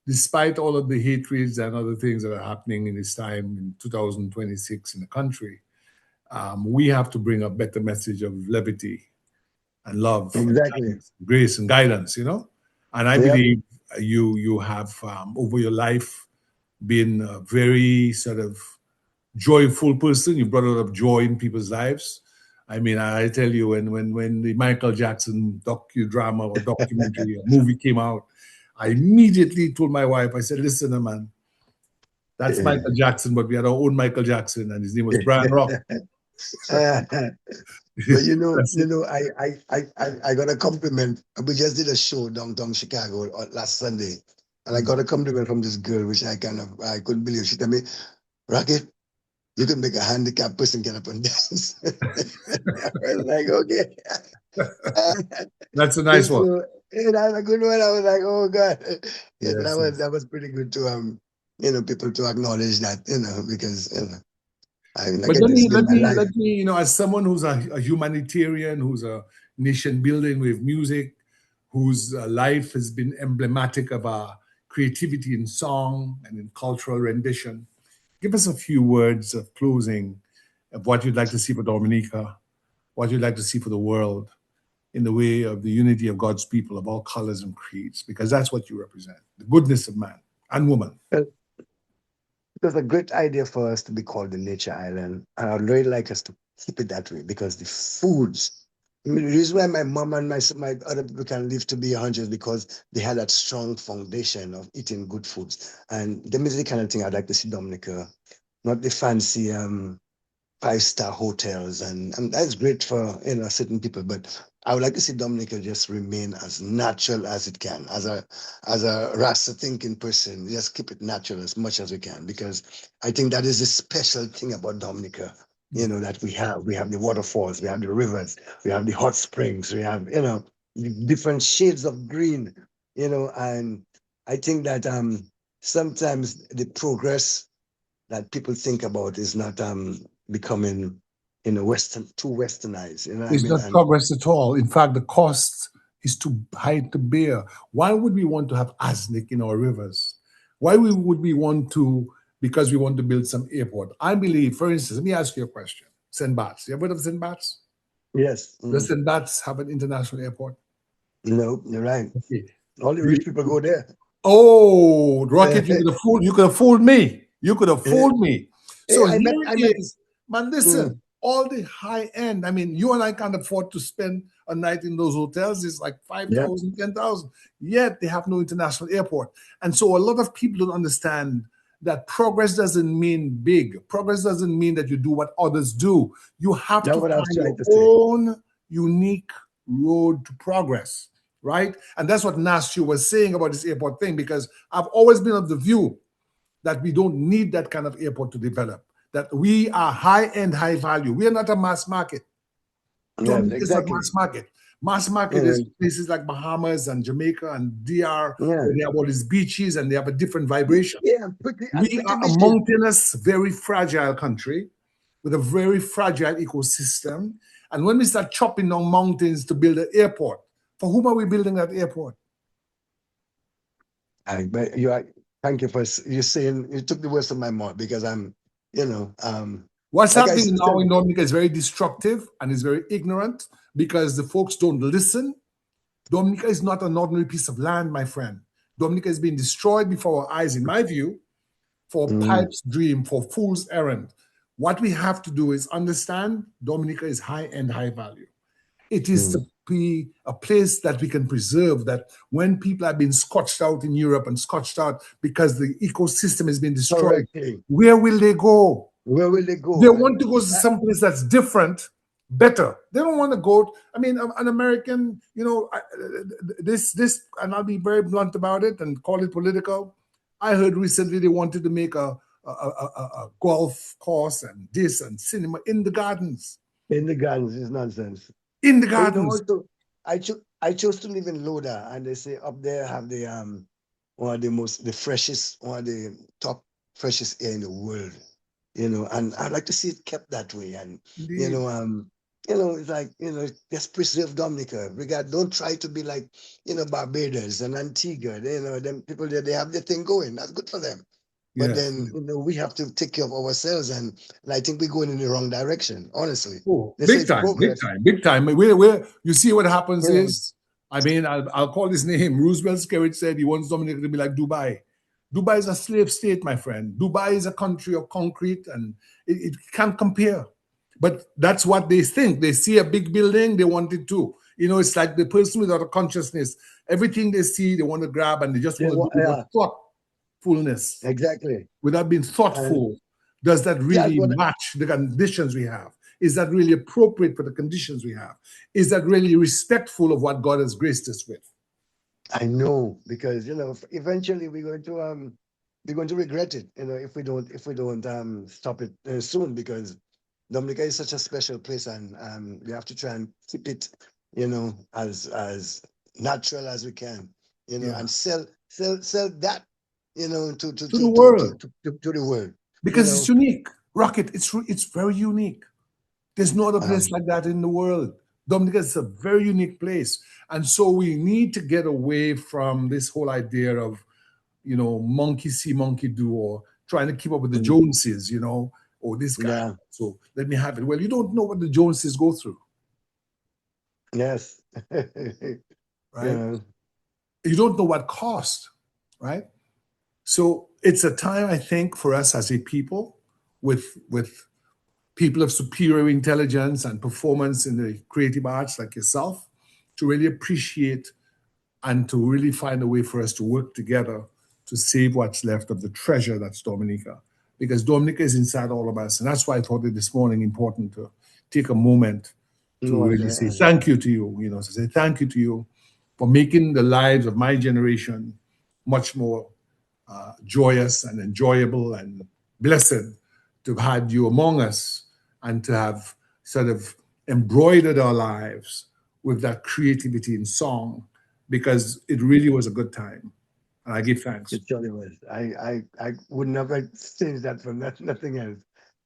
despite all of the hatreds and other things that are happening in this time in 2026 in the country, we have to bring a better message of levity and love, Exactly. and grace and guidance. And I believe you have over your life been a very sort of joyful person. You brought a lot of joy in people's lives. I mean, I tell you, when the Michael Jackson docudrama or documentary or movie came out, I immediately told my wife, I said, "Listen, man, that's Michael Jackson, but we had our own Michael Jackson, and his name was Brian Rock." But I got a compliment. We just did a show downtown Chicago last Sunday, and I got a compliment from this girl, which I couldn't believe. She told me, "Rocket, you can make a handicapped person get up and dance." I was like, okay. That's a nice one. That's a good one. I was like, oh God. Yes, that was pretty good to people to acknowledge that, because but let me, as someone who's a humanitarian, who's a nation building with music, whose life has been emblematic of creativity in song and in cultural rendition, give us a few words of closing of what you'd like to see for Dominica, what you'd like to see for the world in the way of the unity of God's people of all colors and creeds, because that's what you represent, the goodness of man and woman. It was a great idea for us to be called the Nature Island. And I'd really like us to keep it that way, because the foods, the reason why my mom and my other people can live to be 100 is because they had that strong foundation of eating good foods. And them is the kind of thing I'd like to see Dominica, not the fancy 5-star hotels. And that's great for certain people, but I would like to see Dominica just remain as natural as it can. As a Rasta thinking person, just keep it natural as much as we can, because I think that is the special thing about Dominica, that we have. We have the waterfalls, we have the rivers, we have the hot springs, we have, the different shades of green, and I think that sometimes the progress that people think about is not becoming too westernized. It's not progress at all. In fact, the cost is too high to bear. Why would we want to have arsenic in our rivers? Why would we want to, because we want to build some airport? I believe, for instance, let me ask you a question. St. Bart's. You ever heard of St. Bart's? Yes. Does St. Bart's have an international airport? No, you're right. Okay. All the rich people go there. Oh, Rocket, you could have fooled me. You could have fooled me. So man, listen, all the high end. I mean, you and I can't afford to spend a night in those hotels. It's like 5,000, 10,000. Yet they have no international airport. And so a lot of people don't understand that progress doesn't mean big. Progress doesn't mean that you do what others do. You have to find your own unique road to progress, right? And that's what Nashu was saying about this airport thing, because I've always been of the view that we don't need that kind of airport to develop, that we are high-end, high-value. We are not a mass market. Dominica is not mass market. Mass market is places like Bahamas and Jamaica and DR, where they have all these beaches and they have a different vibration. We are a mountainous, very fragile country with a very fragile ecosystem. And when we start chopping down mountains to build an airport, for whom are we building that airport? Thank you for you saying, you took the words from my mouth, because I'm, what's happening now in Dominica is very destructive and is very ignorant, because the folks don't listen. Dominica is not an ordinary piece of land, my friend. Dominica is being destroyed before our eyes, in my view, for pipe's dream, for fool's errand. What we have to do is understand Dominica is high-end, high-value. It is to be a place that we can preserve, that when people have been scorched out in Europe and scorched out because the ecosystem has been destroyed, where will they go? Where will they go? They want to go to some place that's different, better. They don't want to go. I mean, an American, this, and I'll be very blunt about it and call it political. I heard recently they wanted to make a golf course and this and cinema in the gardens. In the gardens is nonsense. In the gardens. I chose to live in Loda, and they say up there have the one of the freshest, one of the top freshest air in the world. And I'd like to see it kept that way. And it's like, just preserve Dominica. Don't try to be like, Barbados and Antigua. Them people there, they have their thing going. That's good for them. But then, we have to take care of ourselves, and I think we're going in the wrong direction, honestly. Oh, big time. Where you see what happens is, I mean, I'll call his name. Roosevelt Skerritt said he wants Dominica to be like Dubai. Dubai is a slave state, my friend. Dubai is a country of concrete, and it can't compare. But that's what they think. They see a big building, they want it too. It's like the person without a consciousness. Everything they see, they want to grab, and they just want to do thoughtfulness. Exactly. Without being thoughtful. Does that really match the conditions we have? Is that really appropriate for the conditions we have? Is that really respectful of what God has graced us with? I know, because eventually we're going to regret it, if we don't stop it soon, because Dominica is such a special place, and we have to try and keep it, as natural as we can, and sell that, to the world, to the world, because it's unique. Rocket, it's very unique. There's no other place like that in the world. Dominica is a very unique place. And so we need to get away from this whole idea of, monkey see, monkey do, or trying to keep up with the Joneses, or this guy. Yeah. So let me have it. Well, you don't know what the Joneses go through. Yes. Right? Yeah. You don't know what cost, right? So it's a time, I think, for us as a people with people of superior intelligence and performance in the creative arts like yourself, to really appreciate and to really find a way for us to work together to save what's left of the treasure that's Dominica. Because Dominica is inside all of us. And that's why I thought it this morning important to take a moment to really say thank you to you, to say thank you to you for making the lives of my generation much more joyous and enjoyable and blessed to have had you among us, and to have sort of embroidered our lives with that creativity in song, because it really was a good time. And I give thanks. It surely was. I would never change that for nothing else.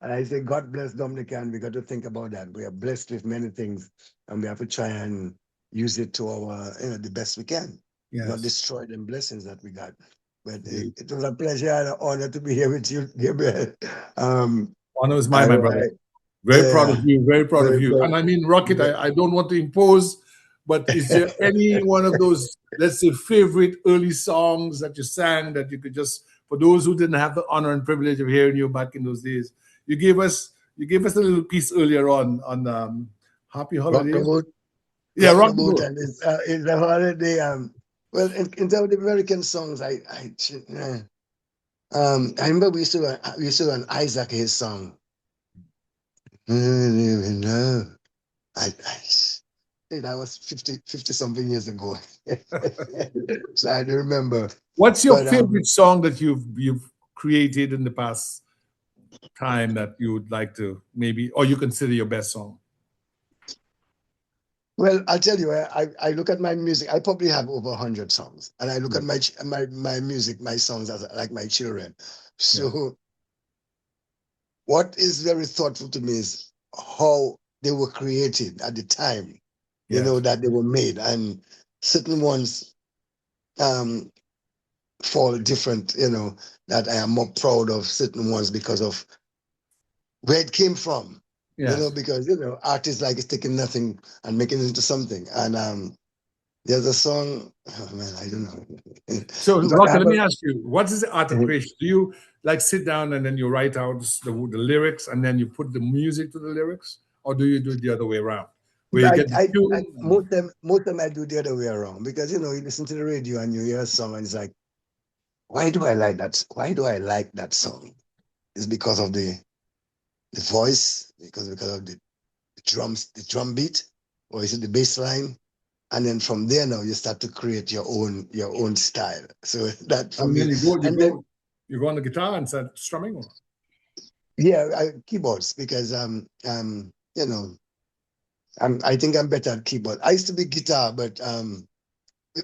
And I say, God bless Dominica, and we got to think about that. We are blessed with many things, and we have to try and use it to our, the best we can. Yes. Not destroy them blessings that we got. But it was a pleasure and an honor to be here with you, Gabriel. Honor is mine, my brother. Very proud of you. Very proud of you. And I mean, Rocket, I don't want to impose, but is there any one of those, let's say, favorite early songs that you sang that you could just, for those who didn't have the honor and privilege of hearing you back in those days, you gave us You gave us a little piece earlier on Happy Rock the Holiday. boat, Yeah, rock the Rock the boat, Boat. and it's a holiday. Well, in terms of the American songs, I remember we used to an Isaac his song. No, that was 50 something years ago. So I don't remember. What's your But favorite song that you've created in the past time that you would like to maybe, or you consider your best song? well, I'll tell you, I look at my music. I probably have over 100 songs, and I look at my music, my songs as like my children. So what is very thoughtful to me is how they were created at the time, Yes. that they were made, and certain ones fall different, that I am more proud of certain ones because of where it came from, Yes. because, artists like is taking nothing and making it into something. And there's a song, oh man, I don't know. So, In fact, I Rocky, have let me ask you, what is the art of a, creation? Do you like sit down and then you write out the lyrics and then you put the music to the lyrics? Or do you do it the other way around? Where you get the tune? most of them I do the other way around, because, you listen to the radio and you hear a song and it's like, why do I like that? Why do I like that song? It's because of the voice, because of the drums, the drum beat, or is it the bass line? And then from there now you start to create your own style. So that for And then me, and then you go on the guitar and start strumming? Or? keyboards, because I think I'm better at keyboard. I used to be guitar, but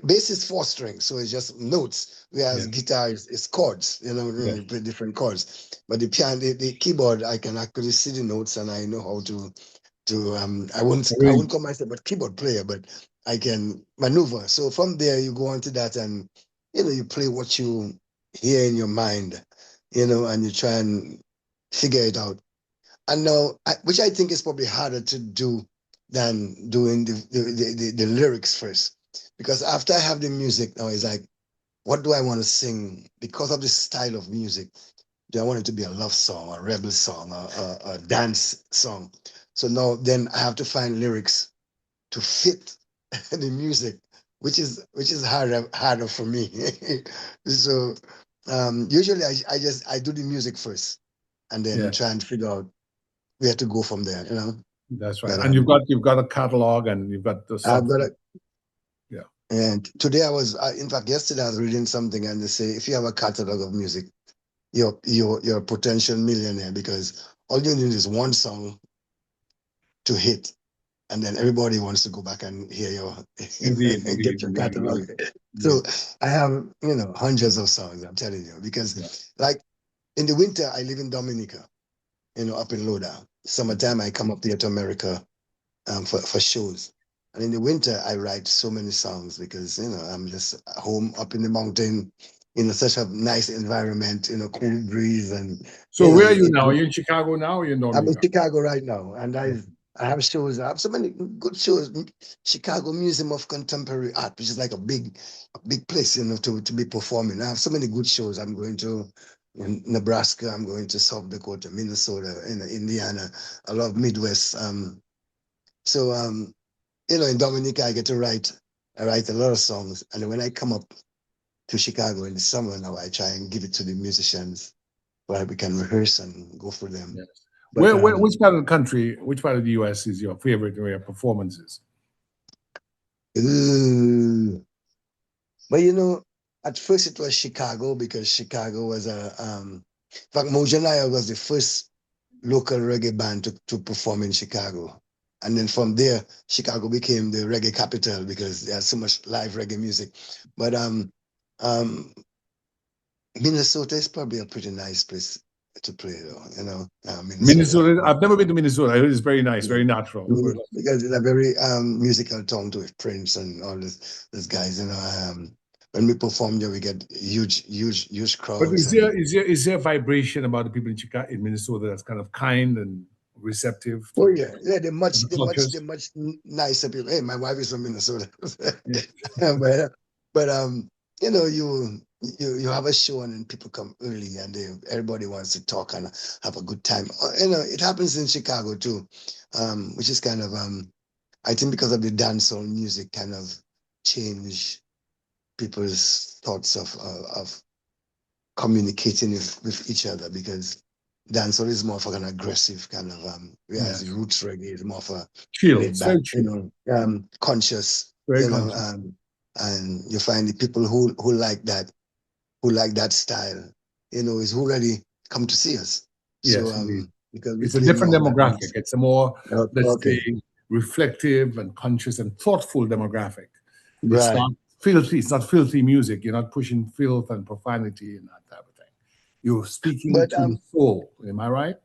bass is 4 strings, so it's just notes. Whereas guitar is chords, you play different chords. But the piano, the keyboard, I can actually see the notes, and I know how to I wouldn't call myself a keyboard player, but I can maneuver. So from there you go on to that, and you play what you hear in your mind, and you try and figure it out. And now, which I think is probably harder to do than doing the lyrics first. Because after I have the music now, it's like, what do I want to sing? Because of the style of music, do I want it to be a love song, a rebel song, a dance song? So now then I have to find lyrics to fit the music, which is harder for me. So usually I do the music first, and then try and figure out where to go from there. That's right. But, And you've got a catalog, and you've got the stuff. Yeah. And today in fact, yesterday I was reading something, and they say if you have a catalog of music, you're a potential millionaire, because all you need is one song to hit, and then everybody wants to go back and hear get your catalog. So I have hundreds of songs, I'm telling you, because like in the winter I live in Dominica, up in Loda. Summertime I come up here to America for shows. And in the winter, I write so many songs because, I'm just home up in the mountain, such a nice environment, cool breeze. And so where are you now? Are you in Chicago now, or are you in Dominica? I'm in Chicago right now. And I have shows. I have so many good shows. Chicago Museum of Contemporary Art, which is like a big place, to be performing. I have so many good shows. I'm going to Nebraska. I'm going to South Dakota, Minnesota, Indiana. I love Midwest. In Dominica, I get to write. I write a lot of songs, and when I come up to Chicago in the summer now, I try and give it to the musicians where we can rehearse and go for them. Yes. But, which part of the country, which part of the U.S. is your favorite where your performances? Well, at first it was Chicago, because Chicago was in fact, Mojanaya was the first local reggae band to perform in Chicago. And then from there, Chicago became the reggae capital because there's so much live reggae music. But Minnesota is probably a pretty nice place to play, though. Minnesota. I've never been to Minnesota. It is very nice, very natural. Because it's a very musical town to with Prince and all these guys. When we perform there, we get huge crowds. But is there a vibration about the people in Minnesota that's kind of kind and receptive? Oh yeah, they're much nicer people. Hey, my wife is from Minnesota, but you have a show and then people come early and everybody wants to talk and have a good time. It happens in Chicago too, which is kind of I think because of the dancehall music kind of change people's thoughts of communicating with each other, because dancehall is more of an aggressive kind of whereas the roots reggae is more of a chill. laid It's back, very chill. Conscious, Very conscious. and you find the people who like that style, is who really come to see us. Yes, So indeed. because we It's a play different more of that demographic. music. It's a more, let's Okay. say, reflective and conscious and thoughtful demographic. It's Right. not filthy. It's not filthy music. You're not pushing filth and profanity and that type of thing. You're speaking But to the soul. Am I right?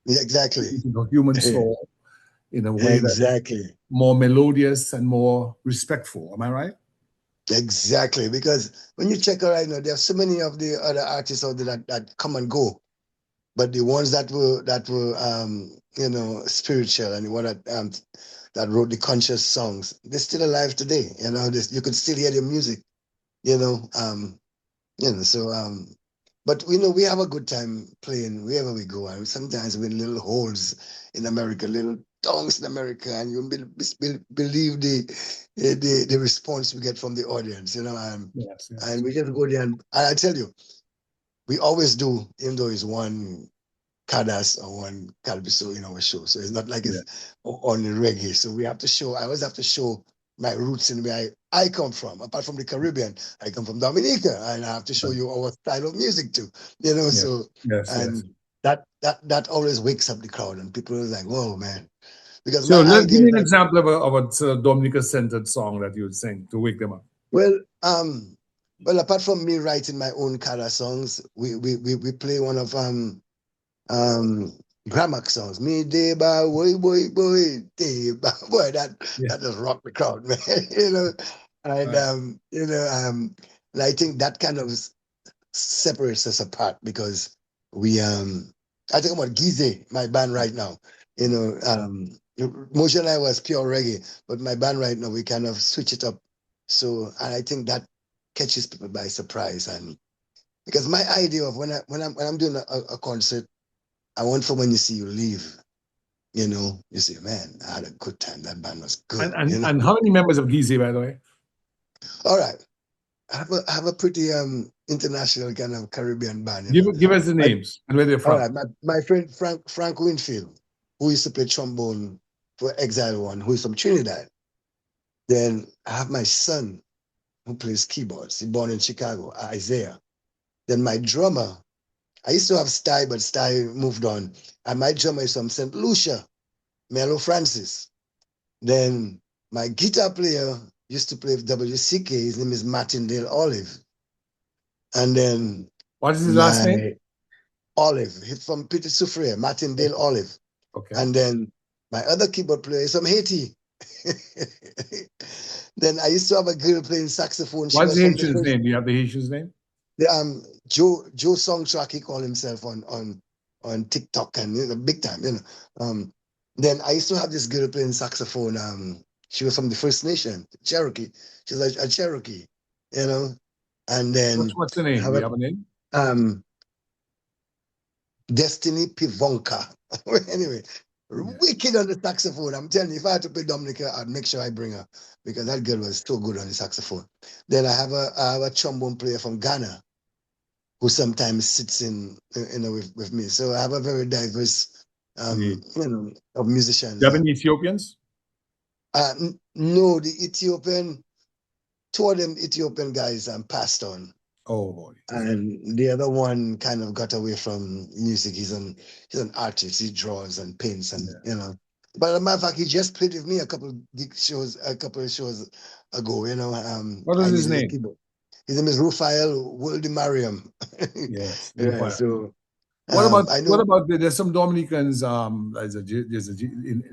yeah, exactly. Speaking to the human soul in a way that is Exactly. more melodious and more respectful. Am I right? Exactly. Because when you check out right now, there are so many of the other artists out there that come and go. But the ones that were spiritual, and the one that wrote the conscious songs, they're still alive today. You could still hear their music. But we have a good time playing wherever we go, and sometimes with little holes in America, little tongues in America, and you believe the response we get from the audience. Yes. And we just go there, and I tell you, we always do, even though it's one Kadas or one Calbiso in our show. So it's not like it's only reggae. So I always have to show my roots in where I come from. Apart from the Caribbean, I come from Dominica, and I have to show you our style of music too. Yes. So Yes. that always wakes up the crowd, and people are like, "Whoa, man!" Because So my give idea me is an that, example of a sort of Dominica-centered song that you would sing to wake them up. well, apart from me writing my own Kada songs, we play one of Grammar songs. Me day by boy day by boy, that just rock the crowd, man. And and I think that kind of separates us apart, because we I think about Gizzae, my band right now. Motion and I was pure reggae, but my band right now we kind of switch it up. So, and I think that catches people by surprise, and because my idea of when I'm doing a concert, I want for when you see you leave, you say, man, I had a good time. That band was good. And how many members of Gizzae, by the way? All right. I have a pretty international kind of Caribbean band. Give us the names and where they're from. All right. My friend Frank Winfield, who used to play trombone for Exile One, who is from Trinidad. Then I have my son, who plays keyboards. He's born in Chicago, Isaiah. Then my drummer, I used to have Sty, but Sty moved on. And my drummer is from St. Lucia, Melo Francis. Then my guitar player used to play with WCK. His name is Martindale Olive. And then what is his last name? Olive. He's from Petit Soufriere, Martindale Olive. Okay. And then my other keyboard player is from Haiti. Then I used to have a girl playing saxophone. What's the Haitian's name? Do you have the Haitian's name? Joe Songtrack, he called himself on TikTok, and big time, Then I used to have this girl playing saxophone. She was from the First Nation, Cherokee. She's like a Cherokee, And then what's the name? Do you have a name? Destiny Pivonka. Anyway, wicked on the saxophone. I'm telling you, if I had to play Dominica, I'd make sure I bring her, because that girl was so good on the saxophone. Then I have a trombone player from Ghana, who sometimes sits in with me. So I have a very diverse of musicians. Do you have any Ethiopians? No, the Ethiopian, two of them Ethiopian guys passed on. Oh boy. And the other one kind of got away from music. He's an artist. He draws and paints, and But as a matter of fact, he just played with me a couple of shows ago. What is his name? His name is Rufael Woldemariam. Yes. Yeah. So what about there's some Dominicans? There's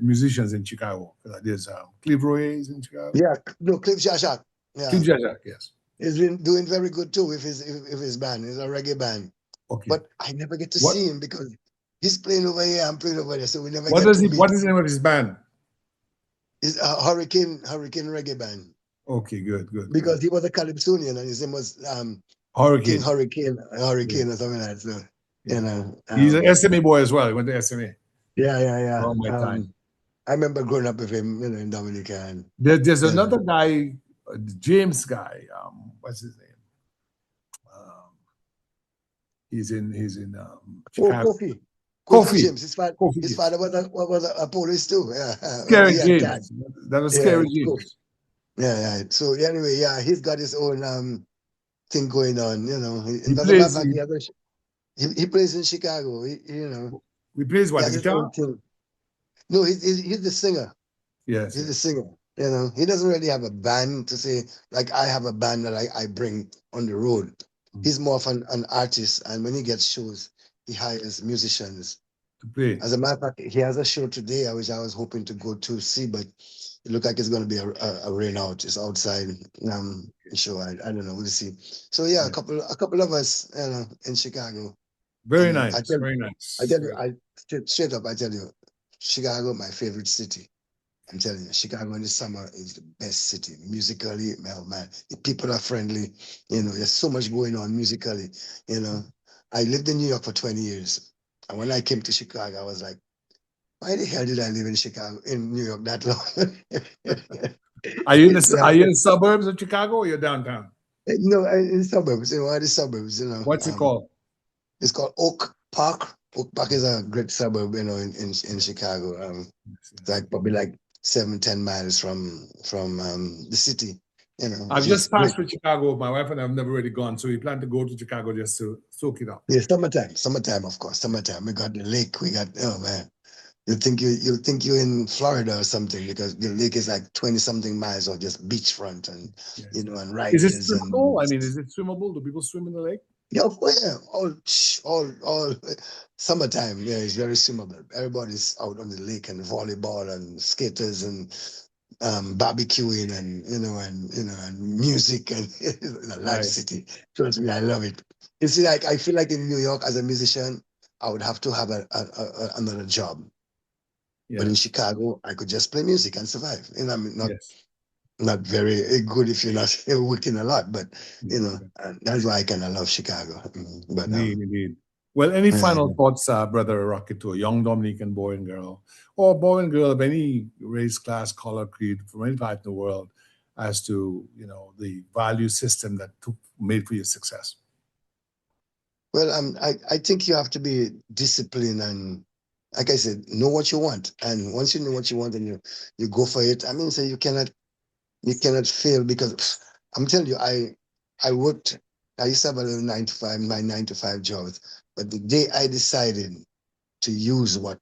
musicians in Chicago. There's Clive Roy's in Chicago. Yeah, no, Clive Jajak. Yeah. Clive Jajak, yes. He's been doing very good too with his band. It's a reggae band. Okay. But I never get to see him because he's playing over here, I'm playing over there, so we never. What is the name of his band? It's a Hurricane Reggae Band. Okay, good. Because he was a Calypsonian, and his name was Hurricane. Hurricane Yeah. or something like that. So, Yeah. you know, He's an SMA boy as well. He went to SMA. yeah. All my time. I remember growing up with him, in Dominica. And, There's another guy, James guy. What's his name? He's in Chicago. Kofi James. His James. father was a police too. Yeah. Scary James. That was Scary James. Yeah. So anyway, yeah, he's got his own thing going on. He plays in Chicago. He plays what, the guitar? No, he's the singer. Yes. He's the singer. He doesn't really have a band to say, like I have a band that I bring on the road. He's more of an artist, and when he gets shows, he hires musicians to play. As a matter of fact, he has a show today, which I was hoping to go to see, but it looked like it's going to be a rain out. It's outside show. I don't know. We'll see. So yeah, a couple of us, in Chicago. Very nice. Very nice. I tell you, straight up, I tell you, Chicago, my favorite city. I'm telling you, Chicago in the summer is the best city musically. Man, the people are friendly. There's so much going on musically. I lived in New York for 20 years, and when I came to Chicago, I was like, why the hell did I live in New York that long? Are you in the suburbs of Chicago or you're downtown? No, in the suburbs. One of the suburbs. What's it called? It's called Oak Park. Oak Park is a great suburb, in Chicago. It's like probably like 7-10 miles from the city. I've just passed through Chicago. My wife and I've never really gone, so we plan to go to Chicago just to soak it up. Yeah, summertime, of course, summertime. We got the lake. We got, oh man, you'll think you're in Florida or something, because the lake is like 20-something miles of just beachfront and and riders. Is it swimmable? Is it swimmable? Do people swim in the lake? Yeah, all summertime. Yeah, it's very swimmable. Everybody's out on the lake and volleyball and skaters and barbecuing and music and a live city. Trust me, I love it. You see, like I feel like in New York as a musician, I would have to have another job. Yeah. But in Chicago, I could just play music and survive. Not very good if you're not working a lot, but that's why I kind of love Chicago. But indeed. Well, any final thoughts, Brother Rocket, to a young Dominican boy and girl, or boy and girl of any race, class, color, creed, from any part in the world, as to the value system that made for your success? Well, I think you have to be disciplined and, like I said, know what you want. And once you know what you want and you go for it, so you cannot fail, because I'm telling you, I used to have a little 9-to-5 jobs, but the day I decided to use the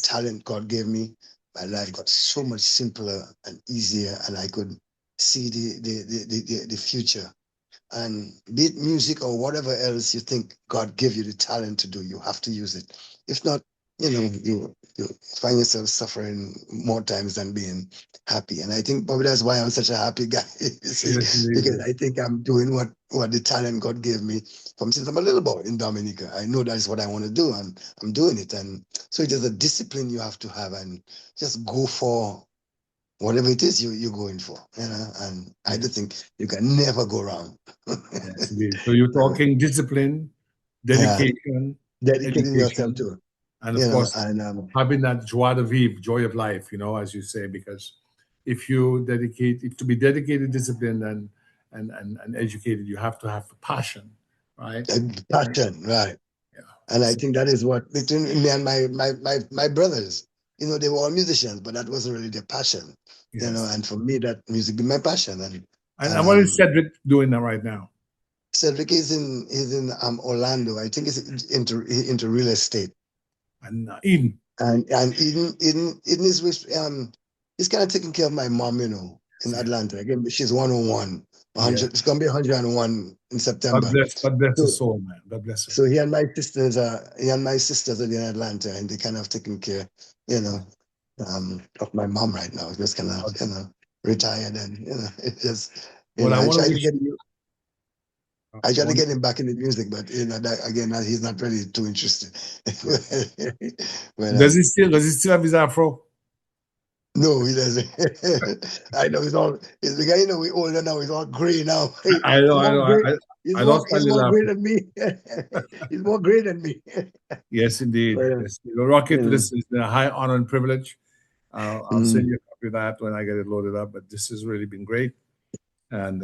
talent God gave me, my life got so much simpler and easier, and I could see the future. And be it music or whatever else you think God gave you the talent to do, you have to use it. If not, you find yourself suffering more times than being happy. And I think probably that's why I'm such a happy guy. Because I think I'm doing what the talent God gave me since I'm a little boy in Dominica. I know that's what I want to do, and I'm doing it. And so it is a discipline you have to have, and just go for whatever it is you're going for. And I do think you can never go wrong. Yes, so you're talking discipline, dedication, dedicating yourself to it. And of course, having that joie de vivre, joy of life, as you say, because if to be dedicated, disciplined, and educated, you have to have passion, right? Passion, right? Yeah. And I think that is what between me and my brothers, they were all musicians, but that wasn't really their passion, And for me, that music be my passion. And what is Cedric doing right now? Cedric is in Orlando. I think he's into real estate. And Eden. And Eden is he's kind of taking care of my mom, in Atlanta. Again, she's 101. 100. It's gonna be 101 in September. God bless her soul, man. God bless her. So he and my sisters are in Atlanta, and they kind of taking care, of my mom right now. Just kind of, retired, and it's just. I try to get him back in the music, but he's not really too interested. Does he still have his afro? No, he doesn't. I know it's the guy, you know, we older now, he's all gray now. I He's know, I more know. gray. I lost my He's little more gray laugh. than me. He's more gray than me. Yes, indeed. But, Yes. Rocket, mm, listen, it's been a high honor and privilege. I'll send mm. you a copy of that when I get it loaded up. But this has really been great. And,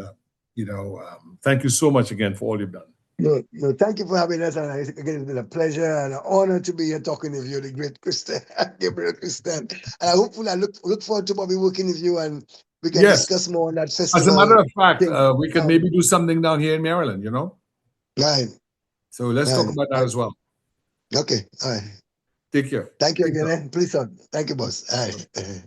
thank you so much again for all you've done. No, no, thank you for having us. And again, it's been a pleasure and an honor to be here talking with you, the great Christian, Gabriel Christian. And hopefully, I look forward to probably working with you and we can Yes. discuss more on that As a matter festival of fact, thing. we can maybe do something down here in Maryland, Right, So let's talk right, about that right. as well. Okay, all right. Take care. Thank you Peace again. out. Please, thank you, boss. All right.